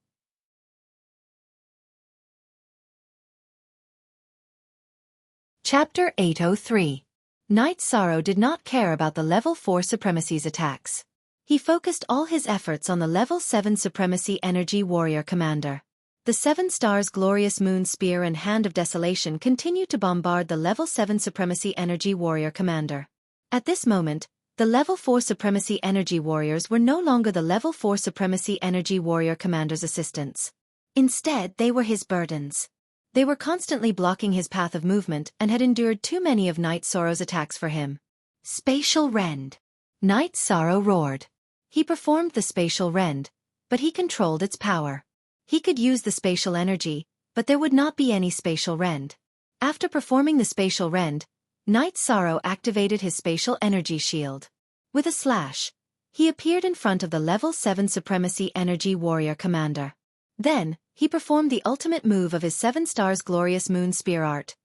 Chapter 803. Night Sorrow did not care about the level 4 supremacy's attacks. He focused all his efforts on the level 7 supremacy energy warrior commander. The 7 stars glorious moon spear and hand of desolation continued to bombard the level 7 supremacy energy warrior commander. At this moment, the level 4 supremacy energy warriors were no longer the level 4 supremacy energy warrior commander's assistants. Instead, they were his burdens. They were constantly blocking his path of movement and had endured too many of Night Sorrow's attacks for him. Spatial Rend. Night Sorrow roared. He performed the spatial rend, but he controlled its power. He could use the spatial energy, but there would not be any spatial rend. After performing the spatial rend, Night Sorrow activated his spatial energy shield. With a slash, he appeared in front of the level 7 supremacy energy warrior commander. Then, he performed the ultimate move of his 7 stars glorious moon spear art.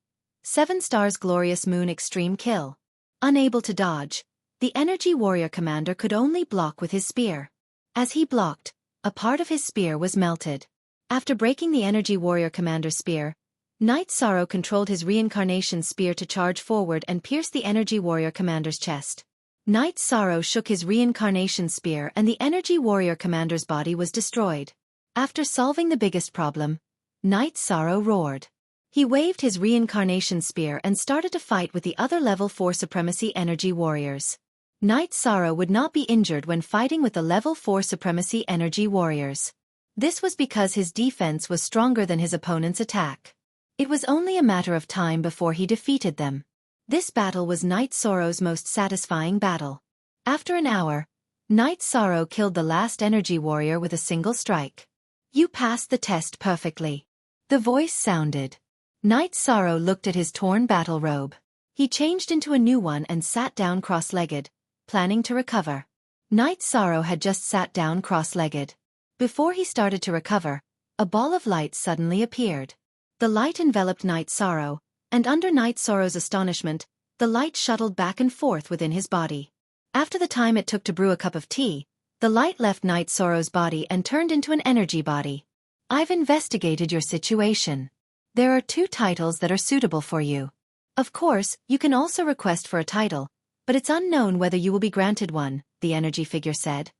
7 stars glorious moon extreme kill. Unable to dodge, the energy warrior commander could only block with his spear. As he blocked, a part of his spear was melted. After breaking the energy warrior commander's spear, Night Sorrow controlled his reincarnation spear to charge forward and pierce the energy warrior commander's chest. Night Sorrow shook his reincarnation spear and the energy warrior commander's body was destroyed. After solving the biggest problem, Night Sorrow roared. He waved his reincarnation spear and started to fight with the other level 4 supremacy energy warriors. Night Sorrow would not be injured when fighting with the level 4 supremacy energy warriors. This was because his defense was stronger than his opponent's attack. It was only a matter of time before he defeated them. This battle was Night Sorrow's most satisfying battle. After an hour, Night Sorrow killed the last energy warrior with a single strike. You passed the test perfectly. The voice sounded. Night Sorrow looked at his torn battle robe. He changed into a new one and sat down cross-legged, planning to recover. Night Sorrow had just sat down cross-legged. Before he started to recover, a ball of light suddenly appeared. The light enveloped Night Sorrow, and under Night Sorrow's astonishment, the light shuttled back and forth within his body. After the time it took to brew a cup of tea, the light left Night Sorrow's body and turned into an energy body. I've investigated your situation. There are 2 titles that are suitable for you. Of course, you can also request for a title, but it's unknown whether you will be granted one, the energy figure said.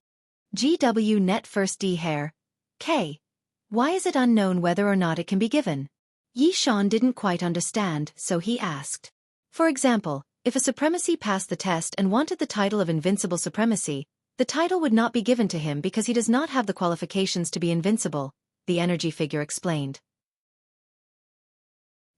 GW Net First D Hair. K. Why is it unknown whether or not it can be given? Yishan didn't quite understand, so he asked. For example, if a supremacy passed the test and wanted the title of Invincible Supremacy, the title would not be given to him because he does not have the qualifications to be invincible, the energy figure explained.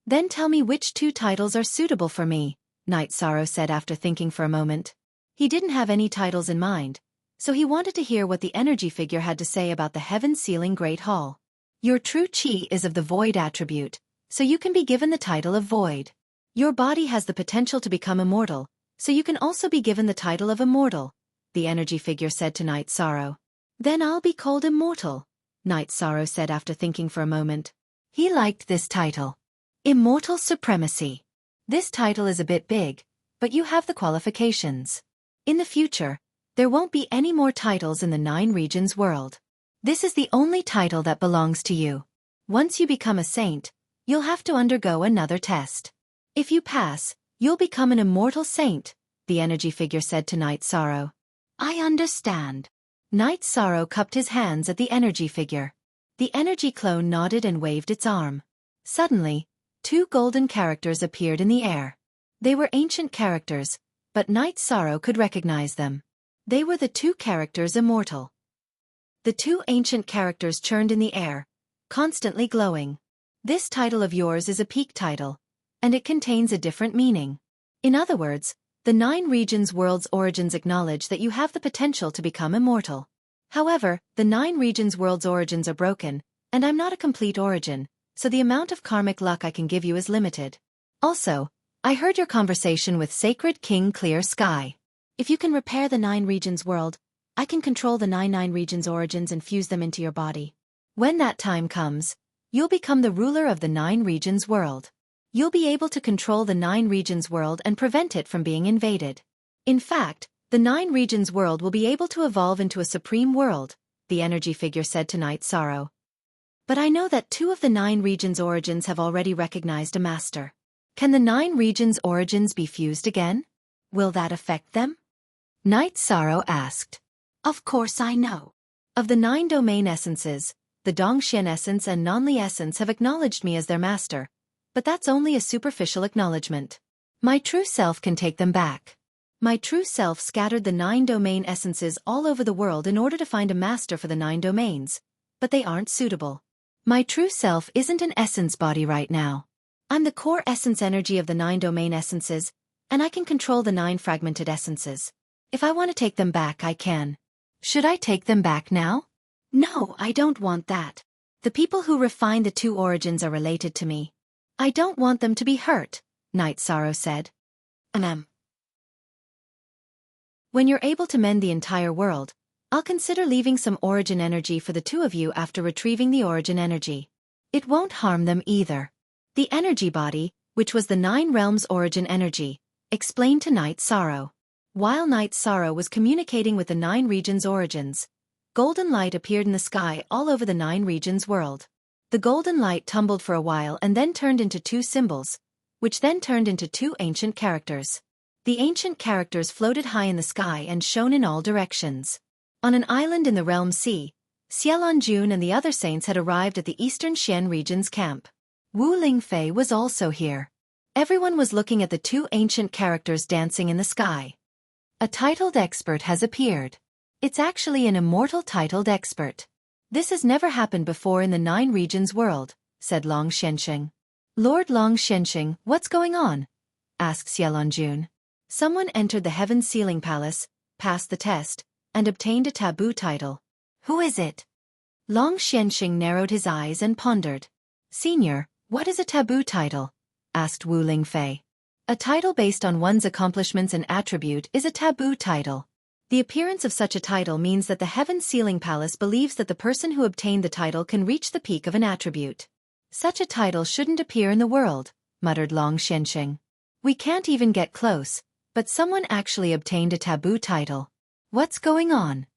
Then tell me which 2 titles are suitable for me, Night Sorrow said after thinking for a moment. He didn't have any titles in mind, so he wanted to hear what the energy figure had to say about the heaven-sealing Great Hall. Your true chi is of the Void attribute, so you can be given the title of Void. Your body has the potential to become immortal, so you can also be given the title of Immortal, the energy figure said to Night Sorrow. Then I'll be called Immortal, Night Sorrow said after thinking for a moment. He liked this title. Immortal Supremacy. This title is a bit big, but you have the qualifications. In the future, there won't be any more titles in the 9 regions world. This is the only title that belongs to you. Once you become a saint, you'll have to undergo another test. If you pass, you'll become an immortal saint, the energy figure said to Night Sorrow. I understand. Night Sorrow cupped his hands at the energy figure. The energy clone nodded and waved its arm. Suddenly, 2 golden characters appeared in the air. They were ancient characters, but Night Sorrow could recognize them. They were the 2 characters Immortal. The 2 ancient characters churned in the air, constantly glowing. This title of yours is a peak title, and it contains a different meaning. In other words, the 9 regions world's origins acknowledge that you have the potential to become immortal. However, the 9 regions world's origins are broken, and I'm not a complete origin, so the amount of karmic luck I can give you is limited. Also, I heard your conversation with Sacred King Clear Sky. If you can repair the 9 regions world, I can control the nine regions' origins and fuse them into your body. When that time comes, you'll become the ruler of the 9 regions world. You'll be able to control the 9 regions world and prevent it from being invaded. In fact, the 9 regions world will be able to evolve into a supreme world, the energy figure said to Night Sorrow. But I know that 2 of the 9 regions' origins have already recognized a master. Can the 9 regions' origins be fused again? Will that affect them? Night Sorrow asked. Of course I know. Of the 9 domain essences, the Dongxian essence and Nanli essence have acknowledged me as their master, but that's only a superficial acknowledgement. My true self can take them back. My true self scattered the 9 domain essences all over the world in order to find a master for the 9 domains, but they aren't suitable. My true self isn't an essence body right now. I'm the core essence energy of the 9 domain essences, and I can control the 9 fragmented essences. If I want to take them back, I can. Should I take them back now? No, I don't want that. The people who refine the 2 origins are related to me. I don't want them to be hurt, Night Sorrow said. When you're able to mend the entire world, I'll consider leaving some origin energy for the 2 of you after retrieving the origin energy. It won't harm them either. The energy body, which was the 9 realms origin energy, explained to Night Sorrow. While Night Sorrow was communicating with the 9 regions' origins, golden light appeared in the sky all over the 9 regions' world. The golden light tumbled for a while and then turned into 2 symbols, which then turned into 2 ancient characters. The ancient characters floated high in the sky and shone in all directions. On an island in the realm sea, Xiaofan and the other saints had arrived at the Eastern Xian region's camp. Wu Lingfei was also here. Everyone was looking at the 2 ancient characters dancing in the sky. A titled expert has appeared. It's actually an immortal titled expert. This has never happened before in the 9 regions world, said Long Shensheng. Lord Long Shensheng, what's going on? Asked Xiaofan. Someone entered the Heaven Sealing Palace, passed the test, and obtained a taboo title. Who is it? Long Shensheng narrowed his eyes and pondered. Senior, what is a taboo title? Asked Wu Lingfei. A title based on one's accomplishments and attribute is a taboo title. The appearance of such a title means that the Heaven Sealing Palace believes that the person who obtained the title can reach the peak of an attribute. Such a title shouldn't appear in the world, muttered Long Shensheng. We can't even get close, but someone actually obtained a taboo title. What's going on?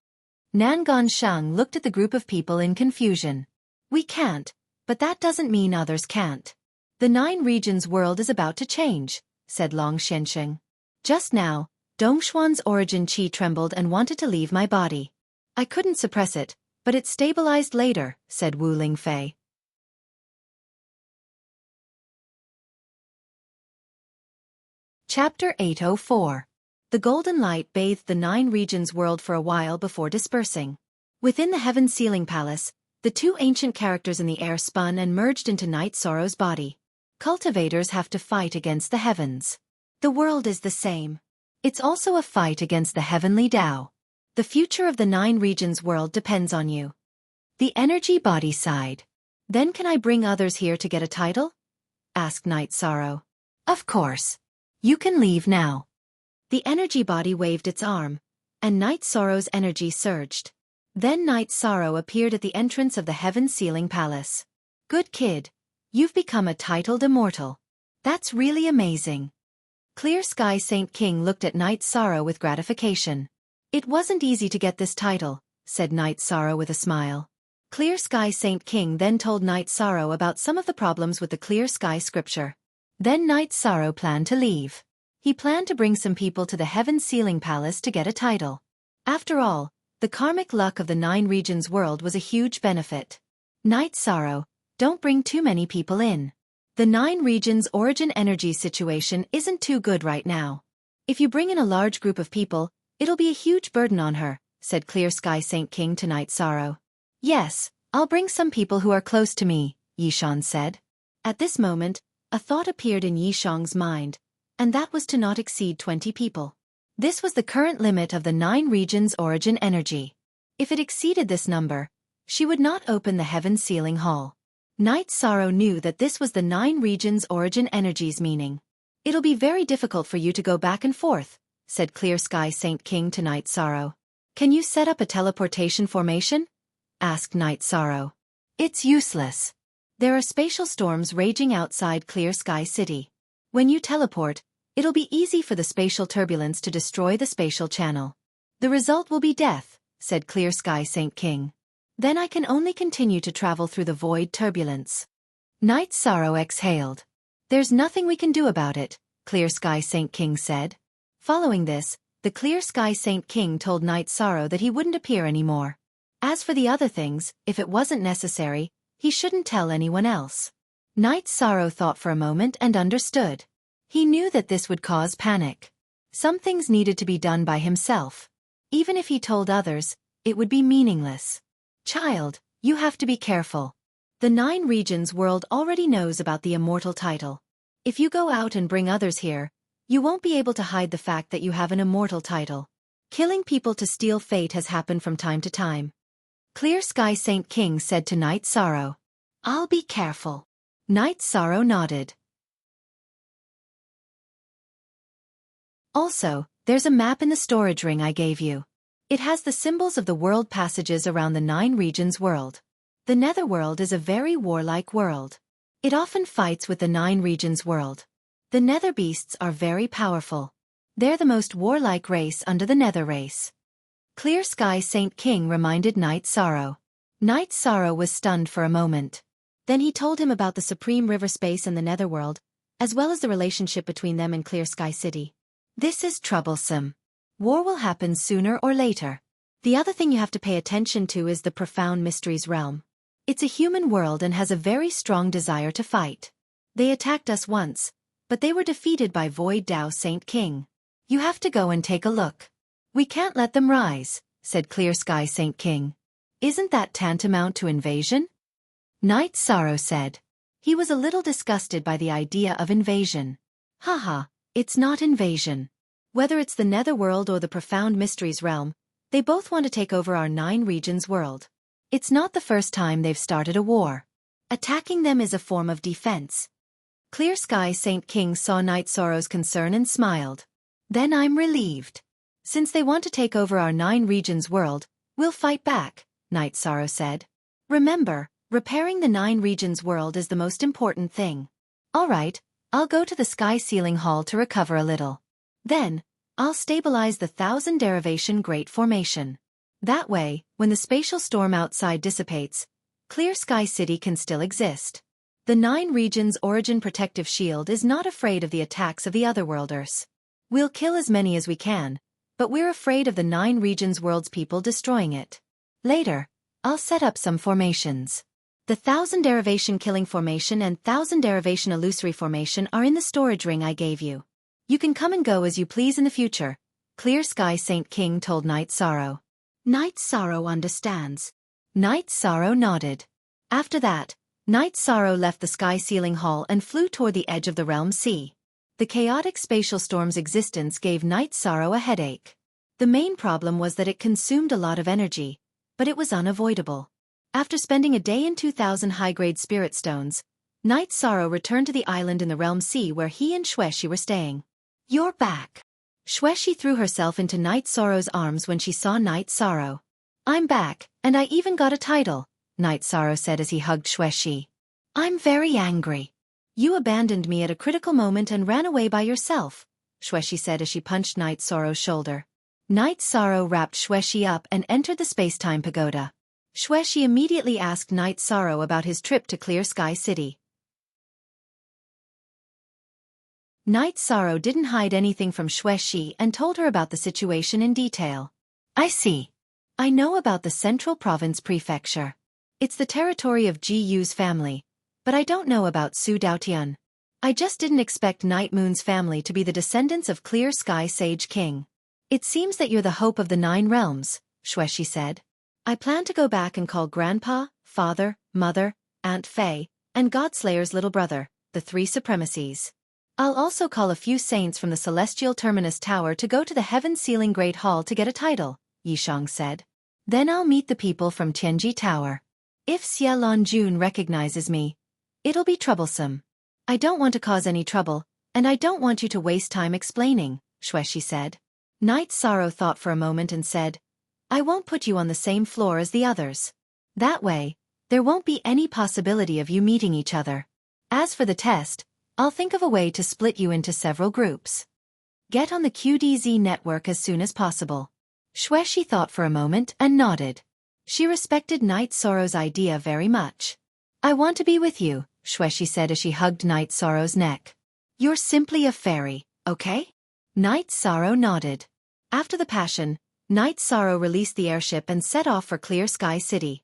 Nangan Shang looked at the group of people in confusion. We can't, but that doesn't mean others can't. The 9 regions world is about to change, said Long Shensheng. Just now, Dongshuan's origin qi trembled and wanted to leave my body. I couldn't suppress it, but it stabilized later, said Wu Lingfei. Chapter 804. The golden light bathed the 9 regions world for a while before dispersing. Within the Heaven Sealing Palace, the 2 ancient characters in the air spun and merged into Night Sorrow's body. Cultivators have to fight against the heavens. The world is the same. It's also a fight against the heavenly Tao. The future of the 9 regions world depends on you. The energy body sighed. Then can I bring others here to get a title? Asked Night Sorrow. Of course. You can leave now. The energy body waved its arm, and Night Sorrow's energy surged. Then Night Sorrow appeared at the entrance of the Heaven Sealing Palace. Good kid. You've become a titled immortal. That's really amazing. Clear Sky Saint King looked at Night Sorrow with gratification. It wasn't easy to get this title, said Night Sorrow with a smile. Clear Sky Saint King then told Night Sorrow about some of the problems with the Clear Sky scripture. Then Night Sorrow planned to leave. He planned to bring some people to the Heaven Sealing Palace to get a title. After all, the karmic luck of the 9 regions world was a huge benefit. Night Sorrow, don't bring too many people in. The 9 regions origin energy situation isn't too good right now. If you bring in a large group of people, it'll be a huge burden on her, said Clear Sky Saint King to Night Sorrow. Yes, I'll bring some people who are close to me, Yishan said. At this moment, a thought appeared in Yishang's mind, and that was to not exceed 20 people. This was the current limit of the 9 regions origin energy. If it exceeded this number, she would not open the Heaven Sealing Hall. Night Sorrow knew that this was the 9 regions origin energy's meaning. It'll be very difficult for you to go back and forth, said Clear Sky Saint King to Night Sorrow. Can you set up a teleportation formation? Asked Night Sorrow. It's useless. There are spatial storms raging outside Clear Sky City. When you teleport, it'll be easy for the spatial turbulence to destroy the spatial channel. The result will be death, said Clear Sky Saint King. Then I can only continue to travel through the void turbulence. Night Sorrow exhaled. There's nothing we can do about it, Clear Sky Saint King said. Following this, the Clear Sky Saint King told Night Sorrow that he wouldn't appear anymore. As for the other things, if it wasn't necessary, he shouldn't tell anyone else. Night Sorrow thought for a moment and understood. He knew that this would cause panic. Some things needed to be done by himself. Even if he told others, it would be meaningless. Child, you have to be careful. The 9 Regions world already knows about the immortal title. If you go out and bring others here, you won't be able to hide the fact that you have an immortal title. Killing people to steal fate has happened from time to time. Clear Sky Saint King said to Night Sorrow. I'll be careful. Night Sorrow nodded. Also, there's a map in the storage ring I gave you. It has the symbols of the world passages around the 9 Regions world. The Netherworld is a very warlike world. It often fights with the 9 Regions world. The Nether beasts are very powerful. They're the most warlike race under the Nether race. Clear Sky Saint King reminded Night Sorrow. Night Sorrow was stunned for a moment. Then he told him about the Supreme River Space and the Netherworld, as well as the relationship between them and Clear Sky City. This is troublesome. War will happen sooner or later. The other thing you have to pay attention to is the Profound Mysteries realm. It's a human world and has a very strong desire to fight. They attacked us once, but they were defeated by Void Dao Saint King. You have to go and take a look. We can't let them rise, said Clear Sky Saint King. Isn't that tantamount to invasion? Night Sorrow said. He was a little disgusted by the idea of invasion. Haha, it's not invasion. Whether it's the Netherworld or the Profound Mysteries realm, they both want to take over our 9 Regions world. It's not the first time they've started a war. Attacking them is a form of defense. Clear Sky Saint King saw Night Sorrow's concern and smiled. Then I'm relieved. Since they want to take over our 9 Regions world, we'll fight back, Night Sorrow said. Remember, repairing the 9 Regions world is the most important thing. All right, I'll go to the Sky Ceiling Hall to recover a little. Then, I'll stabilize the 1000 Derivation Great Formation. That way, when the spatial storm outside dissipates, Clear Sky City can still exist. The 9 Regions Origin Protective Shield is not afraid of the attacks of the Otherworlders. We'll kill as many as we can, but we're afraid of the 9 Regions world's people destroying it. Later, I'll set up some formations. The 1000 Derivation Killing Formation and 1000 Derivation Illusory Formation are in the storage ring I gave you. You can come and go as you please in the future, Clear Sky Saint King told Night Sorrow. Night Sorrow understands. Night Sorrow nodded. After that, Night Sorrow left the Sky Ceiling Hall and flew toward the edge of the Realm Sea. The chaotic spatial storm's existence gave Night Sorrow a headache. The main problem was that it consumed a lot of energy, but it was unavoidable. After spending a day in 2000 high-grade spirit stones, Night Sorrow returned to the island in the Realm Sea where he and Xueshi were staying. You're back. Xueshi threw herself into Night Sorrow's arms when she saw Night Sorrow. I'm back, and I even got a title, Night Sorrow said as he hugged Xueshi. I'm very angry. You abandoned me at a critical moment and ran away by yourself, Xueshi said as she punched Night Sorrow's shoulder. Night Sorrow wrapped Xueshi up and entered the space-time pagoda. Xueshi immediately asked Night Sorrow about his trip to Clear Sky City. Night Sorrow didn't hide anything from Xueshi and told her about the situation in detail. I see. I know about the Central Province Prefecture. It's the territory of Ji Yu's family, but I don't know about Su Daotian. I just didn't expect Night Moon's family to be the descendants of Clear Sky Sage King. It seems that you're the hope of the 9 realms, Xueshi said. I plan to go back and call Grandpa, Father, Mother, Aunt Faye, and Godslayer's little brother, the 3 supremacies. I'll also call a few saints from the Celestial Terminus Tower to go to the Heaven Sealing Great Hall to get a title, Yishang said. Then I'll meet the people from Tianji Tower. If Xia Longjun recognizes me, it'll be troublesome. I don't want to cause any trouble, and I don't want you to waste time explaining, Xueshi said. Night Sorrow thought for a moment and said, I won't put you on the same floor as the others. That way, there won't be any possibility of you meeting each other. As for the test, I'll think of a way to split you into several groups. Get on the QDZ network as soon as possible. Xuexi thought for a moment and nodded. She respected Night Sorrow's idea very much. I want to be with you, Xuexi said as she hugged Night Sorrow's neck. You're simply a fairy, okay? Night Sorrow nodded. After the passion, Night Sorrow released the airship and set off for Clear Sky City.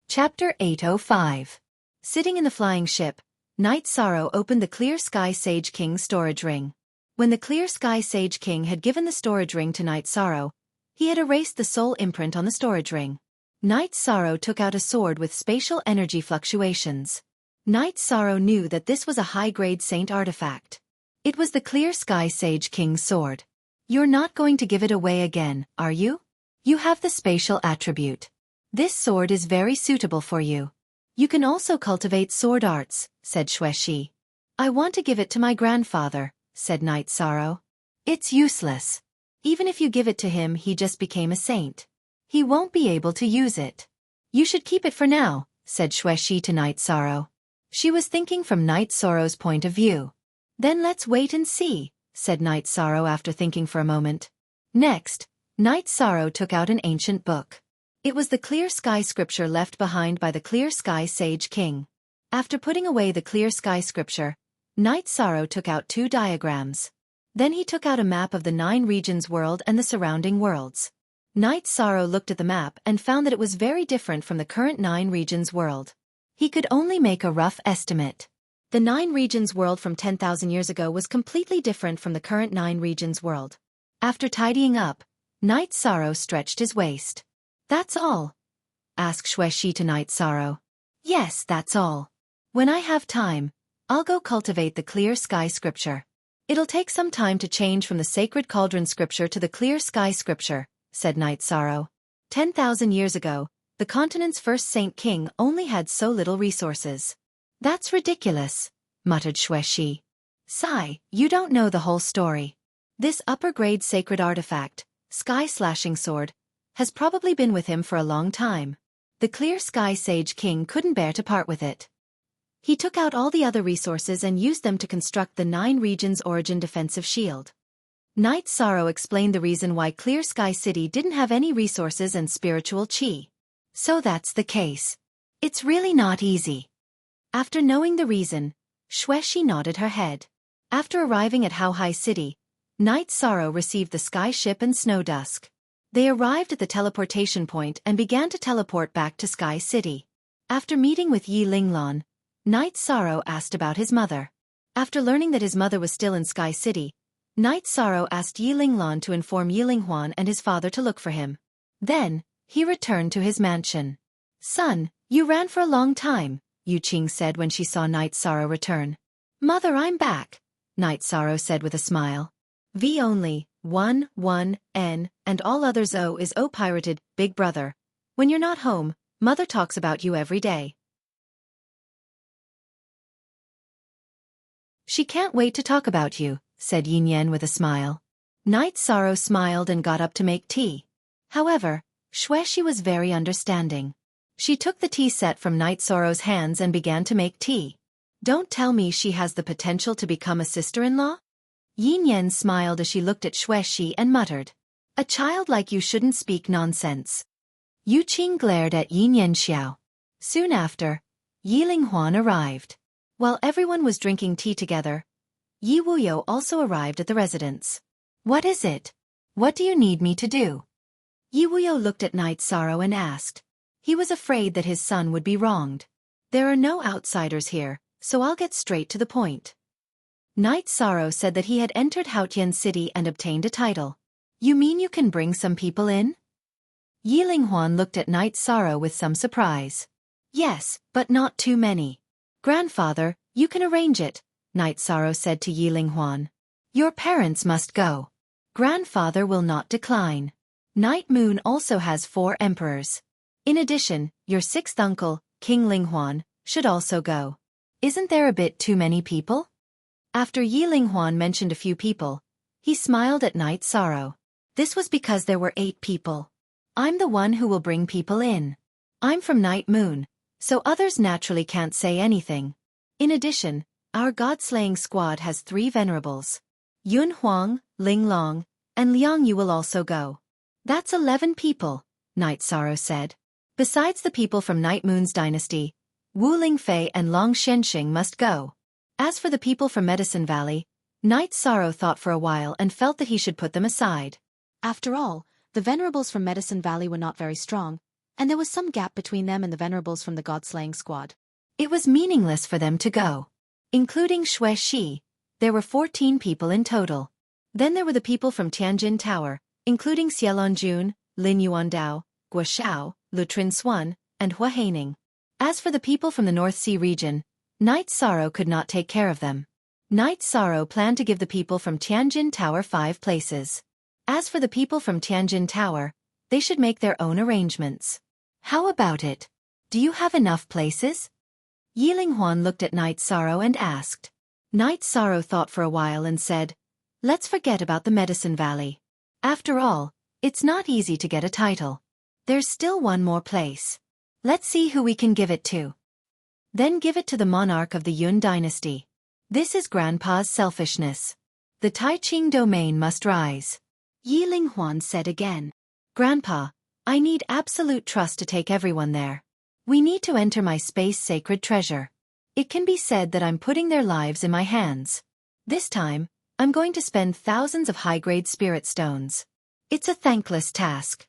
Chapter 805. Sitting in the flying ship, Night Sorrow opened the Clear Sky Sage King's storage ring. When the Clear Sky Sage King had given the storage ring to Night Sorrow, he had erased the soul imprint on the storage ring. Night Sorrow took out a sword with spatial energy fluctuations. Night Sorrow knew that this was a high-grade saint artifact. It was the Clear Sky Sage King's sword. You're not going to give it away again, are you? You have the spatial attribute. This sword is very suitable for you. You can also cultivate sword arts, said Xuexi. I want to give it to my grandfather, said Night Sorrow. It's useless. Even if you give it to him, he just became a saint. He won't be able to use it. You should keep it for now, said Xuexi to Night Sorrow. She was thinking from Night Sorrow's point of view. Then let's wait and see, said Night Sorrow after thinking for a moment. Next, Night Sorrow took out an ancient book. It was the Clear Sky Scripture left behind by the Clear Sky Sage King. After putting away the Clear Sky Scripture, Night Sorrow took out 2 diagrams. Then he took out a map of the 9 regions world and the surrounding worlds. Night Sorrow looked at the map and found that it was very different from the current 9 regions world. He could only make a rough estimate. The 9 regions world from 10,000 years ago was completely different from the current 9 regions world. After tidying up, Night Sorrow stretched his waist. That's all? Asked Xuexi to Night Sorrow. Yes, that's all. When I have time, I'll go cultivate the Clear Sky Scripture. It'll take some time to change from the Sacred Cauldron Scripture to the Clear Sky Scripture, said Night Sorrow. 10,000 years ago, the continent's first Saint King only had so little resources. That's ridiculous, muttered Xuexi. Sigh, you don't know the whole story. This upper-grade sacred artifact, Sky-Slashing Sword, has probably been with him for a long time. The Clear Sky Sage King couldn't bear to part with it. He took out all the other resources and used them to construct the 9 regions origin defensive shield. Night Sorrow explained the reason why Clear Sky City didn't have any resources and spiritual chi. So that's the case. It's really not easy. After knowing the reason, Xuexi nodded her head. After arriving at Haohai City, Night Sorrow received the sky ship and Snow Dusk. They arrived at the teleportation point and began to teleport back to Sky City. After meeting with Yi Linglong, Night Sorrow asked about his mother. After learning that his mother was still in Sky City, Night Sorrow asked Yi Linglong to inform Yi Linghuan and his father to look for him. Then, he returned to his mansion. Son, you ran for a long time, Yu Qing said when she saw Night Sorrow return. Mother, I'm back, Night Sorrow said with a smile. V only, 1, N, and all others O is O pirated, big brother. When you're not home, Mother talks about you every day. She can't wait to talk about you, said Yin Yan with a smile. Night Sorrow smiled and got up to make tea. However, Xuexi was very understanding. She took the tea set from Night Sorrow's hands and began to make tea. Don't tell me she has the potential to become a sister-in-law? Yin Yan smiled as she looked at Xuexi and muttered. A child like you shouldn't speak nonsense. Yu Qing glared at Yin Yan Xiao. Soon after, Yi Linghuan arrived. While everyone was drinking tea together, Yi Wuyo also arrived at the residence. What is it? What do you need me to do? Yi Wuyo looked at Night Sorrow and asked. He was afraid that his son would be wronged. There are no outsiders here, so I'll get straight to the point. Night Sorrow said that he had entered Haotian City and obtained a title. You mean you can bring some people in? Yi Linghuan looked at Night Sorrow with some surprise. Yes, but not too many. Grandfather, you can arrange it, Night Sorrow said to Yi Linghuan. Your parents must go. Grandfather will not decline. Night Moon also has 4 emperors. In addition, your 6th uncle, King Linghuan, should also go. Isn't there a bit too many people? After Yi Linghuan mentioned a few people, he smiled at Night Sorrow. This was because there were 8 people. I'm the one who will bring people in. I'm from Night Moon, so others naturally can't say anything. In addition, our god-slaying squad has 3 venerables. Yun Huang, Ling Long, and Liang Yu will also go. That's 11 people, Night Sorrow said. Besides the people from Night Moon's dynasty, Wu Lingfei and Long Shenxing must go. As for the people from Medicine Valley, Night Sorrow thought for a while and felt that he should put them aside. After all, the venerables from Medicine Valley were not very strong, and there was some gap between them and the venerables from the god-slaying squad. It was meaningless for them to go. Including Xue Shi, there were 14 people in total. Then there were the people from Tianjin Tower, including Xielon Jun, Lin Yuandao, Guo Xiao, Lutrin Swan, and Hua Haining. As for the people from the North Sea region, Night Sorrow could not take care of them. Night Sorrow planned to give the people from Tianjin Tower 5 places. As for the people from Tianjin Tower, they should make their own arrangements. How about it? Do you have enough places? Yi Linghuan looked at Night Sorrow and asked. Night Sorrow thought for a while and said, let's forget about the Medicine Valley. After all, it's not easy to get a title. There's still one more place. Let's see who we can give it to. Then give it to the monarch of the Yun dynasty. This is Grandpa's selfishness. The Taiqing domain must rise. Yi Linghuan said again. Grandpa, I need absolute trust to take everyone there. We need to enter my space sacred treasure. It can be said that I'm putting their lives in my hands. This time, I'm going to spend thousands of high-grade spirit stones. It's a thankless task.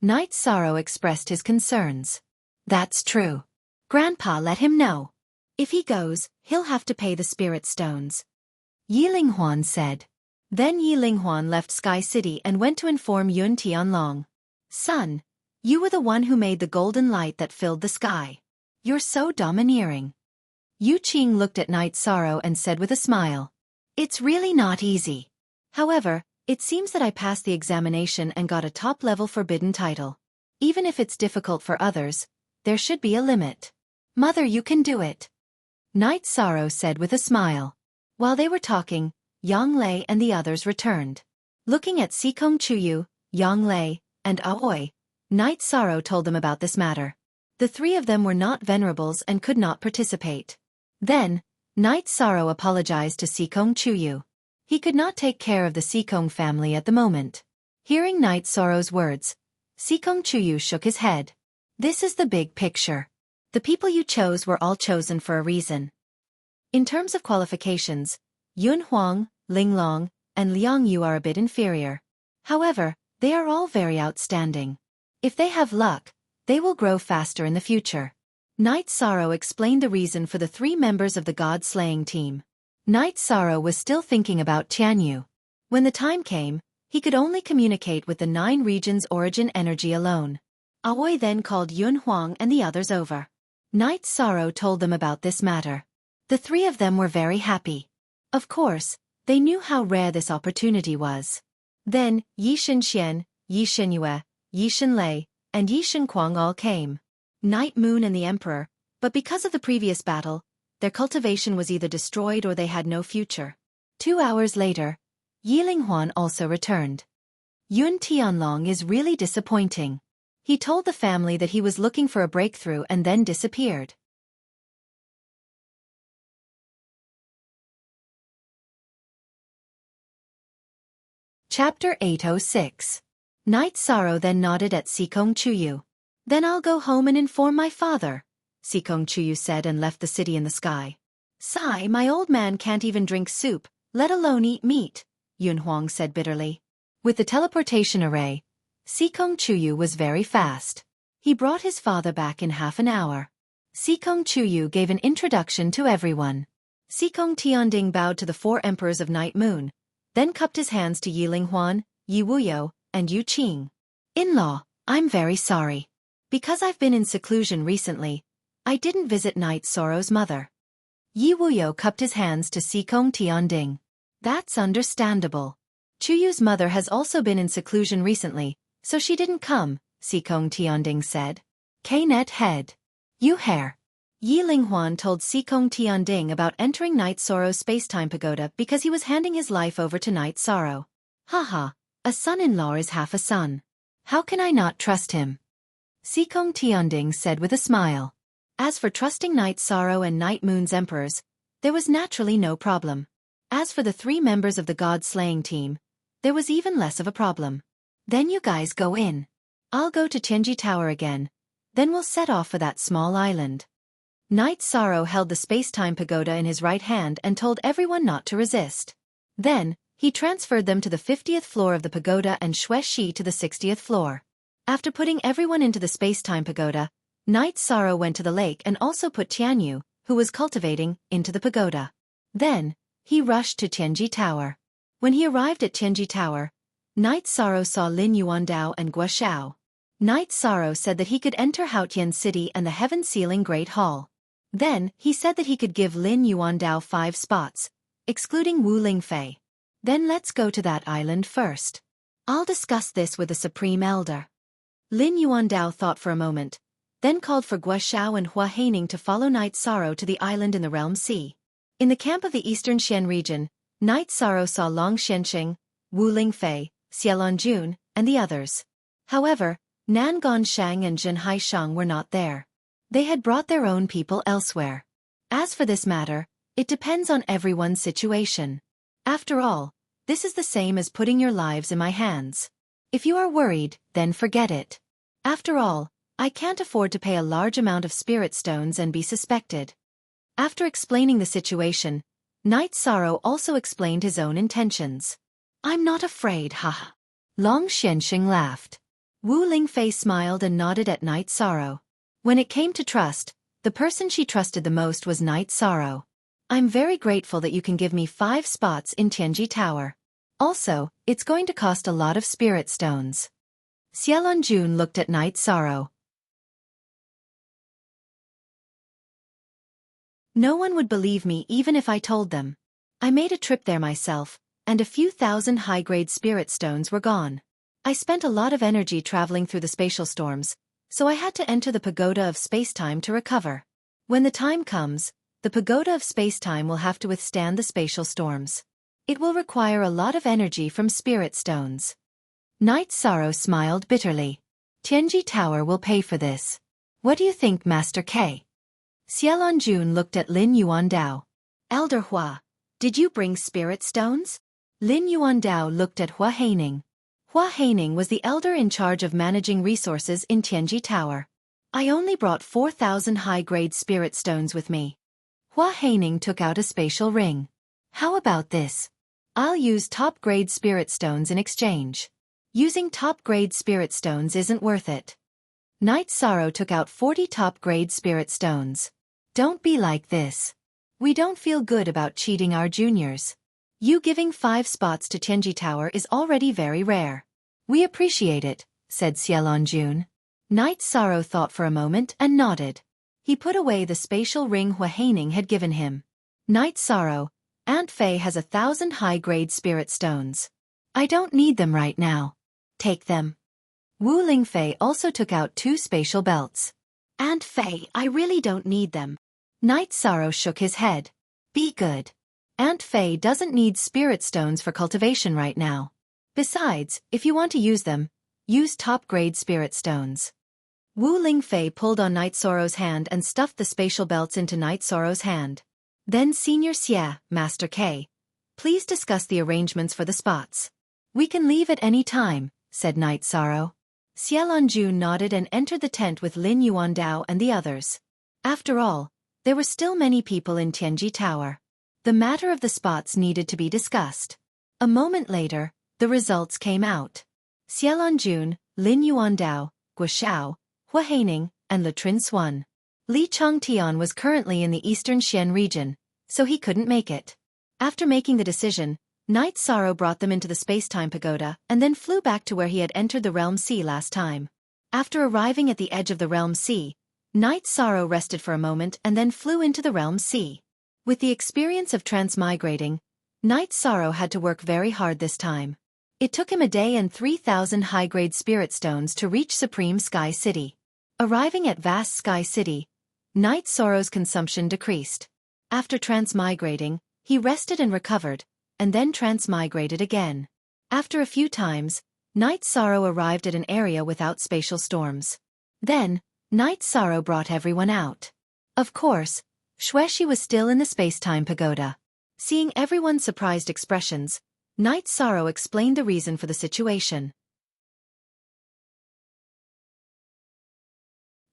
Night Sorrow expressed his concerns. That's true. Grandpa let him know. If he goes, he'll have to pay the spirit stones. Yi Linghuan said. Then Yi Linghuan left Sky City and went to inform Yun Tianlong. Son, you were the one who made the golden light that filled the sky. You're so domineering. Yu Qing looked at Night Sorrow and said with a smile. It's really not easy. However, it seems that I passed the examination and got a top-level forbidden title. Even if it's difficult for others, there should be a limit. Mother, you can do it. Night Sorrow said with a smile. While they were talking, Yang Lei and the others returned. Looking at Sikong Chuyu, Yang Lei, and Aoi, Night Sorrow told them about this matter. The 3 of them were not venerables and could not participate. Then, Night Sorrow apologized to Sikong Chuyu. He could not take care of the Sikong family at the moment. Hearing Night Sorrow's words, Sikong Chuyu shook his head. This is the big picture. The people you chose were all chosen for a reason. In terms of qualifications, Yun Huang, Ling Long, and Liang Yu are a bit inferior. However, they are all very outstanding. If they have luck, they will grow faster in the future. Night Sorrow explained the reason for the 3 members of the god-slaying team. Night Sorrow was still thinking about Tianyu. When the time came, he could only communicate with the 9 regions' origin energy alone. Aoi then called Yun Huang and the others over. Night Sorrow told them about this matter. The 3 of them were very happy. Of course, they knew how rare this opportunity was. Then, Yi Shenxian, Yi Shenyue, Yi Shenlei, and Yi Shenquang all came. Night Moon and the Emperor, but because of the previous battle, their cultivation was either destroyed or they had no future. 2 hours later, Yi Linghuan also returned. Yun Tianlong is really disappointing. He told the family that he was looking for a breakthrough and then disappeared. Chapter 806. Night Sorrow then nodded at Sikong Chuyu. Then I'll go home and inform my father, Sikong Chuyu said and left the city in the sky. Sigh, my old man can't even drink soup, let alone eat meat, Yun Huang said bitterly. With the teleportation array, Sikong Chuyu was very fast. He brought his father back in half an hour. Sikong Chuyu gave an introduction to everyone. Sikong Tianding bowed to the 4 emperors of Night Moon, then cupped his hands to Yi Linghuan, Yi Wuyo, and Yu Qing. In-law, I'm very sorry. Because I've been in seclusion recently, I didn't visit Night Sorrow's mother. Yi Wuyo cupped his hands to Sikong Tianding. That's understandable. Chuyu's mother has also been in seclusion recently, so she didn't come, Sikong Tianding said. K-net head. You hair. Yi Linghuan told Sikong Tianding about entering Night Sorrow's space-time pagoda because he was handing his life over to Night Sorrow. Haha, a son-in-law is half a son. How can I not trust him? Sikong Tianding said with a smile. As for trusting Night Sorrow and Night Moon's emperors, there was naturally no problem. As for the 3 members of the god-slaying team, there was even less of a problem. Then you guys go in. I'll go to Tianji Tower again, then we'll set off for that small island. Night Sorrow held the space-time pagoda in his right hand and told everyone not to resist. Then, he transferred them to the 50th floor of the pagoda and Xue Shi to the 60th floor. After putting everyone into the space-time pagoda, Night Sorrow went to the lake and also put Tianyu, who was cultivating, into the pagoda. Then, he rushed to Tianji Tower. When he arrived at Tianji Tower, Night Sorrow saw Lin Yuandao and Guo Xiao. Night Sorrow said that he could enter Haotian City and the Heaven-Sealing Great Hall. Then, he said that he could give Lin Yuandao 5 spots, excluding Wu Lingfei. Then let's go to that island first. I'll discuss this with the Supreme Elder. Lin Yuandao thought for a moment, then called for Guo Xiao and Hua Haining to follow Night Sorrow to the island in the Realm Sea. In the camp of the Eastern Xian region, Night Sorrow saw Long Xianxing, Wu Lingfei, Xiaolon Jun, and the others. However, Nan Gongshang and Zhen Haishang were not there. They had brought their own people elsewhere. As for this matter, it depends on everyone's situation. After all, this is the same as putting your lives in my hands. If you are worried, then forget it. After all, I can't afford to pay a large amount of spirit stones and be suspected. After explaining the situation, Night Sorrow also explained his own intentions. I'm not afraid, haha. Long Xianxing laughed. Wu Lingfei smiled and nodded at Night Sorrow. When it came to trust, the person she trusted the most was Night Sorrow. I'm very grateful that you can give me 5 spots in Tianji Tower. Also, it's going to cost a lot of spirit stones. Xiaolon Jun looked at Night Sorrow. No one would believe me even if I told them. I made a trip there myself, and a few thousand high-grade spirit stones were gone. I spent a lot of energy traveling through the spatial storms, so I had to enter the pagoda of space-time to recover. When the time comes, the pagoda of space-time will have to withstand the spatial storms. It will require a lot of energy from spirit stones. Night Sorrow smiled bitterly. Tianji Tower will pay for this. What do you think, Master K? Xiaolon Jun looked at Lin Yuandao. Elder Hua, did you bring spirit stones? Lin Yuandao looked at Hua Haining. Hua Haining was the elder in charge of managing resources in Tianji Tower. I only brought 4,000 high-grade spirit stones with me. Hua Haining took out a spatial ring. How about this? I'll use top-grade spirit stones in exchange. Using top-grade spirit stones isn't worth it. Night Sorrow took out 40 top-grade spirit stones. Don't be like this. We don't feel good about cheating our juniors. You giving 5 spots to Tianji Tower is already very rare. We appreciate it, said Xiaolon Jun. Night Sorrow thought for a moment and nodded. He put away the spatial ring Hua Haining had given him. Night Sorrow, Aunt Fei has 1,000 high-grade spirit stones. I don't need them right now. Take them. Wu Lingfei also took out 2 spatial belts. Aunt Fei, I really don't need them. Night Sorrow shook his head. Be good. Aunt Fei doesn't need spirit stones for cultivation right now. Besides, if you want to use them, use top-grade spirit stones. Wu Lingfei pulled on Night Sorrow's hand and stuffed the spatial belts into Night Sorrow's hand. Then Senior Xie, Master K, please discuss the arrangements for the spots. We can leave at any time, said Night Sorrow. Xiaolon Jun nodded and entered the tent with Lin Yuandao and the others. After all, there were still many people in Tianji Tower. The matter of the spots needed to be discussed. A moment later, the results came out. Xiaolon Jun, Lin Yuandao, Guo Xiao, Hua Haining, and Latrin Swan. Li Chongtian was currently in the Eastern Xian region, so he couldn't make it. After making the decision, Night Sorrow brought them into the space-time pagoda and then flew back to where he had entered the Realm Sea last time. After arriving at the edge of the Realm Sea, Night Sorrow rested for a moment and then flew into the Realm Sea. With the experience of transmigrating, Night Sorrow had to work very hard this time. It took him a day and 3,000 high-grade spirit stones to reach Supreme Sky City. Arriving at Vast Sky City, Night Sorrow's consumption decreased. After transmigrating, he rested and recovered, and then transmigrated again. After a few times, Night Sorrow arrived at an area without spatial storms. Then, Night Sorrow brought everyone out. Of course, Xuexi was still in the space-time pagoda. Seeing everyone's surprised expressions, Night Sorrow explained the reason for the situation.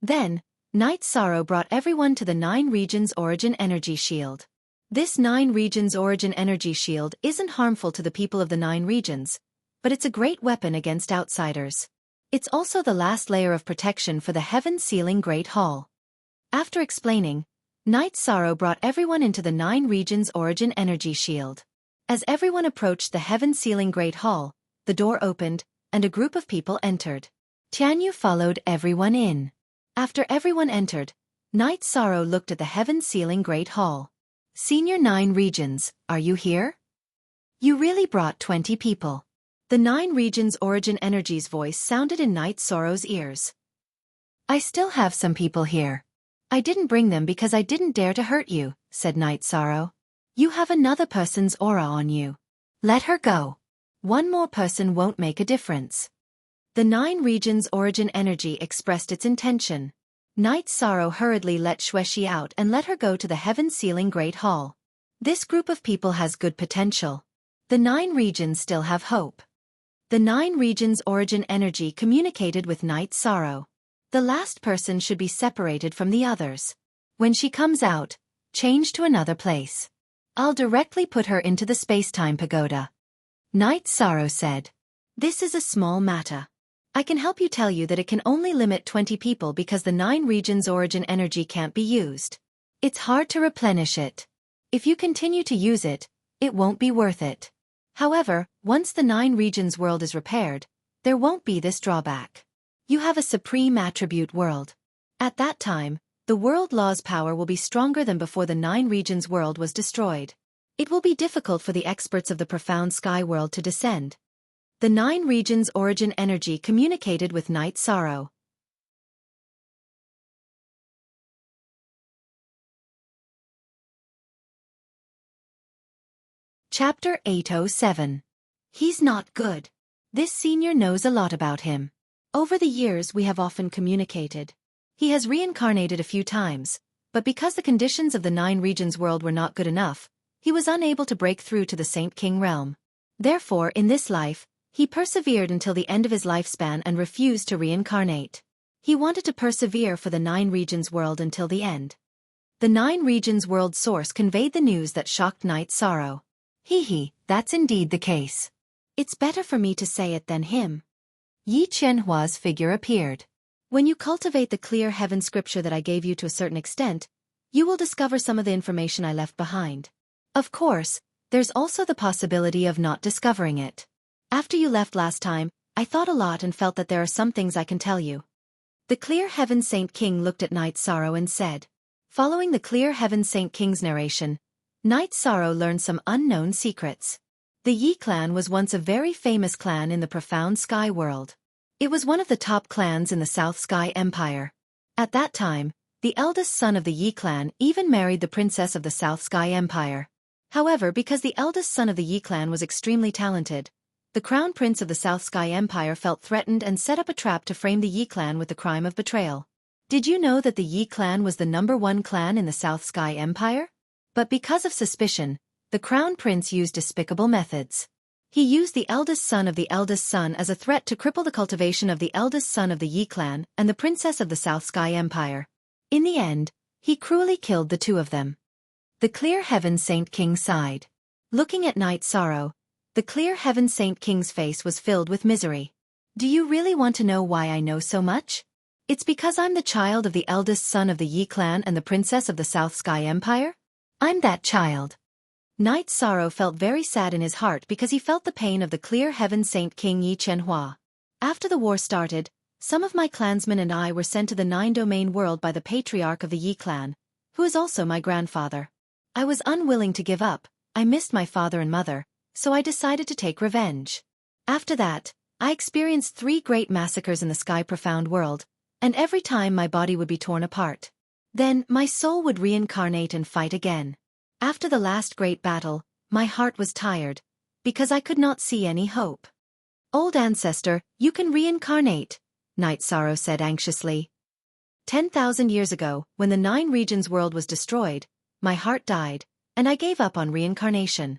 Then, Night Sorrow brought everyone to the 9 Regions Origin Energy Shield. This 9 Regions Origin Energy Shield isn't harmful to the people of the 9 regions, but it's a great weapon against outsiders. It's also the last layer of protection for the Heaven-Sealing Great Hall. After explaining, Night Sorrow brought everyone into the 9 Regions Origin Energy Shield. As everyone approached the Heaven-Sealing Great Hall, the door opened, and a group of people entered. Tianyu followed everyone in. After everyone entered, Night Sorrow looked at the Heaven-Sealing Great Hall. Senior 9 Regions, are you here? You really brought 20 people. The 9 Regions Origin Energy's voice sounded in Night Sorrow's ears. I still have some people here. I didn't bring them because I didn't dare to hurt you, said Night Sorrow. You have another person's aura on you. Let her go. One more person won't make a difference. The 9 Regions Origin Energy expressed its intention. Night Sorrow hurriedly let Xuexi out and let her go to the Heaven-Sealing Great Hall. This group of people has good potential. The 9 regions still have hope. The 9 Regions Origin Energy communicated with Night Sorrow. The last person should be separated from the others. When she comes out, change to another place. I'll directly put her into the space-time pagoda. Night Sorrow said. This is a small matter. I can help you tell you that it can only limit 20 people because the 9 Regions Origin Energy can't be used. It's hard to replenish it. If you continue to use it, it won't be worth it. However, once the 9 Regions world is repaired, there won't be this drawback. You have a supreme attribute world. At that time, the world law's power will be stronger than before the 9 Regions world was destroyed. It will be difficult for the experts of the profound sky world to descend. The 9 Regions Origin Energy communicated with Night Sorrow. Chapter 807. He's not good. This senior knows a lot about him. Over the years we have often communicated. He has reincarnated a few times, but because the conditions of the 9 Regions world were not good enough, he was unable to break through to the Saint King realm. Therefore, in this life, he persevered until the end of his lifespan and refused to reincarnate. He wanted to persevere for the 9 Regions world until the end. The 9 Regions world source conveyed the news that shocked Night Sorrow. That's indeed the case. It's better for me to say it than him. Yi Qianhua's figure appeared. When you cultivate the clear heaven scripture that I gave you to a certain extent, you will discover some of the information I left behind. Of course, there's also the possibility of not discovering it. After you left last time, I thought a lot and felt that there are some things I can tell you. The Clear Heaven Saint King looked at Night Sorrow and said. Following the Clear Heaven Saint King's narration, Night Sorrow learned some unknown secrets. The Yi clan was once a very famous clan in the profound sky world. It was one of the top clans in the South Sky Empire. At that time, the eldest son of the Yi clan even married the princess of the South Sky Empire. However, because the eldest son of the Yi clan was extremely talented, the crown prince of the South Sky Empire felt threatened and set up a trap to frame the Yi clan with the crime of betrayal. Did you know that the Yi clan was the #1 clan in the South Sky Empire? But because of suspicion, the crown prince used despicable methods. He used the eldest son of the eldest son as a threat to cripple the cultivation of the eldest son of the Yi clan and the princess of the South Sky Empire. In the end, he cruelly killed the two of them. The Clear Heaven Saint King sighed. Looking at Night Sorrow, the Clear Heaven Saint King's face was filled with misery. Do you really want to know why I know so much? It's because I'm the child of the eldest son of the Yi clan and the princess of the South Sky Empire? I'm that child. Night Sorrow felt very sad in his heart because he felt the pain of the Clear Heaven Saint King Yi Qianhua. After the war started, some of my clansmen and I were sent to the 9-domain world by the patriarch of the Yi clan, who is also my grandfather. I was unwilling to give up, I missed my father and mother, so I decided to take revenge. After that, I experienced 3 great massacres in the Sky Profound world, and every time my body would be torn apart. Then my soul would reincarnate and fight again. After the last great battle, my heart was tired, because I could not see any hope. Old ancestor, you can reincarnate, Night Sorrow said anxiously. 10,000 years ago, when the 9 regions world was destroyed, my heart died, and I gave up on reincarnation.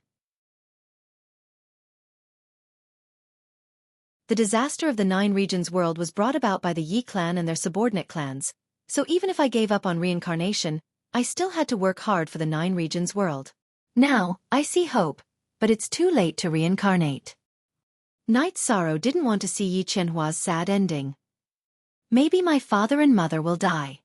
The disaster of the 9 regions world was brought about by the Yi clan and their subordinate clans, so even if I gave up on reincarnation, I still had to work hard for the 9 regions world. Now, I see hope, but it's too late to reincarnate. Night Sorrow didn't want to see Yi Qianhua's sad ending. Maybe my father and mother will die.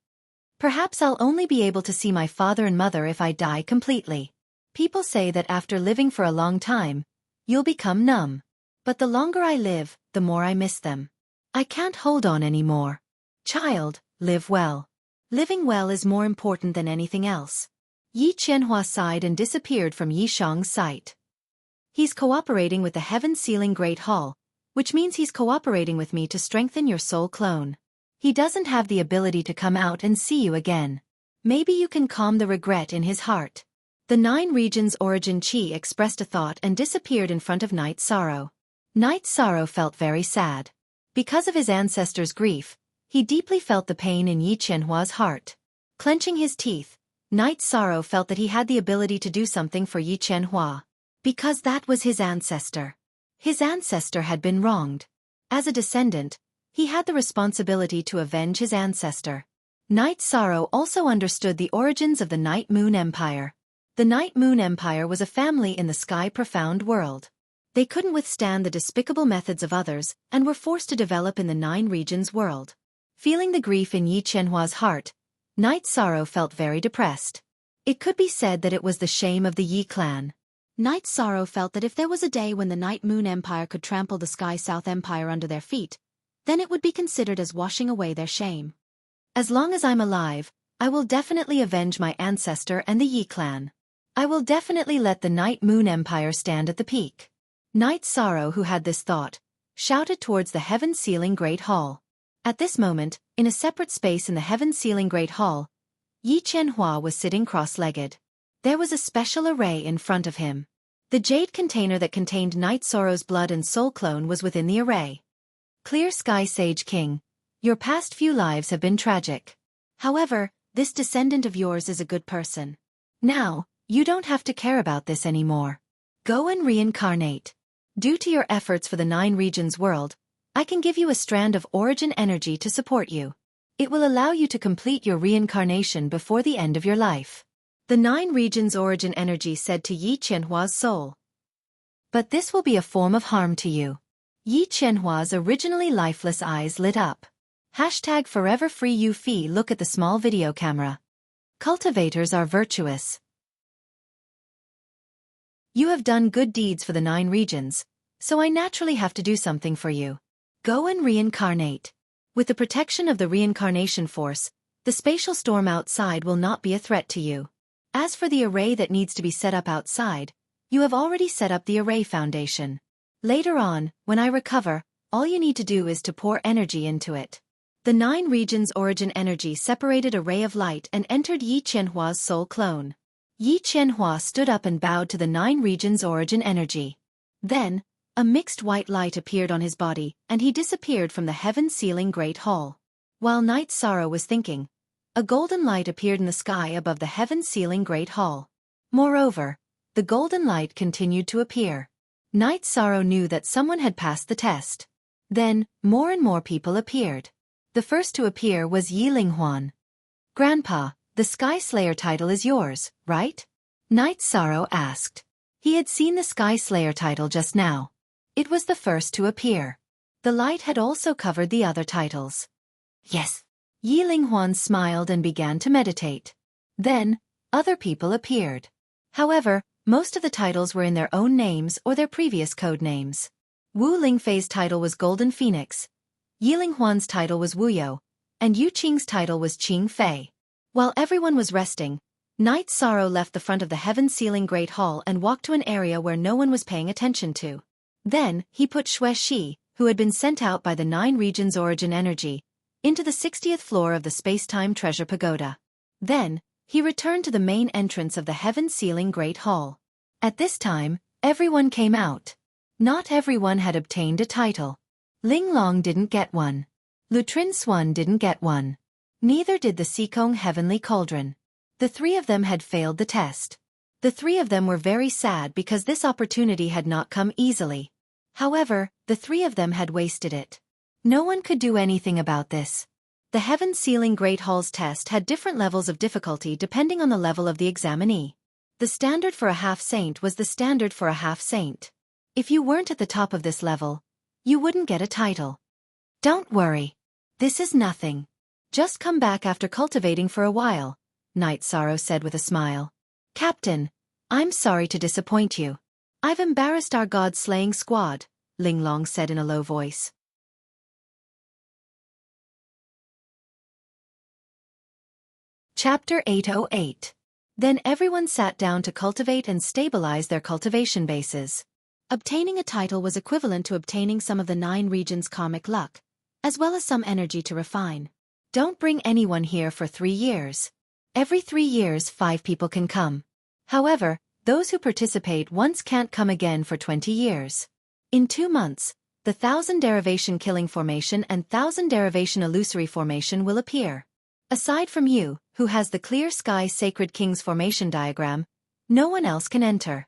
Perhaps I'll only be able to see my father and mother if I die completely. People say that after living for a long time, you'll become numb. But the longer I live, the more I miss them. I can't hold on anymore. Child, live well. Living well is more important than anything else. Yi Qianhua sighed and disappeared from Yi Shang's sight. He's cooperating with the heaven-sealing Great Hall, which means he's cooperating with me to strengthen your soul clone. He doesn't have the ability to come out and see you again. Maybe you can calm the regret in his heart. The 9 regions origin Qi expressed a thought and disappeared in front of Night Sorrow. Night Sorrow felt very sad. Because of his ancestors' grief, he deeply felt the pain in Yi Qianhua's heart. Clenching his teeth, Night Sorrow felt that he had the ability to do something for Yi Qianhua. Because that was his ancestor. His ancestor had been wronged. As a descendant, he had the responsibility to avenge his ancestor. Night Sorrow also understood the origins of the Night Moon Empire. The Night Moon Empire was a family in the sky profound world. They couldn't withstand the despicable methods of others and were forced to develop in the 9 regions world. Feeling the grief in Yi Qianhua's heart, Night Sorrow felt very depressed. It could be said that it was the shame of the Yi clan. Night Sorrow felt that if there was a day when the Night Moon Empire could trample the Sky South Empire under their feet, then it would be considered as washing away their shame. As long as I'm alive, I will definitely avenge my ancestor and the Yi clan. I will definitely let the Night Moon Empire stand at the peak. Night Sorrow, who had this thought, shouted towards the heaven-sealing Great Hall. At this moment, in a separate space in the heaven-sealing Great Hall, Yi Qianhua was sitting cross-legged. There was a special array in front of him. The jade container that contained Night Sorrow's blood and soul clone was within the array. Clear Sky Sage King, your past few lives have been tragic. However, this descendant of yours is a good person. Now, you don't have to care about this anymore. Go and reincarnate. Due to your efforts for the 9 regions world, I can give you a strand of origin energy to support you. It will allow you to complete your reincarnation before the end of your life. The 9 regions origin energy said to Yi Qianhua's soul. But this will be a form of harm to you. Yi Qianhua's originally lifeless eyes lit up. Hashtag Forever Free You Fee. Look at the small video camera. Cultivators are virtuous. You have done good deeds for the 9 regions, so I naturally have to do something for you. Go and reincarnate. With the protection of the reincarnation force, the spatial storm outside will not be a threat to you. As for the array that needs to be set up outside, you have already set up the array foundation. Later on, when I recover, all you need to do is to pour energy into it. The 9 regions origin energy separated a ray of light and entered Yi Qianhua's soul clone. Yi Qianhua stood up and bowed to the 9 regions origin energy. Then, a mixed white light appeared on his body, and he disappeared from the heaven-sealing Great Hall. While Night Sorrow was thinking, a golden light appeared in the sky above the heaven-sealing Great Hall. Moreover, the golden light continued to appear. Night Sorrow knew that someone had passed the test. Then, more and more people appeared. The first to appear was Yi Linghuan. Grandpa, the Sky Slayer title is yours, right? Night Sorrow asked. He had seen the Sky Slayer title just now. It was the first to appear. The light had also covered the other titles. Yes. Yi Linghuan smiled and began to meditate. Then, other people appeared. However, most of the titles were in their own names or their previous code names. Wu Lingfei's title was Golden Phoenix, Yi Linghuan's title was Wuyo, and Yu Qing's title was Qing Fei. While everyone was resting, Night Sorrow left the front of the heaven-sealing Great Hall and walked to an area where no one was paying attention to. Then, he put Xue Shi, who had been sent out by the 9 regions origin energy, into the 60th floor of the space-time treasure pagoda. Then, he returned to the main entrance of the heaven-sealing Great Hall. At this time, everyone came out. Not everyone had obtained a title. Ling Long didn't get one. Lutrin Swan didn't get one. Neither did the Sikong Heavenly Cauldron. The three of them had failed the test. The three of them were very sad because this opportunity had not come easily. However, the three of them had wasted it. No one could do anything about this. The heaven-sealing Great Hall's test had different levels of difficulty depending on the level of the examinee. The standard for a half-saint was the standard for a half-saint. If you weren't at the top of this level, you wouldn't get a title. Don't worry. This is nothing. Just come back after cultivating for a while, Night Sorrow said with a smile. Captain, I'm sorry to disappoint you. I've embarrassed our god-slaying squad, Ling Long said in a low voice. Chapter 808. Then everyone sat down to cultivate and stabilize their cultivation bases. Obtaining a title was equivalent to obtaining some of the 9 regions' karmic luck, as well as some energy to refine. Don't bring anyone here for 3 years. Every 3 years 5 people can come. However, those who participate once can't come again for 20 years. In 2 months, the 1000 derivation killing formation and 1000 derivation illusory formation will appear. Aside from you, who has the clear sky sacred king's formation diagram, no one else can enter.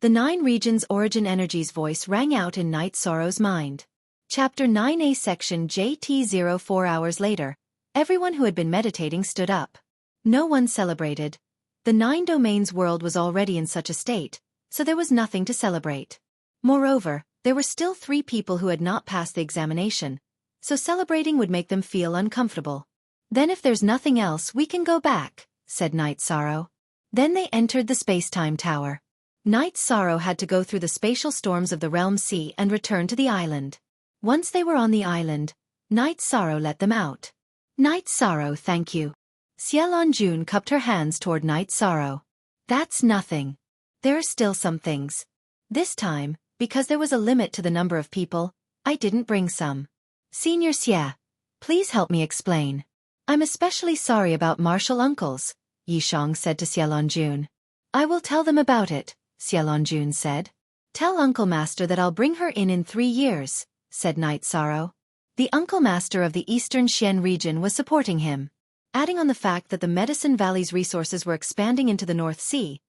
The 9 regions' origin energies voice rang out in Night Sorrow's mind. Chapter 9a Section JT 04 hours later, everyone who had been meditating stood up. No one celebrated. The 9 domains world was already in such a state, so there was nothing to celebrate. Moreover, there were still 3 people who had not passed the examination, so celebrating would make them feel uncomfortable. Then if there's nothing else we can go back, said Night Sorrow. Then they entered the space-time tower. Night Sorrow had to go through the spatial storms of the Realm Sea and return to the island. Once they were on the island, Night Sorrow let them out. Night Sorrow, thank you. Xiaofan cupped her hands toward Night Sorrow. That's nothing. There are still some things. This time, because there was a limit to the number of people, I didn't bring some. Senior Xia, please help me explain. I'm especially sorry about martial uncles, Yishang said to Xiaofan. I will tell them about it, Xiaofan said. Tell Uncle Master that I'll bring her in 3 years, said Night Sorrow. The Uncle Master of the Eastern Xian region was supporting him. Adding on the fact that the Medicine Valley's resources were expanding into the North Sea,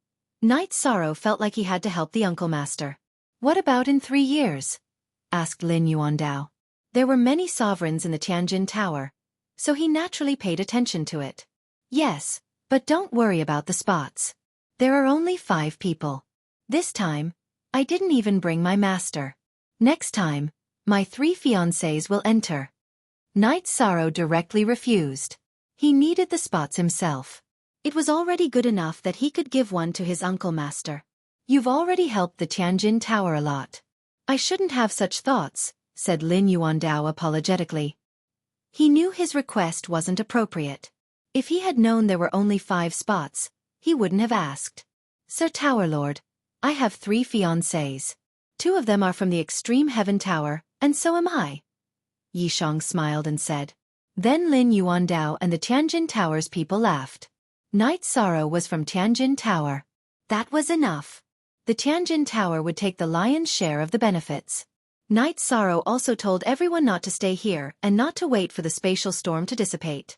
Night Sorrow felt like he had to help the Uncle Master. What about in 3 years? Asked Lin Yuandao. There were many sovereigns in the Tianjin Tower, so he naturally paid attention to it. Yes, but don't worry about the spots. There are only 5 people. This time, I didn't even bring my master. Next time, my 3 fiancés will enter. Night Sorrow directly refused. He needed the spots himself. It was already good enough that he could give one to his Uncle Master. You've already helped the Tianjin Tower a lot. I shouldn't have such thoughts, said Lin Yuandao apologetically. He knew his request wasn't appropriate. If he had known there were only 5 spots, he wouldn't have asked. Sir Tower Lord, I have 3 fiancés. 2 of them are from the Extreme Heaven Tower, and so am I. Yishang smiled and said. Then Lin Yuandao and the Tianjin Tower's people laughed. Night Sorrow was from Tianjin Tower. That was enough. The Tianjin Tower would take the lion's share of the benefits. Night Sorrow also told everyone not to stay here and not to wait for the spatial storm to dissipate.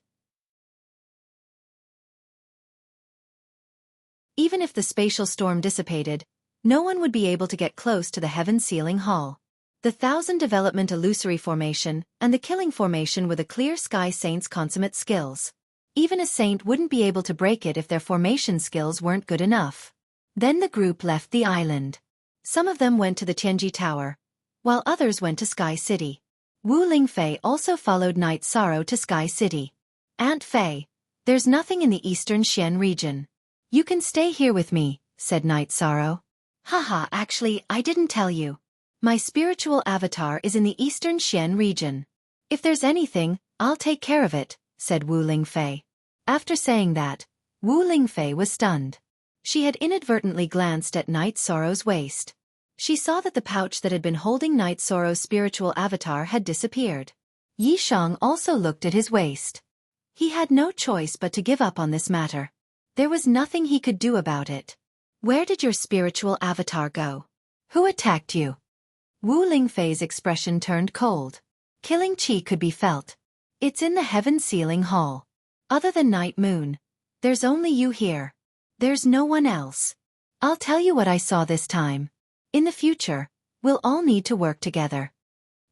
Even if the spatial storm dissipated, no one would be able to get close to the heaven-sealing hall. The 1000 development illusory formation and the killing formation were the clear sky saints' consummate skills. Even a saint wouldn't be able to break it if their formation skills weren't good enough. Then the group left the island. Some of them went to the Tianji Tower, while others went to Sky City. Wu Lingfei also followed Night Sorrow to Sky City. Aunt Fei, there's nothing in the Eastern Xian region. You can stay here with me, said Night Sorrow. Haha, actually, I didn't tell you. My spiritual avatar is in the Eastern Xian region. If there's anything, I'll take care of it, said Wu Lingfei. After saying that, Wu Lingfei was stunned. She had inadvertently glanced at Night Sorrow's waist. She saw that the pouch that had been holding Night Sorrow's spiritual avatar had disappeared. Yishang also looked at his waist. He had no choice but to give up on this matter. There was nothing he could do about it. Where did your spiritual avatar go? Who attacked you? Wu Lingfei's expression turned cold. Killing qi could be felt. It's in the heaven ceiling hall. Other than Night Moon, there's only you here. There's no one else. I'll tell you what I saw this time. In the future, we'll all need to work together.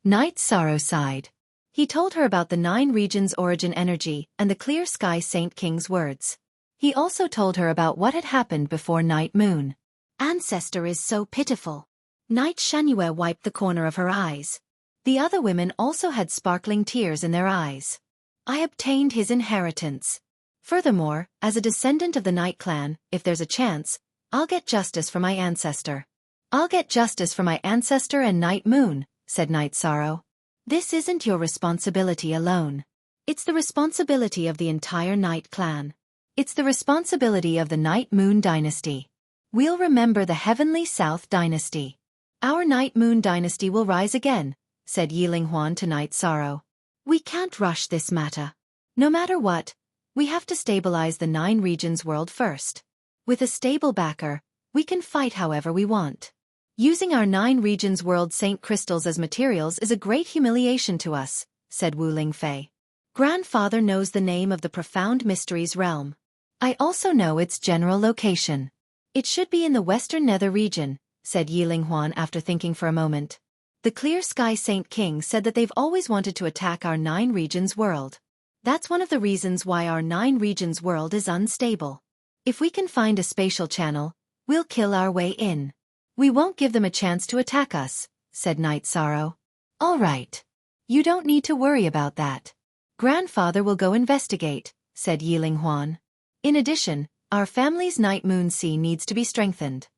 Night Sorrow sighed. He told her about the 9 regions' origin energy and the clear sky Saint King's words. He also told her about what had happened before Night Moon. Ancestor is so pitiful. Night Shanue wiped the corner of her eyes. The other women also had sparkling tears in their eyes. I obtained his inheritance. Furthermore, as a descendant of the Night Clan, if there's a chance, I'll get justice for my ancestor. I'll get justice for my ancestor and Night Moon, said Night Sorrow. This isn't your responsibility alone. It's the responsibility of the entire Night Clan. It's the responsibility of the Night Moon dynasty. We'll remember the Heavenly South dynasty. Our Night Moon dynasty will rise again, said Yiling Huan to Night Sorrow. We can't rush this matter. No matter what, we have to stabilize the 9 regions world first. With a stable backer, we can fight however we want. Using our 9 regions world saint crystals as materials is a great humiliation to us, said Wu Lingfei. Grandfather knows the name of the profound mysteries realm. I also know its general location. It should be in the western nether region, said Yiling Huan after thinking for a moment. The clear sky Saint King said that they've always wanted to attack our 9 regions world. That's one of the reasons why our 9 regions world is unstable. If we can find a spatial channel, we'll kill our way in. We won't give them a chance to attack us, said Night Sorrow. All right. You don't need to worry about that. Grandfather will go investigate, said Yiling Huan. In addition, our family's Night Moon Sea needs to be strengthened.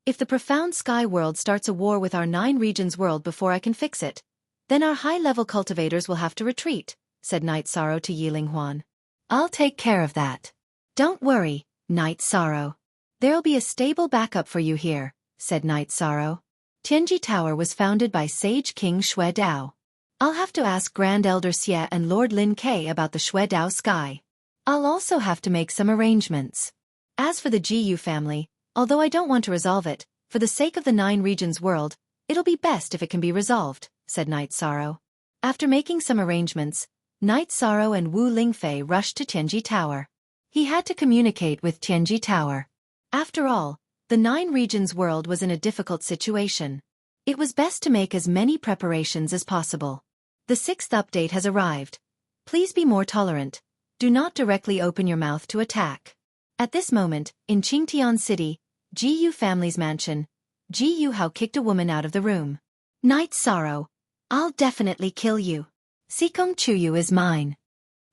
If the profound sky world starts a war with our 9 regions world before I can fix it, then our high-level cultivators will have to retreat, said Night Sorrow to Yiling Huan. I'll take care of that. Don't worry, Night Sorrow. There'll be a stable backup for you here, said Night Sorrow. Tianji Tower was founded by Sage King Xue Dao. I'll have to ask Grand Elder Xie and Lord Lin Ke about the Xue Dao sky. I'll also have to make some arrangements. As for the Jiyu family, although I don't want to resolve it, for the sake of the 9 regions world, it'll be best if it can be resolved, said Night Sorrow. After making some arrangements, Night Sorrow and Wu Lingfei rushed to Tianji Tower. He had to communicate with Tianji Tower. After all, the 9 regions world was in a difficult situation. It was best to make as many preparations as possible. The 6th update has arrived. Please be more tolerant. Do not directly open your mouth to attack. At this moment, in Qingtian City, Jiyu family's mansion, Jiyu Hao kicked a woman out of the room. Night Sorrow, I'll definitely kill you. Sikong Chuyu is mine.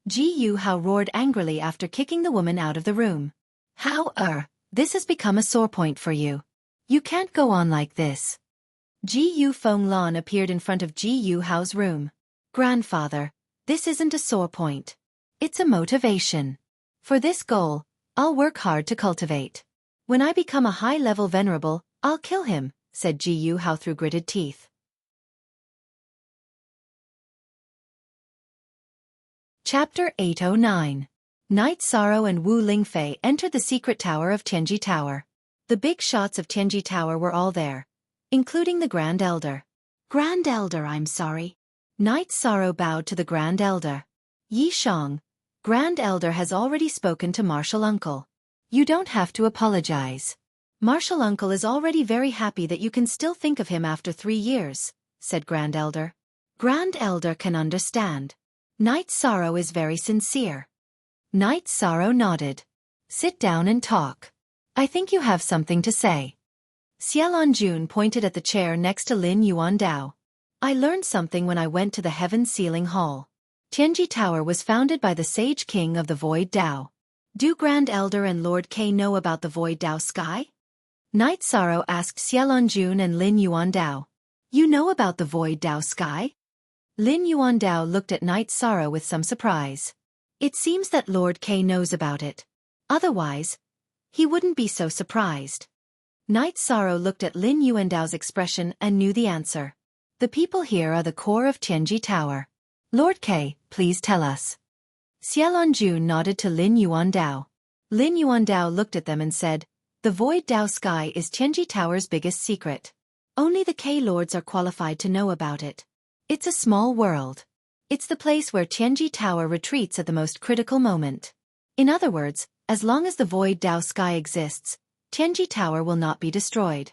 Jiyu Hao roared angrily after kicking the woman out of the room. How this has become a sore point for you. You can't go on like this. Jiyu Fenglan appeared in front of Jiyu Hao's room. Grandfather, this isn't a sore point. It's a motivation. For this goal, I'll work hard to cultivate. When I become a high-level venerable, I'll kill him, said Jiyu Hao through gritted teeth. Chapter 809. Night Sorrow and Wu Lingfei entered the secret tower of Tianji Tower. The big shots of Tianji Tower were all there, including the Grand Elder. Grand Elder, I'm sorry. Night Sorrow bowed to the Grand Elder. Yi Shang, Grand Elder has already spoken to Martial Uncle. You don't have to apologize. Martial Uncle is already very happy that you can still think of him after 3 years, said Grand Elder. Grand Elder can understand. Night Sorrow is very sincere. Night Sorrow nodded. Sit down and talk. I think you have something to say. Xiaolonjun pointed at the chair next to Lin Yuandao. I learned something when I went to the Heaven Ceiling Hall. Tianji Tower was founded by the Sage King of the Void Dao. Do Grand Elder and Lord K know about the Void Dao sky? Night Sorrow asked Xiaolonjun and Lin Yuandao. You know about the Void Dao sky? Lin Yuandao looked at Night Sorrow with some surprise. It seems that Lord K knows about it. Otherwise, he wouldn't be so surprised. Night Sorrow looked at Lin Yuandao's expression and knew the answer. The people here are the core of Tianji Tower. Lord K, please tell us. Xiaolonjun nodded to Lin Yuandao. Lin Yuandao looked at them and said, the Void Dao Sky is Tianji Tower's biggest secret. Only the K-Lords are qualified to know about it. It's a small world. It's the place where Tianji Tower retreats at the most critical moment. In other words, as long as the Void Dao Sky exists, Tianji Tower will not be destroyed.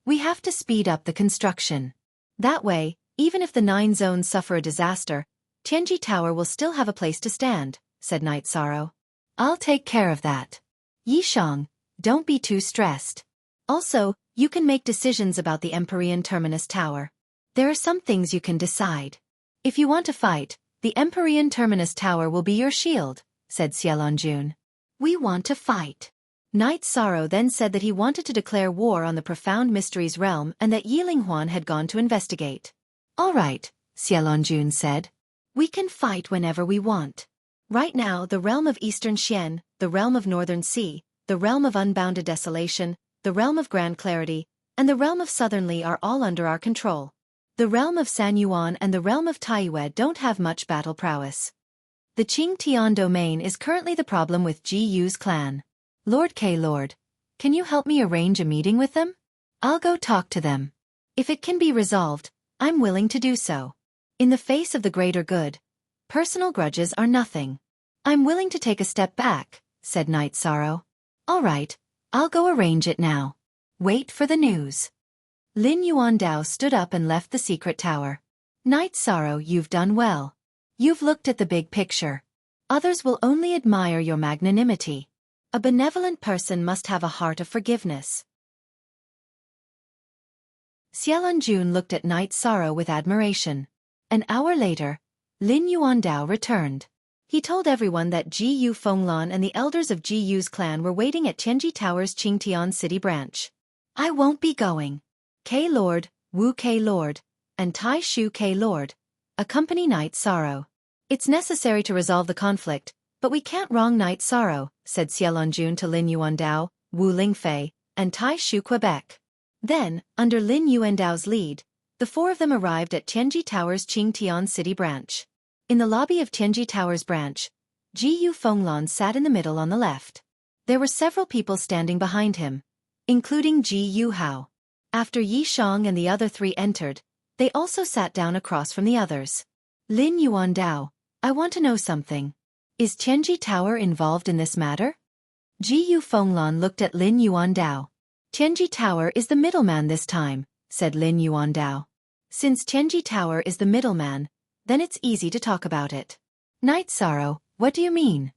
We have to speed up the construction. That way, even if the 9 zones suffer a disaster, Tianji Tower will still have a place to stand, said Night Sorrow. I'll take care of that. Yishang, don't be too stressed. Also, you can make decisions about the Empyrean Terminus Tower. There are some things you can decide. If you want to fight, the Empyrean Terminus Tower will be your shield, said Xiaolonjun. We want to fight. Night Sorrow then said that he wanted to declare war on the Profound Mysteries realm and that Yilinghuan had gone to investigate. All right, Xiaolonjun said. We can fight whenever we want. Right now the realm of Eastern Xian, the realm of Northern Sea, the realm of Unbounded Desolation, the realm of Grand Clarity, and the realm of Southern Li are all under our control. The realm of San Yuan and the realm of Taiyue don't have much battle prowess. The Qing Tian domain is currently the problem with Ji Yu's clan. Lord K. Lord, can you help me arrange a meeting with them? I'll go talk to them. If it can be resolved, I'm willing to do so. In the face of the greater good, personal grudges are nothing. I'm willing to take a step back, said Night Sorrow. All right, I'll go arrange it now. Wait for the news. Lin Yuandao stood up and left the secret tower. Night Sorrow, you've done well. You've looked at the big picture. Others will only admire your magnanimity. A benevolent person must have a heart of forgiveness. Xiaolonjun looked at Night Sorrow with admiration. An hour later, Lin Yuandao returned. He told everyone that Ji Yu Fenglan and the elders of Ji Yu's clan were waiting at Tianji Tower's Qingtian City branch. I won't be going. K-Lord, Wu K-Lord, and Tai Shu K-Lord accompany Night Sorrow. It's necessary to resolve the conflict, but we can't wrong Night Sorrow, said Xiaolonjun to Lin Yuandao, Wu Lingfei, and Tai Shu Quebec. Then, under Lin Yuandao's lead, the 4 of them arrived at Tianji Tower's Qingtian City branch. In the lobby of Tianji Tower's branch, Ji Yu Fenglan sat in the middle on the left. There were several people standing behind him, including Ji Yu Hao. After Yi Shang and the other 3 entered, they also sat down across from the others. Lin Yuandao, I want to know something. Is Tianji Tower involved in this matter? Ji Yu Fenglan looked at Lin Yuandao. Tianji Tower is the middleman this time, said Lin Yuandao. Since Tianji Tower is the middleman, then it's easy to talk about it. Night Sorrow, what do you mean?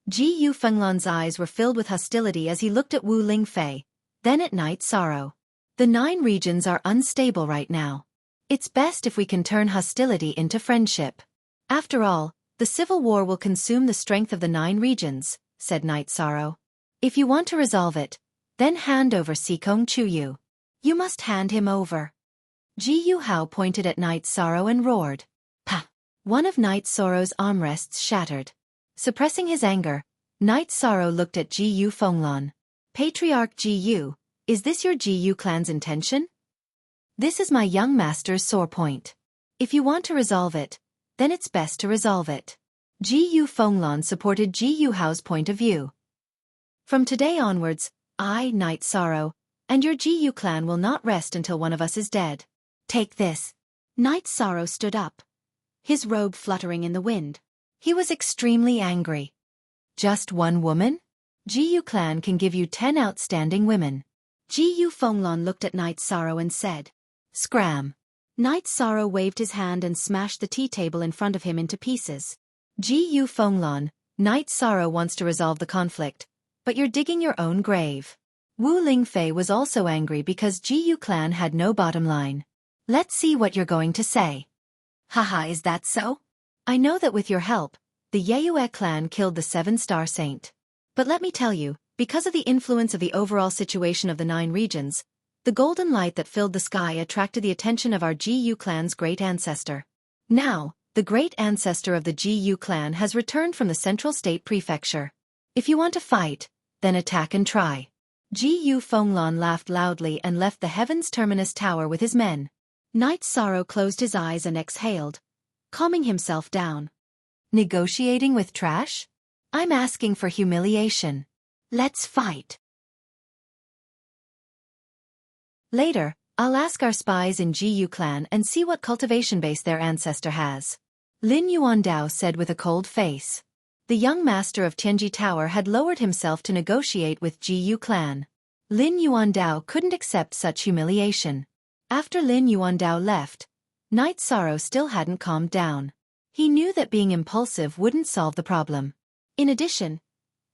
Ji Yu Fenglan's eyes were filled with hostility as he looked at Wu Lingfei, then at Night Sorrow. The 9 regions are unstable right now. It's best if we can turn hostility into friendship. After all, the civil war will consume the strength of the 9 regions, said Night Sorrow. If you want to resolve it, then hand over Sikong Chuyu. You must hand him over. Ji Yu Hao pointed at Night Sorrow and roared. Pa! One of Night Sorrow's armrests shattered. Suppressing his anger, Night Sorrow looked at Ji Yu Fenglan. Patriarch Ji Yu, is this your Ji Yu clan's intention? This is my young master's sore point. If you want to resolve it, then it's best to resolve it. Ji Yu Fenglan supported Ji Yu Hao's point of view. From today onwards, I, Night Sorrow, and your Ji Yu clan will not rest until one of us is dead. Take this. Night Sorrow stood up, his robe fluttering in the wind. He was extremely angry. Just one woman? Ji Yu clan can give you 10 outstanding women. Ji Yu Fenglan looked at Night Sorrow and said, Scram. Night Sorrow waved his hand and smashed the tea table in front of him into pieces. Ji Yu Fenglan, Night Sorrow wants to resolve the conflict, but you're digging your own grave. Wu Lingfei was also angry because Ji Yu clan had no bottom line. Let's see what you're going to say. Haha, is that so? I know that with your help, the Yeyue clan killed the 7-star saint. But let me tell you, because of the influence of the overall situation of the 9 regions, the golden light that filled the sky attracted the attention of our Ji Yu clan's great ancestor. Now, the great ancestor of the Ji Yu clan has returned from the Central State Prefecture. If you want to fight, then attack and try. Ji Yu Fenglan laughed loudly and left the Heaven's Terminus Tower with his men. Night Sorrow closed his eyes and exhaled, calming himself down. Negotiating with trash? I'm asking for humiliation. Let's fight. Later, I'll ask our spies in GU clan and see what cultivation base their ancestor has. Lin Yuandao said with a cold face. The young master of Tianji Tower had lowered himself to negotiate with GU clan. Lin Yuandao couldn't accept such humiliation. After Lin Yuandao left, Night Sorrow still hadn't calmed down. He knew that being impulsive wouldn't solve the problem. In addition,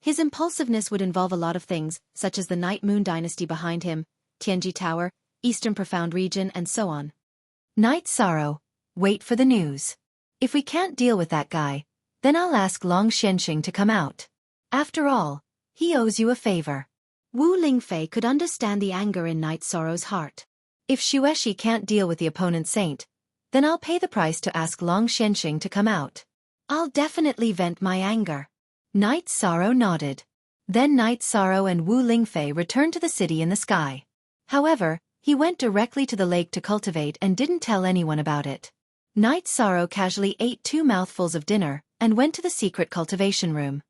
his impulsiveness would involve a lot of things, such as the Night Moon dynasty behind him, Tianji Tower, Eastern Profound Region, and so on. Night Sorrow, wait for the news. If we can't deal with that guy, then I'll ask Long Shenxing to come out. After all, he owes you a favor. Wu Lingfei could understand the anger in Night Sorrow's heart. If Xueshi can't deal with the opponent saint, then I'll pay the price to ask Long Shenxing to come out. I'll definitely vent my anger. Night Sorrow nodded. Then Night Sorrow and Wu Lingfei returned to the city in the sky. However, he went directly to the lake to cultivate and didn't tell anyone about it. Night Sorrow casually ate 2 mouthfuls of dinner and went to the secret cultivation room.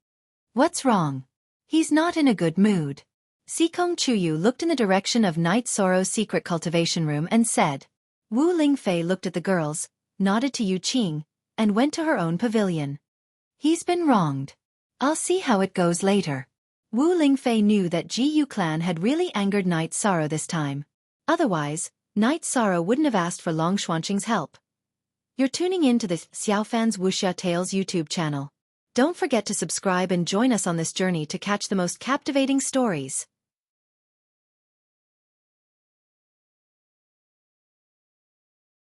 What's wrong? He's not in a good mood. Sikong Chuyu looked in the direction of Night Sorrow's secret cultivation room and said. Wu Lingfei looked at the girls, nodded to Yu Qing, and went to her own pavilion. He's been wronged. I'll see how it goes later. Wu Lingfei knew that GU clan had really angered Night Sorrow this time. Otherwise, Night Sorrow wouldn't have asked for Long Xuanqing's help. You're tuning in to the Xiaofan's Wuxia Tales YouTube channel. Don't forget to subscribe and join us on this journey to catch the most captivating stories.